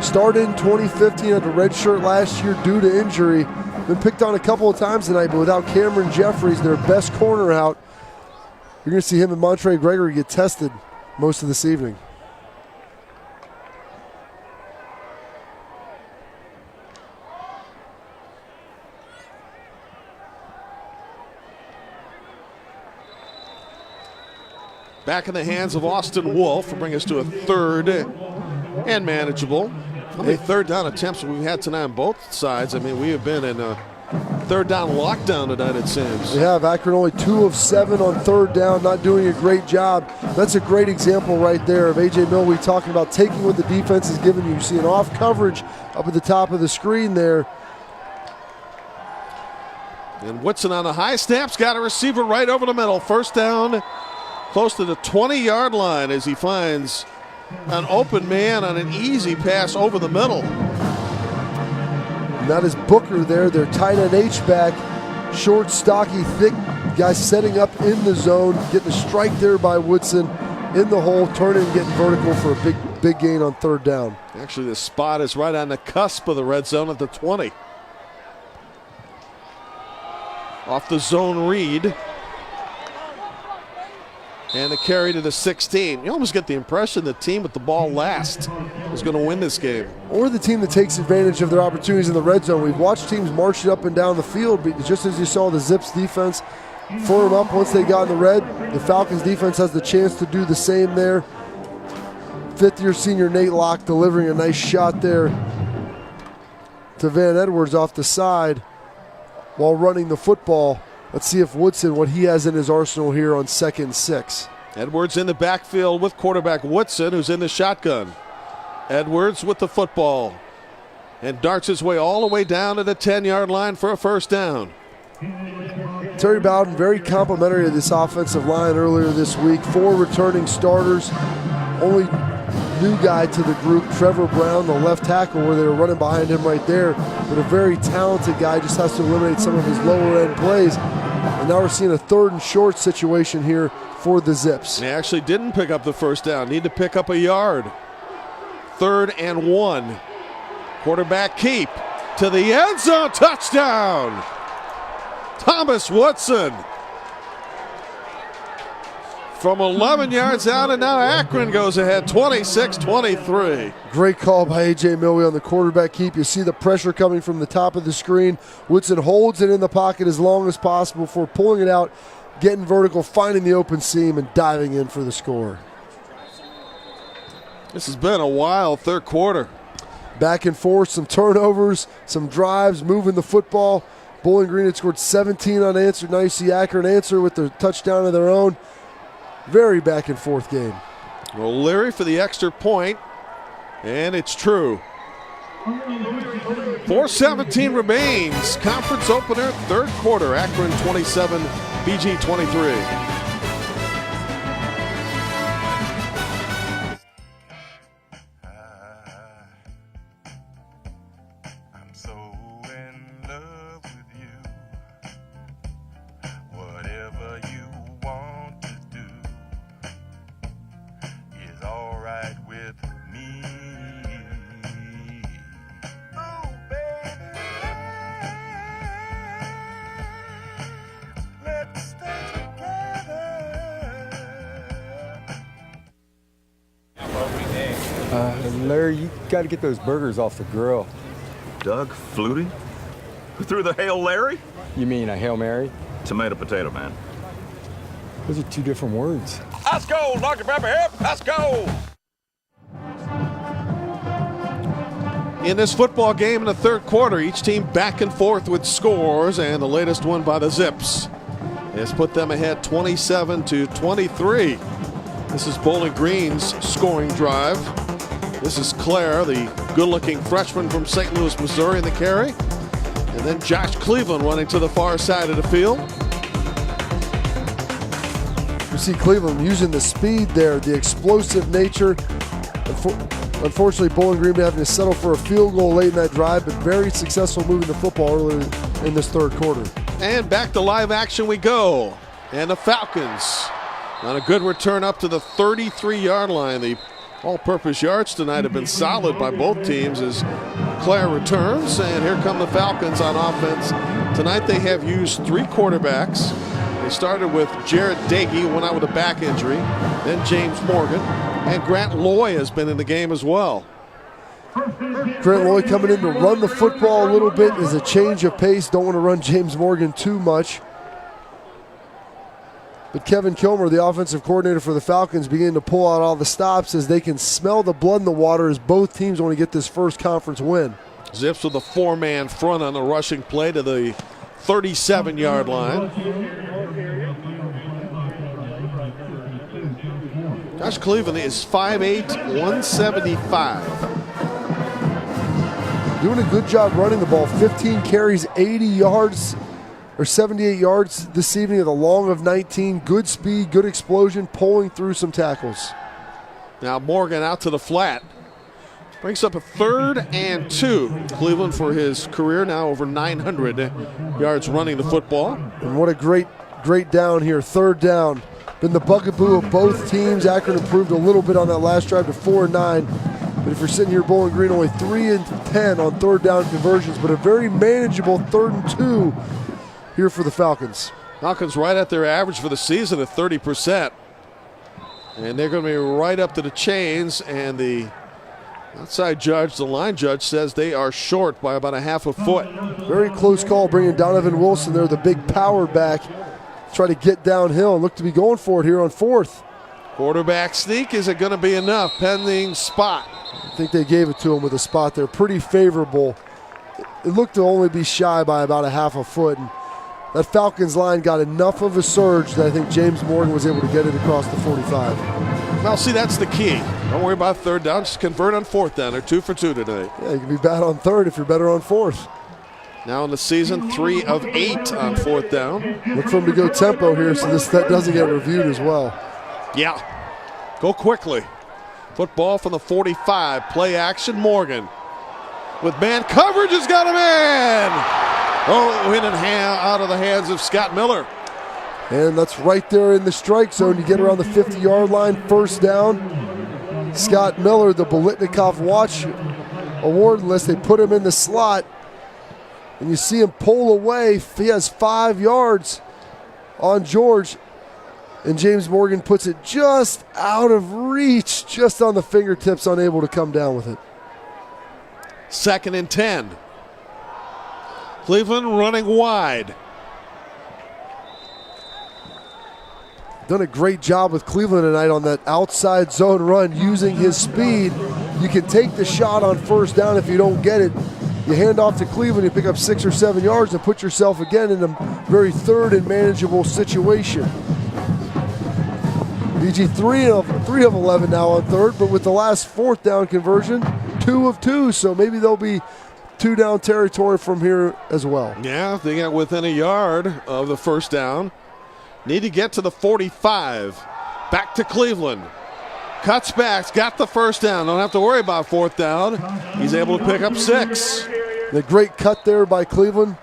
Started in 2015 at the red shirt last year due to injury. Been picked on a couple of times tonight, but without Cameron Jeffries, their best corner out, You're going to see him and Montre Gregory get tested most of this evening. Back in the hands of Austin Wolf will bring us to a third and manageable. How many third down attempts we've had tonight on both sides? I mean, we have been in a third down lockdown tonight, it seems. We have Akron only 2 of 7 on third down, not doing a great job. That's a great example right there of A.J. Milwee talking about taking what the defense is giving you. You see an off coverage up at the top of the screen there. And Woodson on the high snaps, got a receiver right over the middle. First down, close to the 20-yard line as he finds an open man on an easy pass over the middle. And that is Booker there, their tight end H-back. Short, stocky, thick guy setting up in the zone, getting a strike there by Woodson in the hole, turning and getting vertical for a big gain on third down. Actually, the spot is right on the cusp of the red zone at the 20. Off the zone read. And a carry to the 16. You almost get the impression the team with the ball last is going to win this game. Or the team that takes advantage of their opportunities in the red zone. We've watched teams march up and down the field, but just as you saw the Zips defense firm up once they got in the red, the Falcons defense has the chance to do the same there. Fifth-year senior Nate Locke delivering a nice shot there to Van Edwards off the side while running the football. Let's see if Woodson, what he has in his arsenal here on 2nd and 6. Edwards in the backfield with quarterback Woodson, who's in the shotgun. Edwards with the football and darts his way all the way down to the 10-yard line for a first down. Terry Bowden, very complimentary of this offensive line earlier this week. 4 returning starters. Only new guy to the group, Trevor Brown, the left tackle, where they were running behind him right there. But a very talented guy, just has to eliminate some of his lower end plays. And now we're seeing a 3rd and short situation here for the Zips. They actually didn't pick up the first down. Need to pick up a yard. 3rd and 1. Quarterback keep to the end zone. Touchdown. Thomas Woodson. From 11 yards out, and now Akron goes ahead 26-23. Great call by A.J. Milwee on the quarterback keep. You see the pressure coming from the top of the screen. Woodson holds it in the pocket as long as possible before pulling it out, getting vertical, finding the open seam, and diving in for the score. This has been a wild third quarter. Back and forth, some turnovers, some drives, moving the football. Bowling Green had scored 17 unanswered. Now you see Akron answer with their touchdown of their own. Very back and forth game. Well, Leary for the extra point, and it's true. 4:17 remains. Conference opener, third quarter. Akron 27, BG 23. Larry, you got to get those burgers off the grill. Doug Flutie? Who threw the Hail Larry? You mean a Hail Mary? Tomato potato, man. Those are 2 different words. Let's go, Dr. Pepper, hip, let's go. In this football game in the third quarter, each team back and forth with scores, and the latest one by the Zips has put them ahead 27-23. This is Bowling Green's scoring drive. This is Claire, the good-looking freshman from St. Louis, Missouri, in the carry. And then Josh Cleveland running to the far side of the field. You see Cleveland using the speed there, the explosive nature. Unfortunately, Bowling Green having to settle for a field goal late in that drive, but very successful moving the football early in this third quarter. And back to live action we go. And the Falcons on a good return up to the 33-yard line. The all-purpose yards tonight have been solid by both teams as Claire returns. And here come the Falcons on offense. Tonight they have used 3 quarterbacks. They They started with Jared Dagey, who went out with a back injury, then James Morgan, and Grant Loy has been in the game as well. Grant Loy coming in to run the football a little bit is a change of pace. Don't want to run James Morgan too much. But Kevin Kilmer, the offensive coordinator for the Falcons, beginning to pull out all the stops as they can smell the blood in the water as both teams want to get this first conference win. Zips with a 4-man front on the rushing play to the 37-yard line. Josh Cleveland is 5'8", 175. Doing a good job running the ball. 15 carries, 80 yards, or 78 yards this evening with a long of 19. Good speed, good explosion, pulling through some tackles. Now Morgan out to the flat. Brings up a 3rd and 2. Cleveland for his career now over 900 yards running the football. And what a great down here. 3rd down. Been the bugaboo of both teams. Akron improved a little bit on that last drive to 4-9. But if you're sitting here, Bowling Green only 3 and 10 on 3rd down conversions, but a very manageable 3rd and 2 here for the Falcons. Falcons right at their average for the season at 30%. And they're going to be right up to the chains, and the outside judge, the line judge, says they are short by about a half a foot. Very close call bringing Donovan Wilson there, the big power back. Try to get downhill and look to be going for it here on 4th. Quarterback sneak, is it going to be enough? Pending spot. I think they gave it to him with a spot there. Pretty favorable. It looked to only be shy by about a half a foot. And that Falcons line got enough of a surge that I think James Morgan was able to get it across the 45. Well, see, that's the key. Don't worry about 3rd down. Just convert on 4th down. They're 2 for 2 tonight. Yeah, you can be bad on 3rd if you're better on 4th. Now in the season, 3 of 8 on 4th down. Look for him to go tempo here so that doesn't get reviewed as well. Yeah. Go quickly. Football from the 45. Play action. Morgan with man coverage has got him in. Oh, in and out of the hands of Scott Miller. And that's right there in the strike zone. You get around the 50-yard line, 1st down. Scott Miller, the Bolitnikoff Watch award list, they put him in the slot. And you see him pull away. He has 5 yards on George. And James Morgan puts it just out of reach, just on the fingertips, unable to come down with it. 2nd and 10. Cleveland running wide. Done a great job with Cleveland tonight on that outside zone run, using his speed. You can take the shot on 1st down if you don't get it. You hand off to Cleveland, you pick up 6 or 7 yards and put yourself again in a very 3rd and manageable situation. BG 3 of 11 now on 3rd, but with the last 4th down conversion, 2 of 2, so maybe they'll be 2 down territory from here as well. Yeah, if they get within a yard of the 1st down. Need to get to the 45. Back to Cleveland. Cuts back, got the 1st down. Don't have to worry about 4th down. He's able to pick up 6. The great cut there by Cleveland.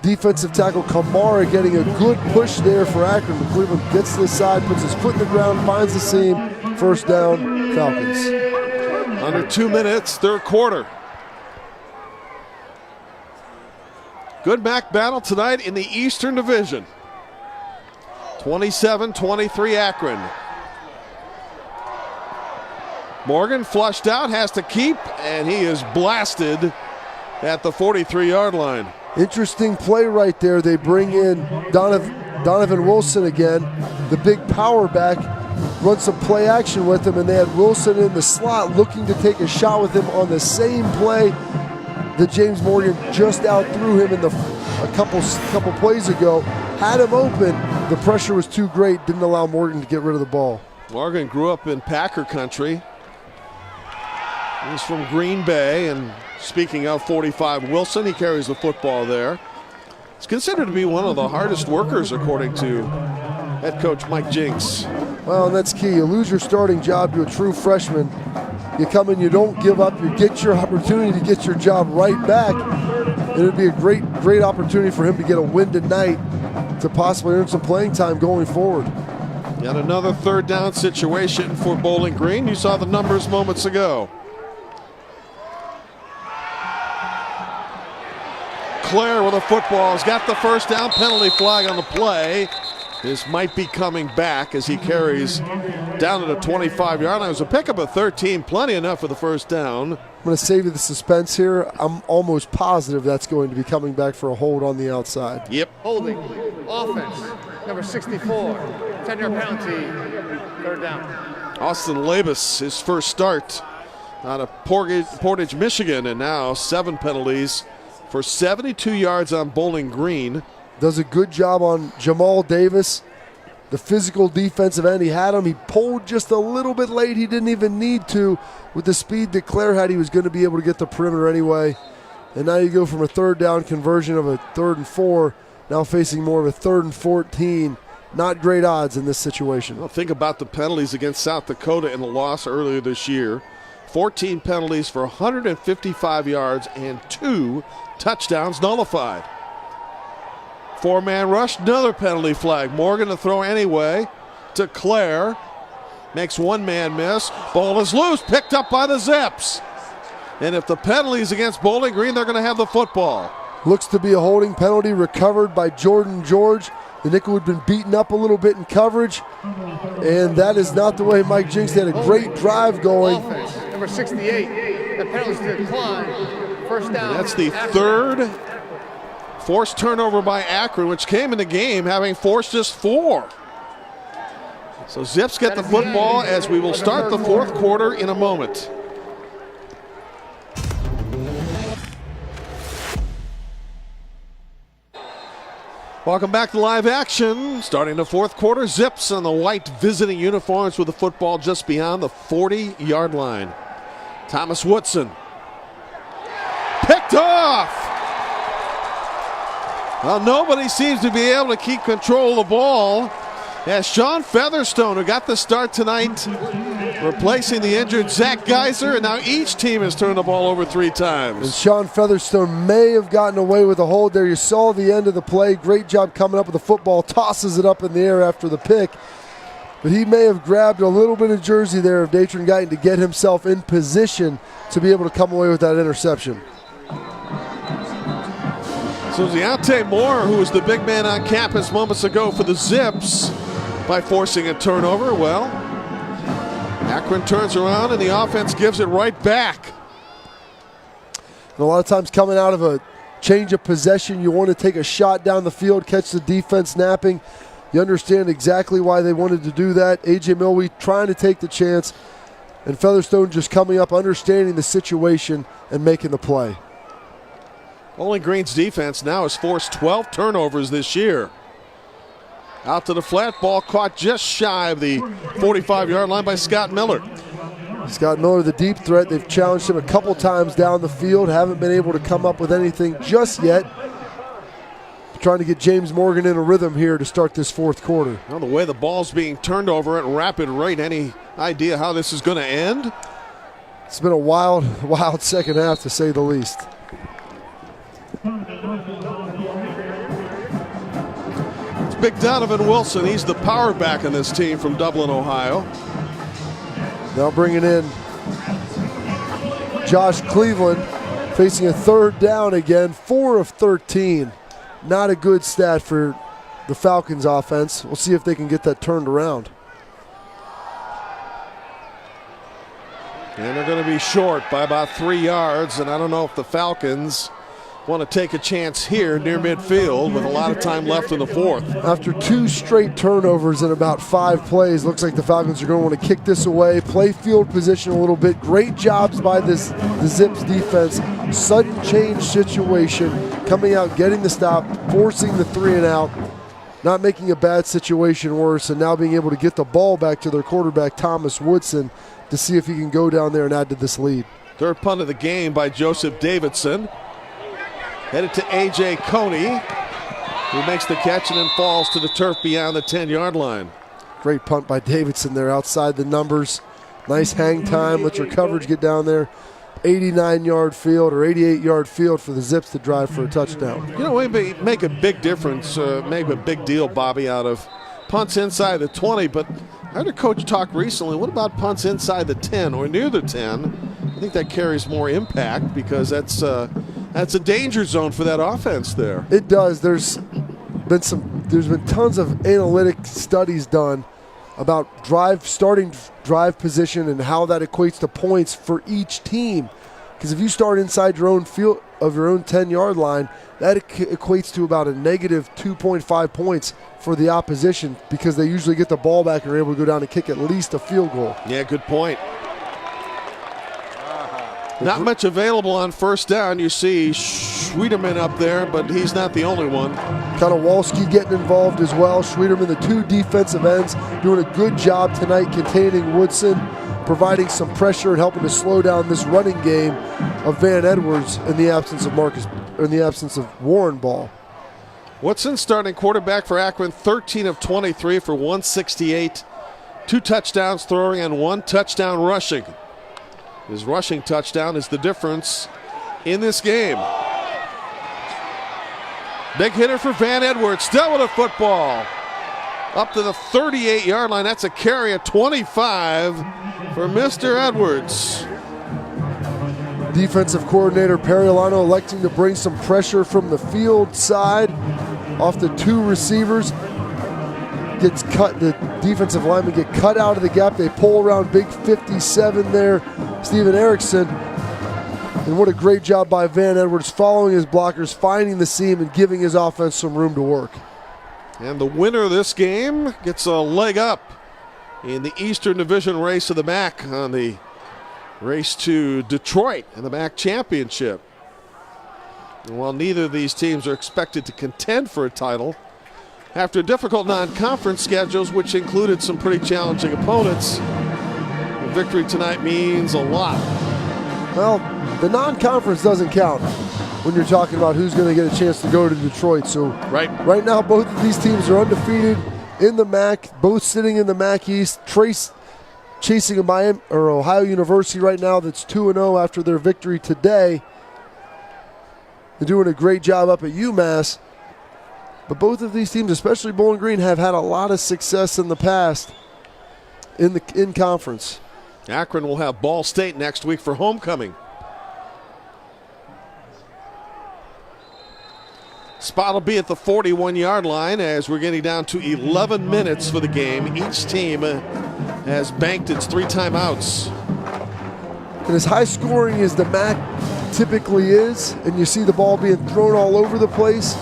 Defensive tackle Kamara getting a good push there for Akron. But Cleveland gets to the side, puts his foot in the ground, finds the seam. 1st down, Falcons. Under 2 minutes, 3rd quarter. Good MAC battle tonight in the Eastern Division. 27-23 Akron. Morgan flushed out, has to keep, and he is blasted at the 43-yard line. Interesting play right there. They bring in Donovan Wilson again, the big power back, run some play action with him, and they had Wilson in the slot looking to take a shot with him on the same play that James Morgan just outthrew him in a couple plays ago. Had him open, the pressure was too great, didn't allow Morgan to get rid of the ball. Morgan grew up in Packer country. He's from Green Bay, and speaking of 45 Wilson, he carries the football there. He's considered to be one of the hardest workers, according to head coach Mike Jinks. Well, and that's key. You lose your starting job to a true freshman. You come in, you don't give up, you get your opportunity to get your job right back. And it would be a great opportunity for him to get a win tonight to possibly earn some playing time going forward. Yet another 3rd down situation for Bowling Green. You saw the numbers moments ago. Claire with a football has got the 1st down, penalty flag on the play. This might be coming back as he carries down to the 25-yard line. It was a pickup of 13, plenty enough for the first down. I'm going to save you the suspense here. I'm almost positive that's going to be coming back for a hold on the outside. Yep. Holding, offense, number 64, 10-yard penalty, third down. Austin Labus, his first start out of Portage, Michigan, and now 7 penalties for 72 yards on Bowling Green. Does a good job on Jamal Davis, the physical defensive end. He had him. He pulled just a little bit late. He didn't even need to. With the speed that Claire had, he was going to be able to get the perimeter anyway. And now you go from a third down conversion of a 3rd and 4, now facing more of a 3rd and 14. Not great odds in this situation. Well, think about the penalties against South Dakota in the loss earlier this year. 14 penalties for 155 yards and 2 touchdowns nullified. 4-man rush, another penalty flag. Morgan to throw anyway to Claire. Makes 1-man miss. Ball is loose, picked up by the Zips. And if the penalty's against Bowling Green, they're going to have the football. Looks to be a holding penalty recovered by Jordan George. The nickel had been beaten up a little bit in coverage. And that is not the way Mike Jinks had a great drive going. Offense, number 68. The penalty's decline. First down. And that's the third forced turnover by Akron, which came in the game having forced just 4. So Zips get the football as we will start the fourth quarter in a moment. Welcome back to live action. Starting the fourth quarter, Zips on the white visiting uniforms with the football just beyond the 40-yard line. Thomas Woodson picked off. Well, nobody seems to be able to keep control of the ball. As Sean Featherstone, who got the start tonight, replacing the injured Zach Geiser, and now each team has turned the ball over 3 times. And Sean Featherstone may have gotten away with a hold there. You saw the end of the play. Great job coming up with the football. Tosses it up in the air after the pick. But he may have grabbed a little bit of jersey there of Datron Guyton to get himself in position to be able to come away with that interception. So Deontay Moore, who was the big man on campus moments ago for the Zips, by forcing a turnover. Well, Akron turns around and the offense gives it right back. And a lot of times coming out of a change of possession, you want to take a shot down the field, catch the defense napping. You understand exactly why they wanted to do that. A.J. Milwee trying to take the chance, and Featherstone just coming up, understanding the situation, and making the play. Bowling Green's defense now has forced 12 turnovers this year. Out to the flat, ball caught just shy of the 45-yard line by Scott Miller. Scott Miller, the deep threat. They've challenged him a couple times down the field. Haven't been able to come up with anything just yet. Trying to get James Morgan in a rhythm here to start this fourth quarter. Well, the way the ball's being turned over at rapid rate, any idea how this is going to end? It's been a wild second half, to say the least. It's big Donovan Wilson. He's the power back in this team from Dublin, Ohio. Now bringing in Josh Cleveland, facing a third down again, 4 of 13. Not a good stat for the Falcons offense. We'll see if they can get that turned around. And they're going to be short by about 3 yards, and I don't know if the Falcons want to take a chance here near midfield with a lot of time left in the fourth. After 2 straight turnovers in about 5 plays, looks like the Falcons are going to want to kick this away, play field position a little bit. Great jobs by the Zips defense. Sudden change situation, coming out, getting the stop, forcing the 3 and out, not making a bad situation worse, and now being able to get the ball back to their quarterback, Thomas Woodson, to see if he can go down there and add to this lead. Third punt of the game by Joseph Davidson. Headed to A.J. Coney, who makes the catch and then falls to the turf beyond the 10-yard line. Great punt by Davidson there outside the numbers. Nice hang time. Let your coverage get down there. 89-yard field or 88-yard field for the Zips to drive for a touchdown. You know, we make a big difference, make a big deal, Bobby, out of punts inside the 20, but I heard a coach talk recently, what about punts inside the 10 or near the 10? I think that carries more impact because that's a danger zone for that offense there. It does. There's been some there's been tons of analytic studies done about starting drive position and how that equates to points for each team. Because if you start inside your own field of your own 10-yard line, that equates to about a negative 2.5 points for the opposition, because they usually get the ball back and are able to go down and kick at least a field goal. Yeah, good point. Not much available on first down. You see Schwieterman up there, but he's not the only one. Konowalski getting involved as well. Schwieterman, the two defensive ends, doing a good job tonight containing Woodson, providing some pressure and helping to slow down this running game of Van Edwards in the absence of Warren Ball. Woodson, starting quarterback for Akron, 13 of 23 for 168, 2 touchdowns throwing and 1 touchdown rushing. His rushing touchdown is the difference in this game. Big hitter for Van Edwards, still with a football. Up to the 38-yard line. That's a carry at 25 for Mr. Edwards. Defensive coordinator Periolano electing to bring some pressure from the field side off the 2 receivers. Gets cut. The defensive linemen get cut out of the gap. They pull around big 57 there, Steven Erickson. And what a great job by Van Edwards, following his blockers, finding the seam, and giving his offense some room to work. And the winner of this game gets a leg up in the Eastern Division race of the MAC on the race to Detroit in the MAC Championship. And while neither of these teams are expected to contend for a title, after difficult non-conference schedules, which included some pretty challenging opponents, the victory tonight means a lot. Well, the non-conference doesn't count when you're talking about who's going to get a chance to go to Detroit. So right now, both of these teams are undefeated in the MAC, both sitting in the MAC East. Chasing a Ohio University right now that's 2-0 after their victory today. They're doing a great job up at UMass. But both of these teams, especially Bowling Green, have had a lot of success in the past in conference. Akron will have Ball State next week for homecoming. Spot will be at the 41-yard line as we're getting down to 11 minutes for the game. Each team has banked its 3 timeouts. And as high scoring as the MAC typically is, and you see the ball being thrown all over the place,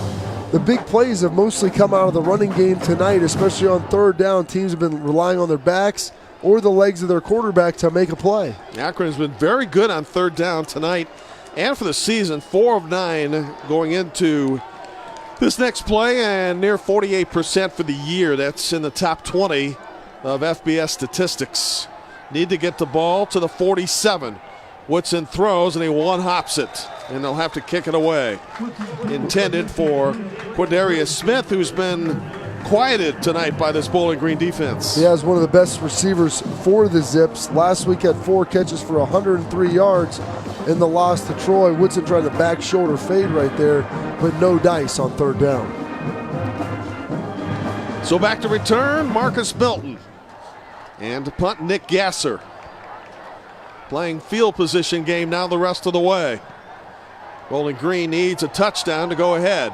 the big plays have mostly come out of the running game tonight, especially on third down. Teams have been relying on their backs or the legs of their quarterback to make a play. Akron has been very good on third down tonight and for the season, 4 of 9 going into this next play, and near 48% for the year. That's in the top 20 of FBS statistics. Need to get the ball to the 47. Woodson throws and he one-hops it, and they'll have to kick it away. Intended for Quadarius Smith, who's been quieted tonight by this Bowling Green defense. He has one of the best receivers for the Zips. Last week had 4 catches for 103 yards in the loss to Troy. Woodson tried the back shoulder fade right there, but no dice on third down. So back to return, Marcus Milton. And to punt, Nick Gasser. Playing field position game now the rest of the way. Bowling Green needs a touchdown to go ahead.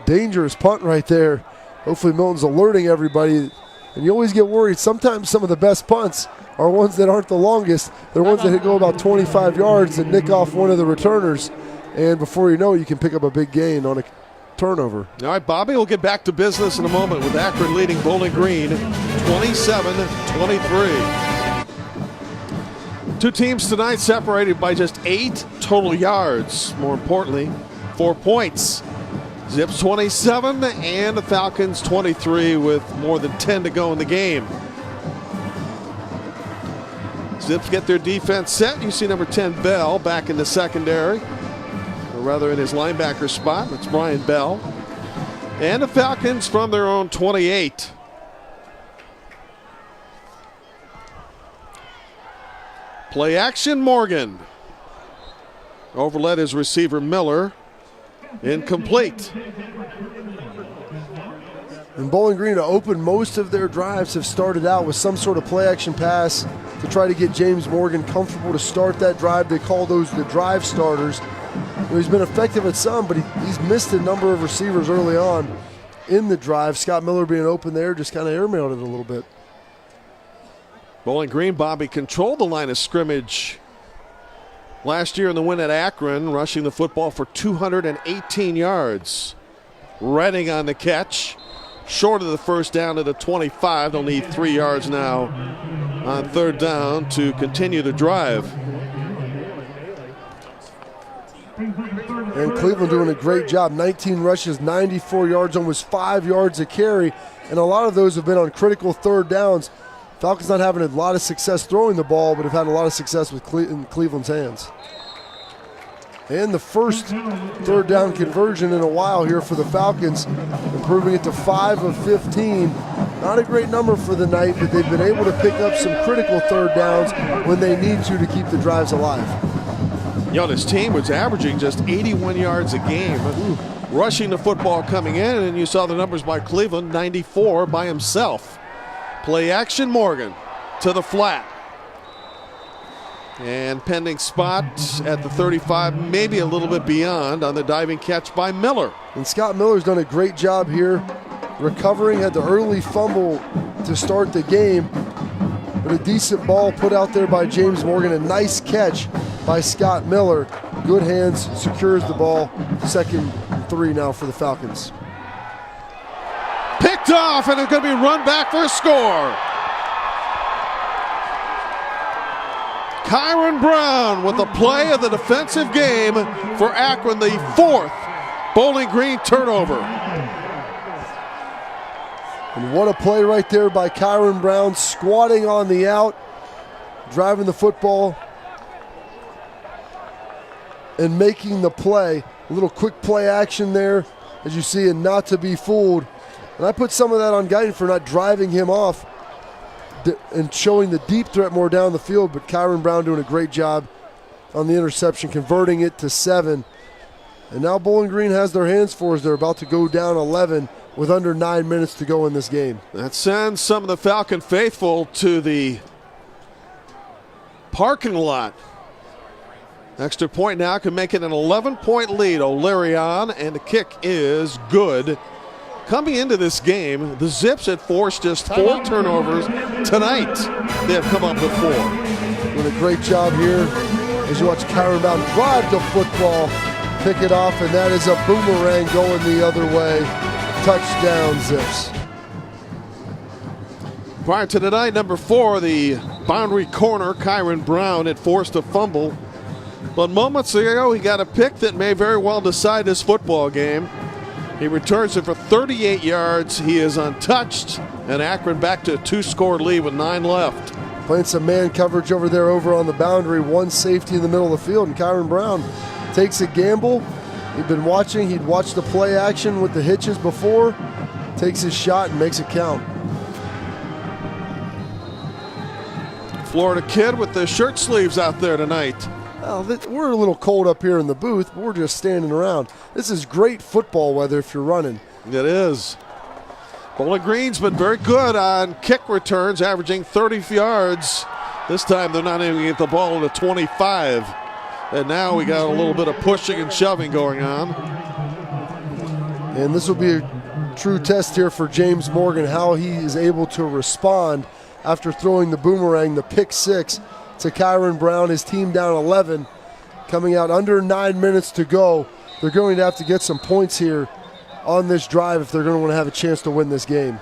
Dangerous punt right there. Hopefully Milton's alerting everybody. And you always get worried. Sometimes some of the best punts are ones that aren't the longest. They're ones that go about 25 yards and nick off one of the returners. And before you know it, you can pick up a big gain on a turnover. All right, Bobby, we'll get back to business in a moment with Akron leading Bowling Green 27-23. Two teams tonight separated by just 8 total yards. More importantly, 4 points. Zips 27 and the Falcons 23 with more than 10 to go in the game. Zips get their defense set. You see number 10, Bell, back in the secondary. Or rather in his linebacker spot. That's Brian Bell. And the Falcons from their own 28. Play action, Morgan. Overled his receiver, Miller. Incomplete. And Bowling Green, to open most of their drives, have started out with some sort of play action pass to try to get James Morgan comfortable to start that drive. They call those the drive starters. He's been effective at some, but he's missed a number of receivers early on in the drive. Scott Miller being open there just kind of airmailed it a little bit. Bowling Green, Bobby, controlled the line of scrimmage last year in the win at Akron, rushing the football for 218 yards. Redding on the catch, short of the first down at the 25. They'll need 3 yards now on third down to continue the drive. And Cleveland doing a great job. 19 rushes, 94 yards, almost 5 yards a carry. And a lot of those have been on critical third downs. Falcons not having a lot of success throwing the ball, but have had a lot of success with in Cleveland's hands. And the first third down conversion in a while here for the Falcons, improving it to 5 of 15. Not a great number for the night, but they've been able to pick up some critical third downs when they need to keep the drives alive. You know, this team was averaging just 81 yards a game, rushing the football coming in, and you saw the numbers by Cleveland, 94 by himself. Play action, Morgan to the flat. And pending spot at the 35, maybe a little bit beyond on the diving catch by Miller. And Scott Miller's done a great job here recovering, had the early fumble to start the game, but a decent ball put out there by James Morgan. A nice catch by Scott Miller. Good hands, secures the ball. 2nd and 3 now for the Falcons. Picked off, and it's going to be run back for a score. Kyron Brown with the play of the defensive game for Akron, the 4th Bowling Green turnover. And what a play right there by Kyron Brown, squatting on the out, driving the football, and making the play. A little quick play action there, as you see, and not to be fooled. And I put some of that on Guyton for not driving him off and showing the deep threat more down the field, but Kyron Brown doing a great job on the interception, converting it to 7. And now Bowling Green has their hands for as they're about to go down 11 with under 9 minutes to go in this game. That sends some of the Falcon faithful to the parking lot. Extra point now can make it an 11-point lead. O'Leary, and the kick is good. Coming into this game, the Zips had forced just 4 turnovers tonight. They have come up with 4. Doing a great job here as you watch Kyron Brown drive the football, pick it off, and that is a boomerang going the other way. Touchdown, Zips. Prior to tonight, number 4, the boundary corner, Kyron Brown, had forced a fumble. But moments ago, he got a pick that may very well decide this football game. He returns it for 38 yards. He is untouched, and Akron back to a 2-score lead with 9 left. Playing some man coverage over there over on the boundary, 1 safety in the middle of the field, and Kyron Brown takes a gamble. He'd been watching, he'd watched the play action with the hitches before, takes his shot and makes it count. Florida kid with the shirt sleeves out there tonight. Well, we're a little cold up here in the booth, but we're just standing around. This is great football weather if you're running. It is. Bowling Green's been very good on kick returns, averaging 30 yards. This time they're not even get the ball at the 25. And now we got a little bit of pushing and shoving going on. And this will be a true test here for James Morgan, how he is able to respond after throwing the boomerang, the pick 6. To Kyron Brown, his team down 11, coming out under 9 minutes to go. They're going to have to get some points here on this drive if they're going to want to have a chance to win this game.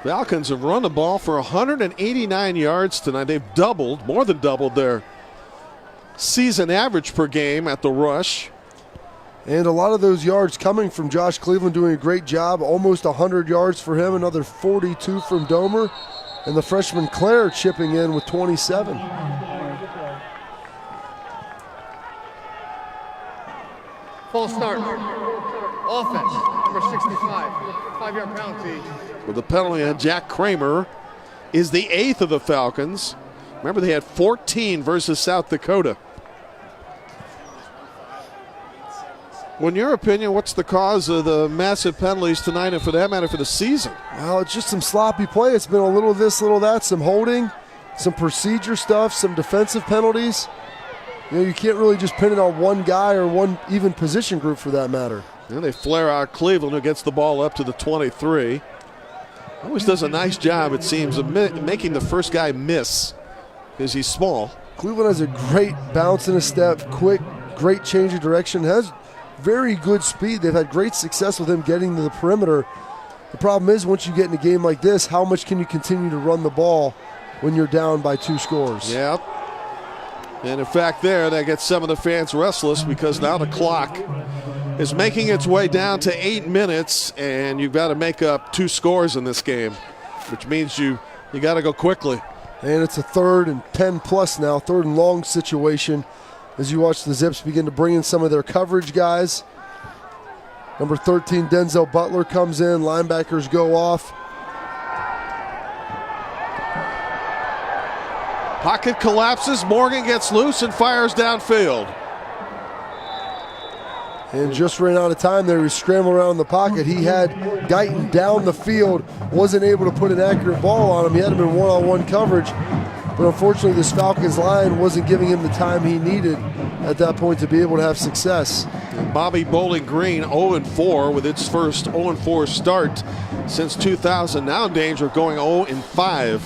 Falcons have run the ball for 189 yards tonight. They've more than doubled their season average per game at the rush. And a lot of those yards coming from Josh Cleveland doing a great job. Almost 100 yards for him, another 42 from Domer. And the freshman Claire chipping in with 27. False start. Offense, number 65. 5-yard penalty. With the penalty on Jack Kramer is the 8th of the Falcons. Remember, they had 14 versus South Dakota. Well, in your opinion, what's the cause of the massive penalties tonight and for that matter for the season? Well, it's just some sloppy play. It's been a little this, little that, some holding, some procedure stuff, some defensive penalties. You can't really just pin it on one guy or one even position group for that matter. And they flare out Cleveland, who gets the ball up to the 23. Always does a nice job, it seems, of making the first guy miss because he's small. Cleveland has a great bounce in a step, quick, great change of direction, has very good speed. They've had great success with him getting to the perimeter. The problem is once you get in a game like this, how much can you continue to run the ball when you're down by 2 scores? Yep. And in fact that gets some of the fans restless because now the clock is making its way down to 8 minutes, and you've got to make up 2 scores in this game, which means you got to go quickly. And it's a 3rd and 10 plus now, 3rd and long situation as you watch the Zips begin to bring in some of their coverage guys. Number 13, Denzel Butler comes in, linebackers go off. Pocket collapses, Morgan gets loose and fires downfield. And just ran out of time there. He scrambled around the pocket. He had Guyton down the field, wasn't able to put an accurate ball on him. He had him in one-on-one coverage. But unfortunately, this Falcons line wasn't giving him the time he needed at that point to be able to have success. And Bobby Bowling Green 0-4 with its first 0-4 start since 2000. Now in danger of going 0-5.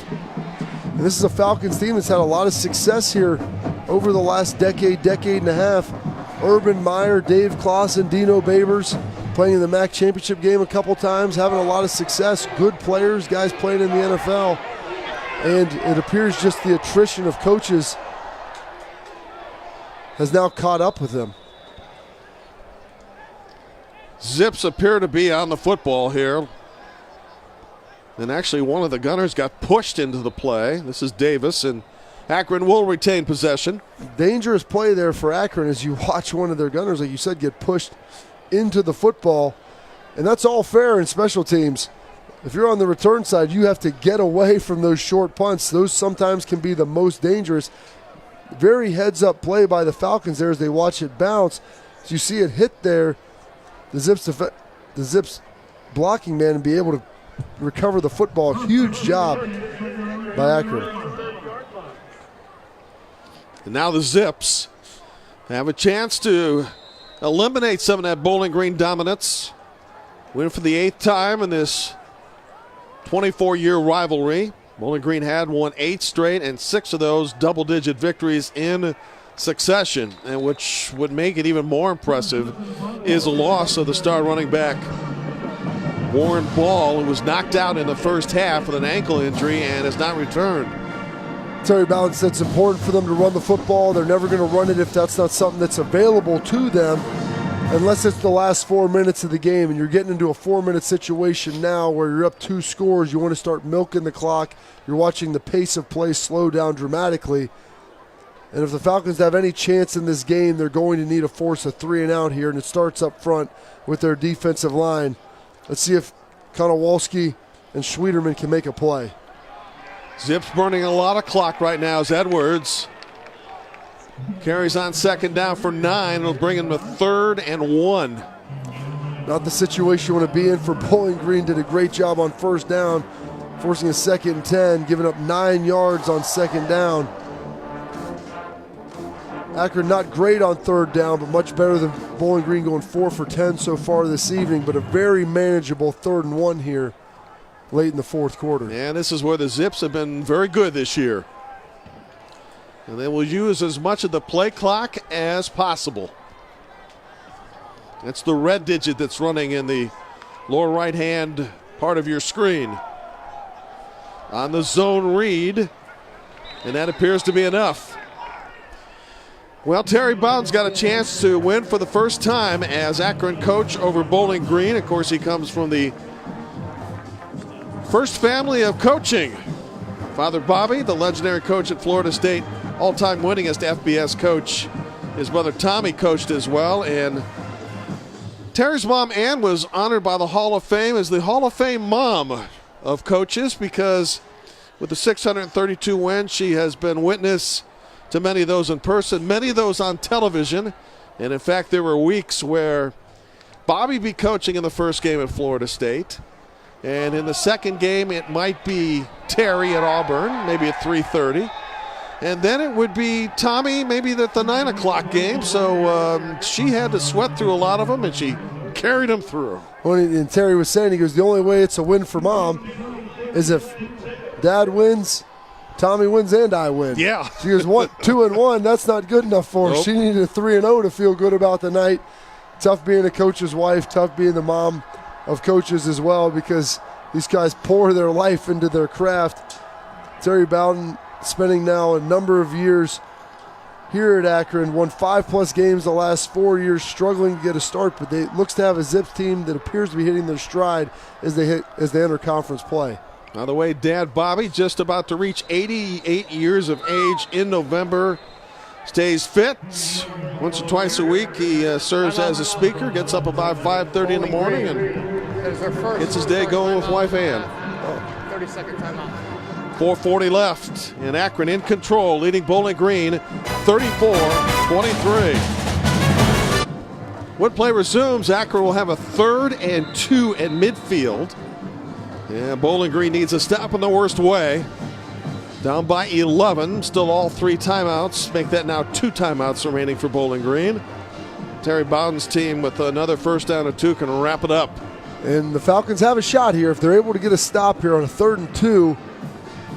And this is a Falcons team that's had a lot of success here over the last decade and a half. Urban Meyer, Dave Clausen, Dino Babers playing in the MAC championship game a couple times, having a lot of success. Good players, guys playing in the NFL. And it appears just the attrition of coaches has now caught up with them. Zips appear to be on the football here. And actually one of the gunners got pushed into the play. This is Davis, and Akron will retain possession. Dangerous play there for Akron as you watch one of their gunners, like you said, get pushed into the football. And that's all fair in special teams. If you're on the return side, you have to get away from those short punts. Those sometimes can be the most dangerous. Very heads-up play by the Falcons there as they watch it bounce. So you see it hit there, the Zips blocking man, and be able to recover the football. Huge job by Akron. And now the Zips have a chance to eliminate some of that Bowling Green dominance. Win for the 8th time in this 24-year rivalry. Bowling Green had won 8 straight, and 6 of those double-digit victories in succession. And which would make it even more impressive is a loss of the star running back Warren Ball, who was knocked out in the first half with an ankle injury and has not returned. Terry Ballard said it's important for them to run the football. They're never going to run it if that's not something that's available to them, unless it's the last 4 minutes of the game. And you're getting into a 4-minute situation now where you're up 2 scores. You want to start milking the clock. You're watching the pace of play slow down dramatically. And if the Falcons have any chance in this game, they're going to need to force a 3-and-out here, and it starts up front with their defensive line. Let's see if Konowalski and Schwederman can make a play. Zips burning a lot of clock right now as Edwards carries on 2nd down for 9. It'll bring him to 3rd and 1. Not the situation you want to be in for Bowling Green. Did a great job on 1st down, forcing a 2nd and 10, giving up 9 yards on 2nd down. Akron not great on 3rd down, but much better than Bowling Green going 4 for 10 so far this evening, but a very manageable 3rd and 1 here late in the 4th quarter. And this is where the Zips have been very good this year. And they will use as much of the play clock as possible. That's the red digit that's running in the lower right-hand part of your screen. On the zone read, and that appears to be enough. Well, Terry Bowden's got a chance to win for the first time as Akron coach over Bowling Green. Of course, he comes from the first family of coaching. Father Bobby, the legendary coach at Florida State, all-time winningest FBS coach. His brother Tommy coached as well. And Terry's mom, Ann, was honored by the Hall of Fame as the Hall of Fame mom of coaches because with the 632 wins, she has been witness to many of those in person, many of those on television. And in fact, there were weeks where Bobby be coaching in the first game at Florida State. And in the second game, it might be Terry at Auburn, maybe at 3:30. And then it would be Tommy, maybe at the 9 o'clock game. So she had to sweat through a lot of them, and she carried them through. And Terry was saying, he goes, the only way it's a win for Mom is if Dad wins, Tommy wins, and I win. Yeah. She goes, 2-1, that's not good enough for her. Nope. She needed a 3-0 to feel good about the night. Tough being a coach's wife, tough being the mom of coaches as well, because these guys pour their life into their craft. Terry Bowden spending now a number of years here at Akron, won 5+ games the last 4 years, struggling to get a start, but they looks to have a Zips team that appears to be hitting their stride as they enter conference play. By the way, Dad Bobby just about to reach 88 years of age in November. Stays fit. Once or twice a week he serves as a speaker, gets up about 5:30 in the morning and gets his day going with wife Ann. 30-second timeout. 4:40 left, and Akron in control, leading Bowling Green 34-23. When play resumes, Akron will have a 3rd and 2 at midfield. And Bowling Green needs a stop in the worst way. Down by 11, still all 3 timeouts. Make that now 2 timeouts remaining for Bowling Green. Terry Bowden's team with another first down or 2 can wrap it up. And the Falcons have a shot here. If they're able to get a stop here on a 3rd and 2,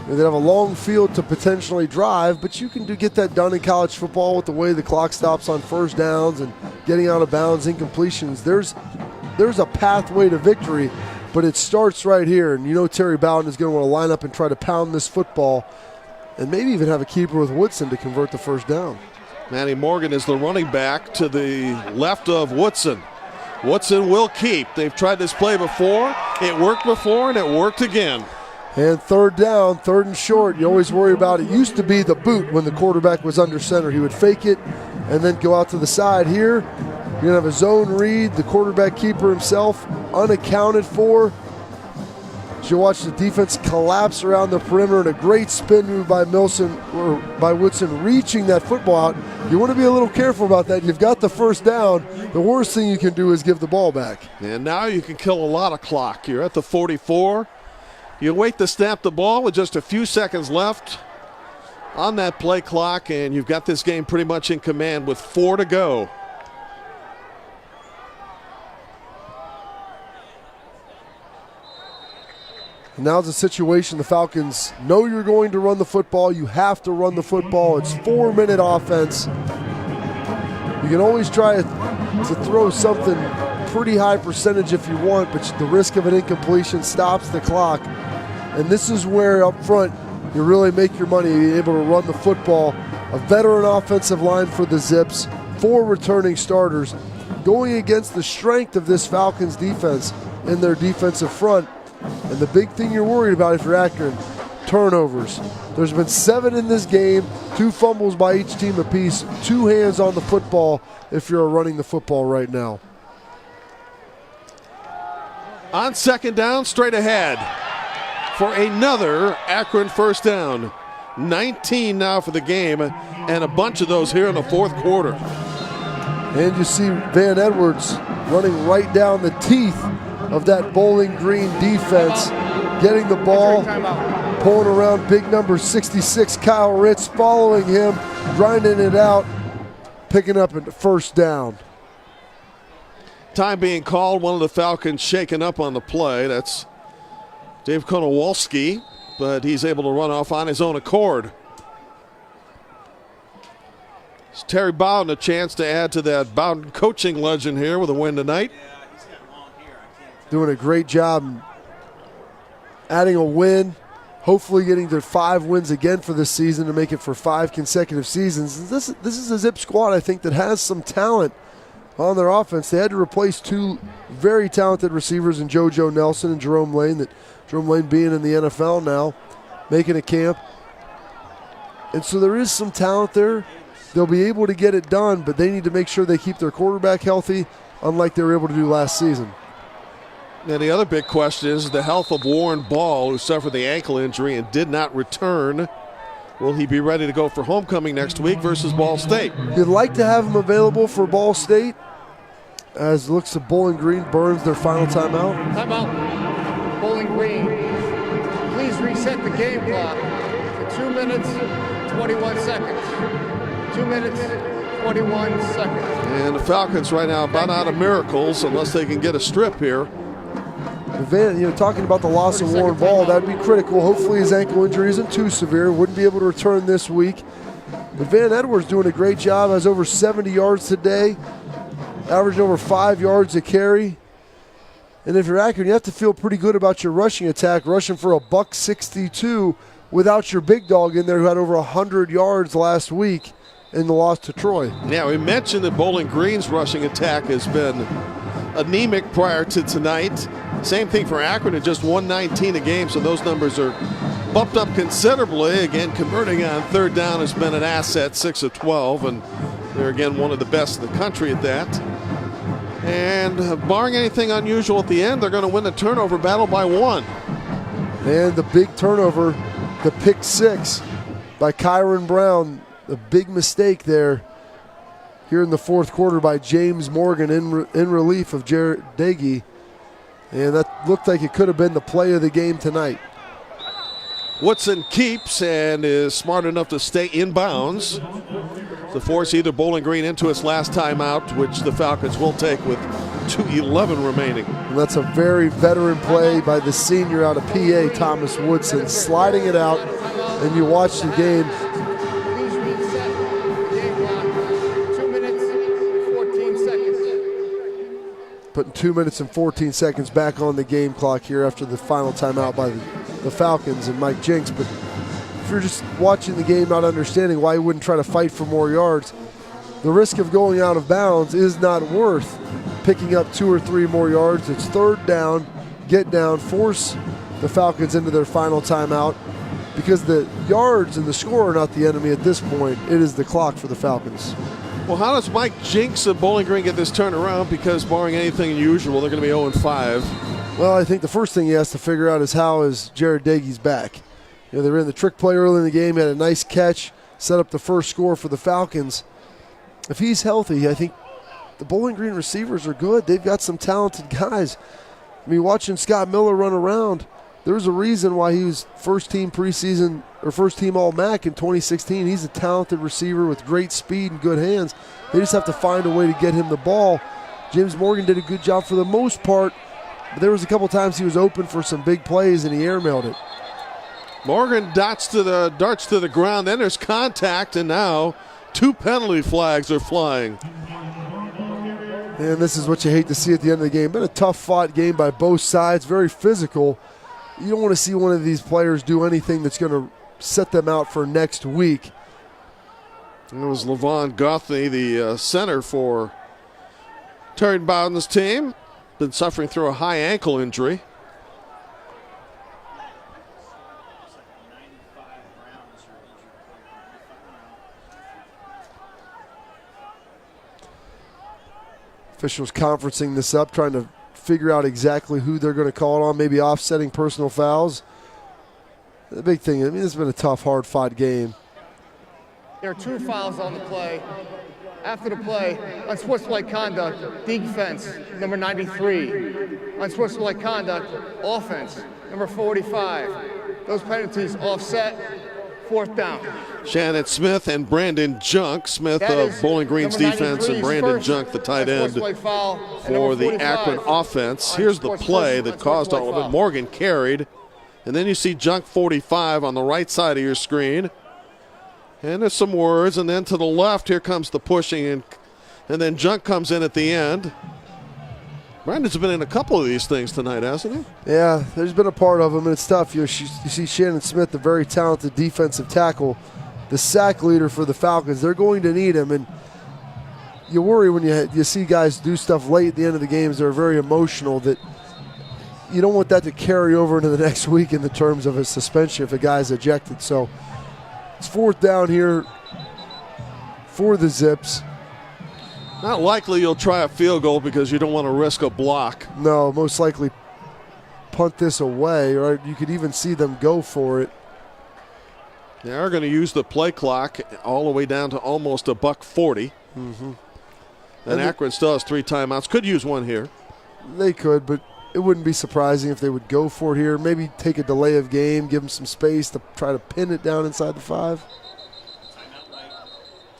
they have a long field to potentially drive, but you can get that done in college football with the way the clock stops on first downs and getting out of bounds, incompletions. There's a pathway to victory, but it starts right here. And you know Terry Bowden is going to want to line up and try to pound this football and maybe even have a keeper with Woodson to convert the first down. Manny Morgan is the running back to the left of Woodson. Woodson will keep. They've tried this play before. It worked before, and it worked again. And 3rd down, 3rd and short, you always worry about it. Used to be the boot when the quarterback was under center. He would fake it and then go out to the side. Here, you're going to have a zone read, the quarterback keeper himself unaccounted for. As you watch the defense collapse around the perimeter, and a great spin move by Woodson reaching that football out. You want to be a little careful about that. You've got the first down. The worst thing you can do is give the ball back. And now you can kill a lot of clock. You're at the 44. You wait to snap the ball with just a few seconds left on that play clock, and you've got this game pretty much in command with 4 to go. And now's the situation the Falcons know you're going to run the football. You have to run the football. It's 4-minute offense. You can always try to throw something pretty high percentage if you want, but the risk of an incompletion stops the clock. And this is where up front you really make your money, being able to run the football. A veteran offensive line for the Zips, 4 returning starters, going against the strength of this Falcons defense in their defensive front. And the big thing you're worried about if you're Akron, turnovers. There's been 7 in this game, 2 fumbles by each team apiece, 2 hands on the football if you're running the football right now. On 2nd down, straight ahead for another Akron first down. 19 now for the game, and a bunch of those here in the 4th quarter. And you see Van Edwards running right down the teeth of that Bowling Green defense, getting the ball, pulling around big number 66, Kyle Ritz, following him, grinding it out, picking up a first down. Time being called, one of the Falcons shaken up on the play. That's Dave Konowalski, but he's able to run off on his own accord. It's Terry Bowden a chance to add to that Bowden coaching legend here with a win tonight. Doing a great job adding a win, hopefully getting to 5 wins again for this season to make it for 5 consecutive seasons. This is a Zip squad, I think, that has some talent on their offense. They had to replace 2 very talented receivers in JoJo Nelson and Jerome Lane, Jerome Lane being in the NFL now, making a camp. And so there is some talent there. They'll be able to get it done, but they need to make sure they keep their quarterback healthy, unlike they were able to do last season. Now the other big question is the health of Warren Ball, who suffered the ankle injury and did not return. Will he be ready to go for homecoming next week versus Ball State? You'd like to have him available for Ball State, as it looks to Bowling Green burns their final timeout. Timeout. Bowling Green, please reset the game clock to 2 minutes, 21 seconds. 2 minutes, 21 seconds. And the Falcons right now about out of miracles unless they can get a strip here. Talking about the loss of Warren Ball, that would be critical. Hopefully his ankle injury isn't too severe. Wouldn't be able to return this week. But Van Edwards doing a great job. Has over 70 yards today, averaging over 5 yards a carry. And if you're Akron, you have to feel pretty good about your rushing attack, rushing for $162 without your big dog in there who had over 100 yards last week in the loss to Troy. Yeah, we mentioned that Bowling Green's rushing attack has been anemic prior to tonight. Same thing for Akron at just 119 a game, so those numbers are bumped up considerably. Again, converting on third down has been an asset, 6 of 12, and they're again one of the best in the country at that. And barring anything unusual at the end, they're going to win the turnover battle by 1. And the big turnover, the pick 6 by Kyron Brown, a big mistake there here in the fourth quarter by James Morgan in relief of Jared Dagey. And that looked like it could have been the play of the game tonight. Woodson keeps and is smart enough to stay in bounds to force either Bowling Green into its last timeout, which the Falcons will take with 2:11 remaining. And that's a very veteran play by the senior out of PA, Thomas Woodson, sliding it out, and you watch the game. 2 minutes, 14 seconds. Putting 2 minutes and 14 seconds back on the game clock here after the final timeout by the Falcons and Mike Jinks. But if you're just watching the game not understanding why you wouldn't try to fight for more yards, the risk of going out of bounds is not worth picking up 2 or 3 more yards. It's third down, get down, force the Falcons into their final timeout, because the yards and the score are not the enemy at this point. It is the clock for the Falcons. Well, how does Mike Jinks of Bowling Green get this turned around? Because barring anything unusual, they're going to be 0-5. Well, I think the first thing he has to figure out is how is Jared Dagey's back. They were in the trick play early in the game, had a nice catch, set up the first score for the Falcons. If he's healthy, I think the Bowling Green receivers are good. They've got some talented guys. I mean, watching Scott Miller run around, there's a reason why he was first team preseason or first team All-MAC in 2016. He's a talented receiver with great speed and good hands. They just have to find a way to get him the ball. James Morgan did a good job for the most part, but there was a couple times he was open for some big plays and he airmailed it. Morgan darts to the ground, then there's contact, and now 2 penalty flags are flying. And this is what you hate to see at the end of the game. Been a tough fought game by both sides, very physical. You don't want to see one of these players do anything that's going to set them out for next week. It was Levon Gothney, the center for Terry Bowden's team. Been suffering through a high ankle injury. Officials conferencing this up, trying to figure out exactly who they're going to call it on, maybe offsetting personal fouls. The big thing, I mean, this has been a tough, hard-fought game. There are 2 fouls on the play. After the play, unsportsmanlike conduct, defense, number 93. Unsportsmanlike conduct, offense, number 45. Those penalties offset, 4th down. Shannon Smith and Brandon Junk. Smith of Bowling Green's defense and Brandon Junk, the tight end for the Akron offense. Here's the play that caused all of it. Morgan carried, and then you see Junk 45 on the right side of your screen. And there's some words, and then to the left, here comes the pushing, and then Junk comes in at the end. Brandon's been in a couple of these things tonight, hasn't he? Yeah, there's been a part of them, and it's tough. You see Shannon Smith, the very talented defensive tackle, the sack leader for the Falcons. They're going to need him, and you worry when you see guys do stuff late at the end of the games. They're very emotional. That you don't want that to carry over into the next week in the terms of a suspension if a guy's ejected. So it's 4th down here for the Zips. Not likely you'll try a field goal because you don't want to risk a block. No, most likely punt this away, or you could even see them go for it. They are going to use the play clock all the way down to almost $1:40. Mm-hmm. And Akron still has 3 timeouts. Could use one here. They could, but it wouldn't be surprising if they would go for it here. Maybe take a delay of game, give them some space to try to pin it down inside the 5.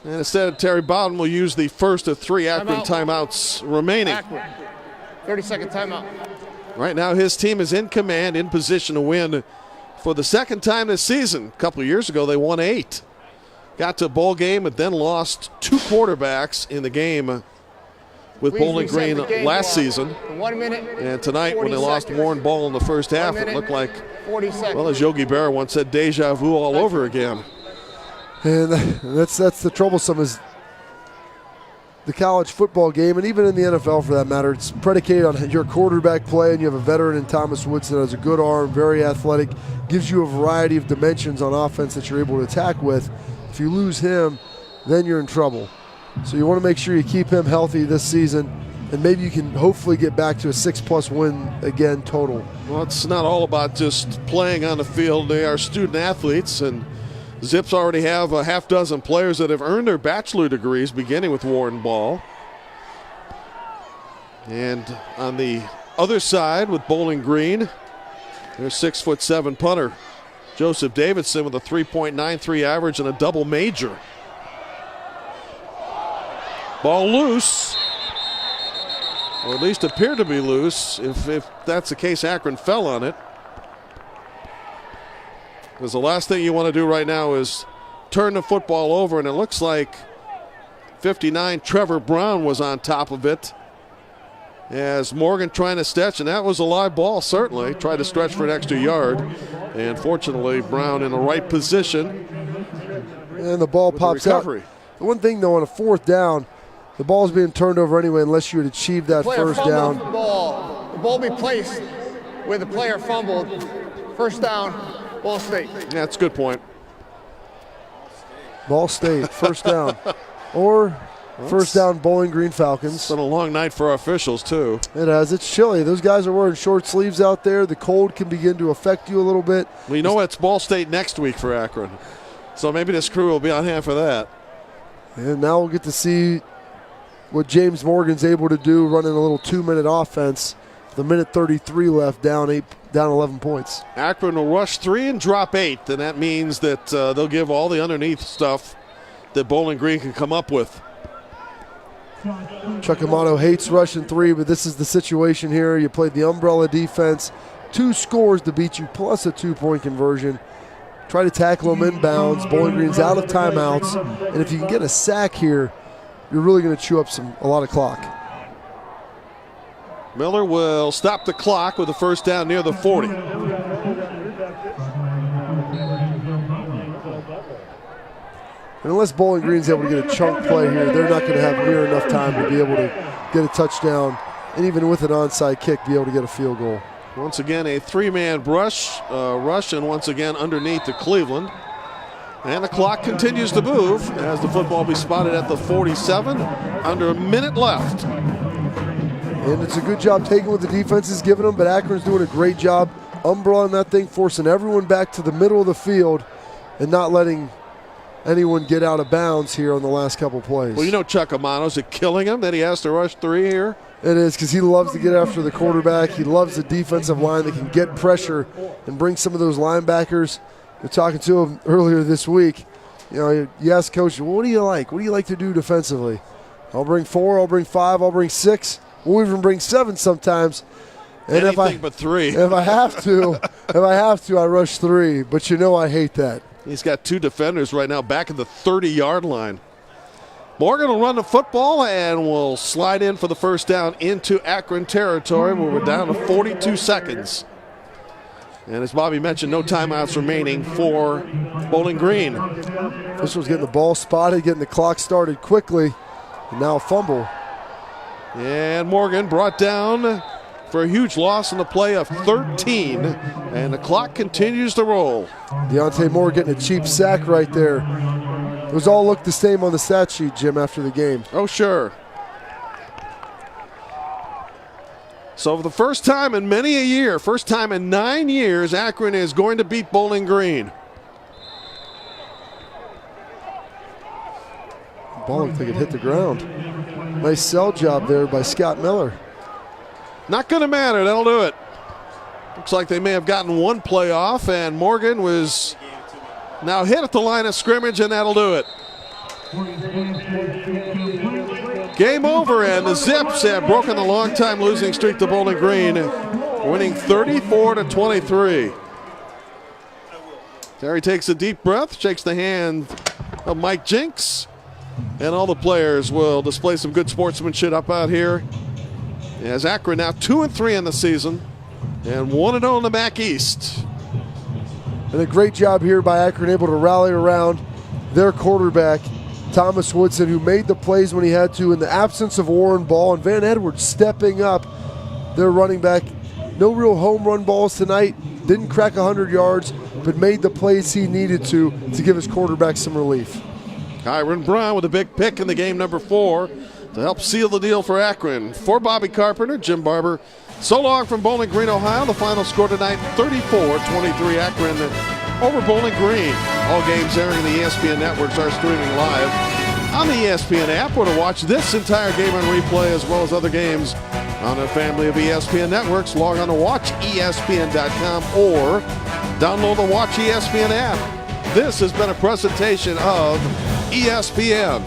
And instead, Terry Bowden will use the first of 3 Akron timeouts remaining. Akron. 30-second timeout. Right now, his team is in command, in position to win for the second time this season. A couple of years ago, they won 8. Got to a bowl game and then lost 2 quarterbacks in the game with Bowling Green last season. 1 minute. And tonight, when they lost Warren Ball in the first half, it looked like, 40 seconds. well, as Yogi Berra once said, deja vu all over again. And that's the troublesome is the college football game, and even in the NFL for that matter, it's predicated on your quarterback play, and you have a veteran in Thomas Woodson that has a good arm, very athletic, gives you a variety of dimensions on offense that you're able to attack with. If you lose him, then you're in trouble. So you want to make sure you keep him healthy this season, and maybe you can hopefully get back to a 6+ win again total. Well, it's not all about just playing on the field. They are student athletes, and Zips already have a half dozen players that have earned their bachelor degrees, beginning with Warren Ball. And on the other side with Bowling Green, their 6'7" punter, Joseph Davidson, with a 3.93 average and a double major. Ball loose, or at least appeared to be loose. If that's the case, Akron fell on it. Because the last thing you want to do right now is turn the football over, and it looks like 59 Trevor Brown was on top of it. As Morgan trying to stretch, and that was a live ball, certainly. Tried to stretch for an extra yard. And fortunately, Brown in the right position. And the ball pops out. The one thing, though, on a 4th down, the ball's being turned over anyway unless you would achieve that first down. The ball be placed where the player fumbled. First down. Ball State. Yeah, that's a good point. Ball State, first down. Or first down, Bowling Green Falcons. It's been a long night for our officials, too. It has. It's chilly. Those guys are wearing short sleeves out there. The cold can begin to affect you a little bit. Well, you know it's Ball State next week for Akron. So maybe this crew will be on hand for that. And now we'll get to see what James Morgan's able to do running a little 2-minute offense. The minute 33 left, down 11 points. Akron will rush 3 and drop 8, and that means that they'll give all the underneath stuff that Bowling Green can come up with. Chuck Amato hates rushing 3, but this is the situation here. You played the umbrella defense, 2 scores to beat you, plus a 2-point conversion. Try to tackle them inbounds. Bowling Green's out of timeouts, and if you can get a sack here, you're really going to chew up a lot of clock. Miller will stop the clock with a first down near the 40. And unless Bowling Green's able to get a chunk play here, they're not going to have near enough time to be able to get a touchdown, and even with an onside kick, be able to get a field goal. Once again, a 3-man rush, and once again underneath to Cleveland. And the clock continues to move as the football will be spotted at the 47, under a minute left. And it's a good job taking what the defense is giving them, but Akron's doing a great job umbrellaing that thing, forcing everyone back to the middle of the field and not letting anyone get out of bounds here on the last couple plays. Well, you know Chuck Amato, is it killing him that he has to rush 3 here? It is, because he loves to get after the quarterback. He loves the defensive line that can get pressure and bring some of those linebackers. You're talking to him earlier this week. You know, you ask Coach, well, what do you like? What do you like to do defensively? I'll bring 4, I'll bring 5, I'll bring 6. We'll even bring 7 sometimes. And anything but 3. If I have to, I rush 3. But you know I hate that. He's got 2 defenders right now back at the 30-yard line. Morgan will run the football and will slide in for the first down into Akron territory, where we're down to 42 seconds. And as Bobby mentioned, no timeouts remaining for Bowling Green. This was getting the ball spotted, getting the clock started quickly, and now a fumble. And Morgan brought down for a huge loss in the play of 13, and the clock continues to roll. Deontay Moore getting a cheap sack right there. Those all look the same on the stat sheet, Jim, after the game. Oh, sure. So for the first time in many a year, first time in 9 years, Akron is going to beat Bowling Green. The ball looked like it hit the ground. Nice sell job there by Scott Miller. Not going to matter. That'll do it. Looks like they may have gotten 1 play off, and Morgan was now hit at the line of scrimmage, and that'll do it. Game over, and the Zips have broken the long-time losing streak to Bowling Green, winning 34-23. Terry takes a deep breath, shakes the hand of Mike Jinks, and all the players will display some good sportsmanship up out here. As Akron now 2-3 in the season and 1-0 in the MAC East. And a great job here by Akron, able to rally around their quarterback, Thomas Woodson, who made the plays when he had to in the absence of Warren Ball, and Van Edwards stepping up, their running back. No real home run balls tonight, didn't crack 100 yards, but made the plays he needed to give his quarterback some relief. Kyron Brown with a big pick in the game number 4 to help seal the deal for Akron. For Bobby Carpenter, Jim Barber, so long from Bowling Green, Ohio. The final score tonight, 34-23 Akron over Bowling Green. All games airing in the ESPN networks are streaming live on the ESPN app, or to watch this entire game on replay as well as other games on a family of ESPN networks. Log on to watchespn.com or download the Watch ESPN app. This has been a presentation of ESPN.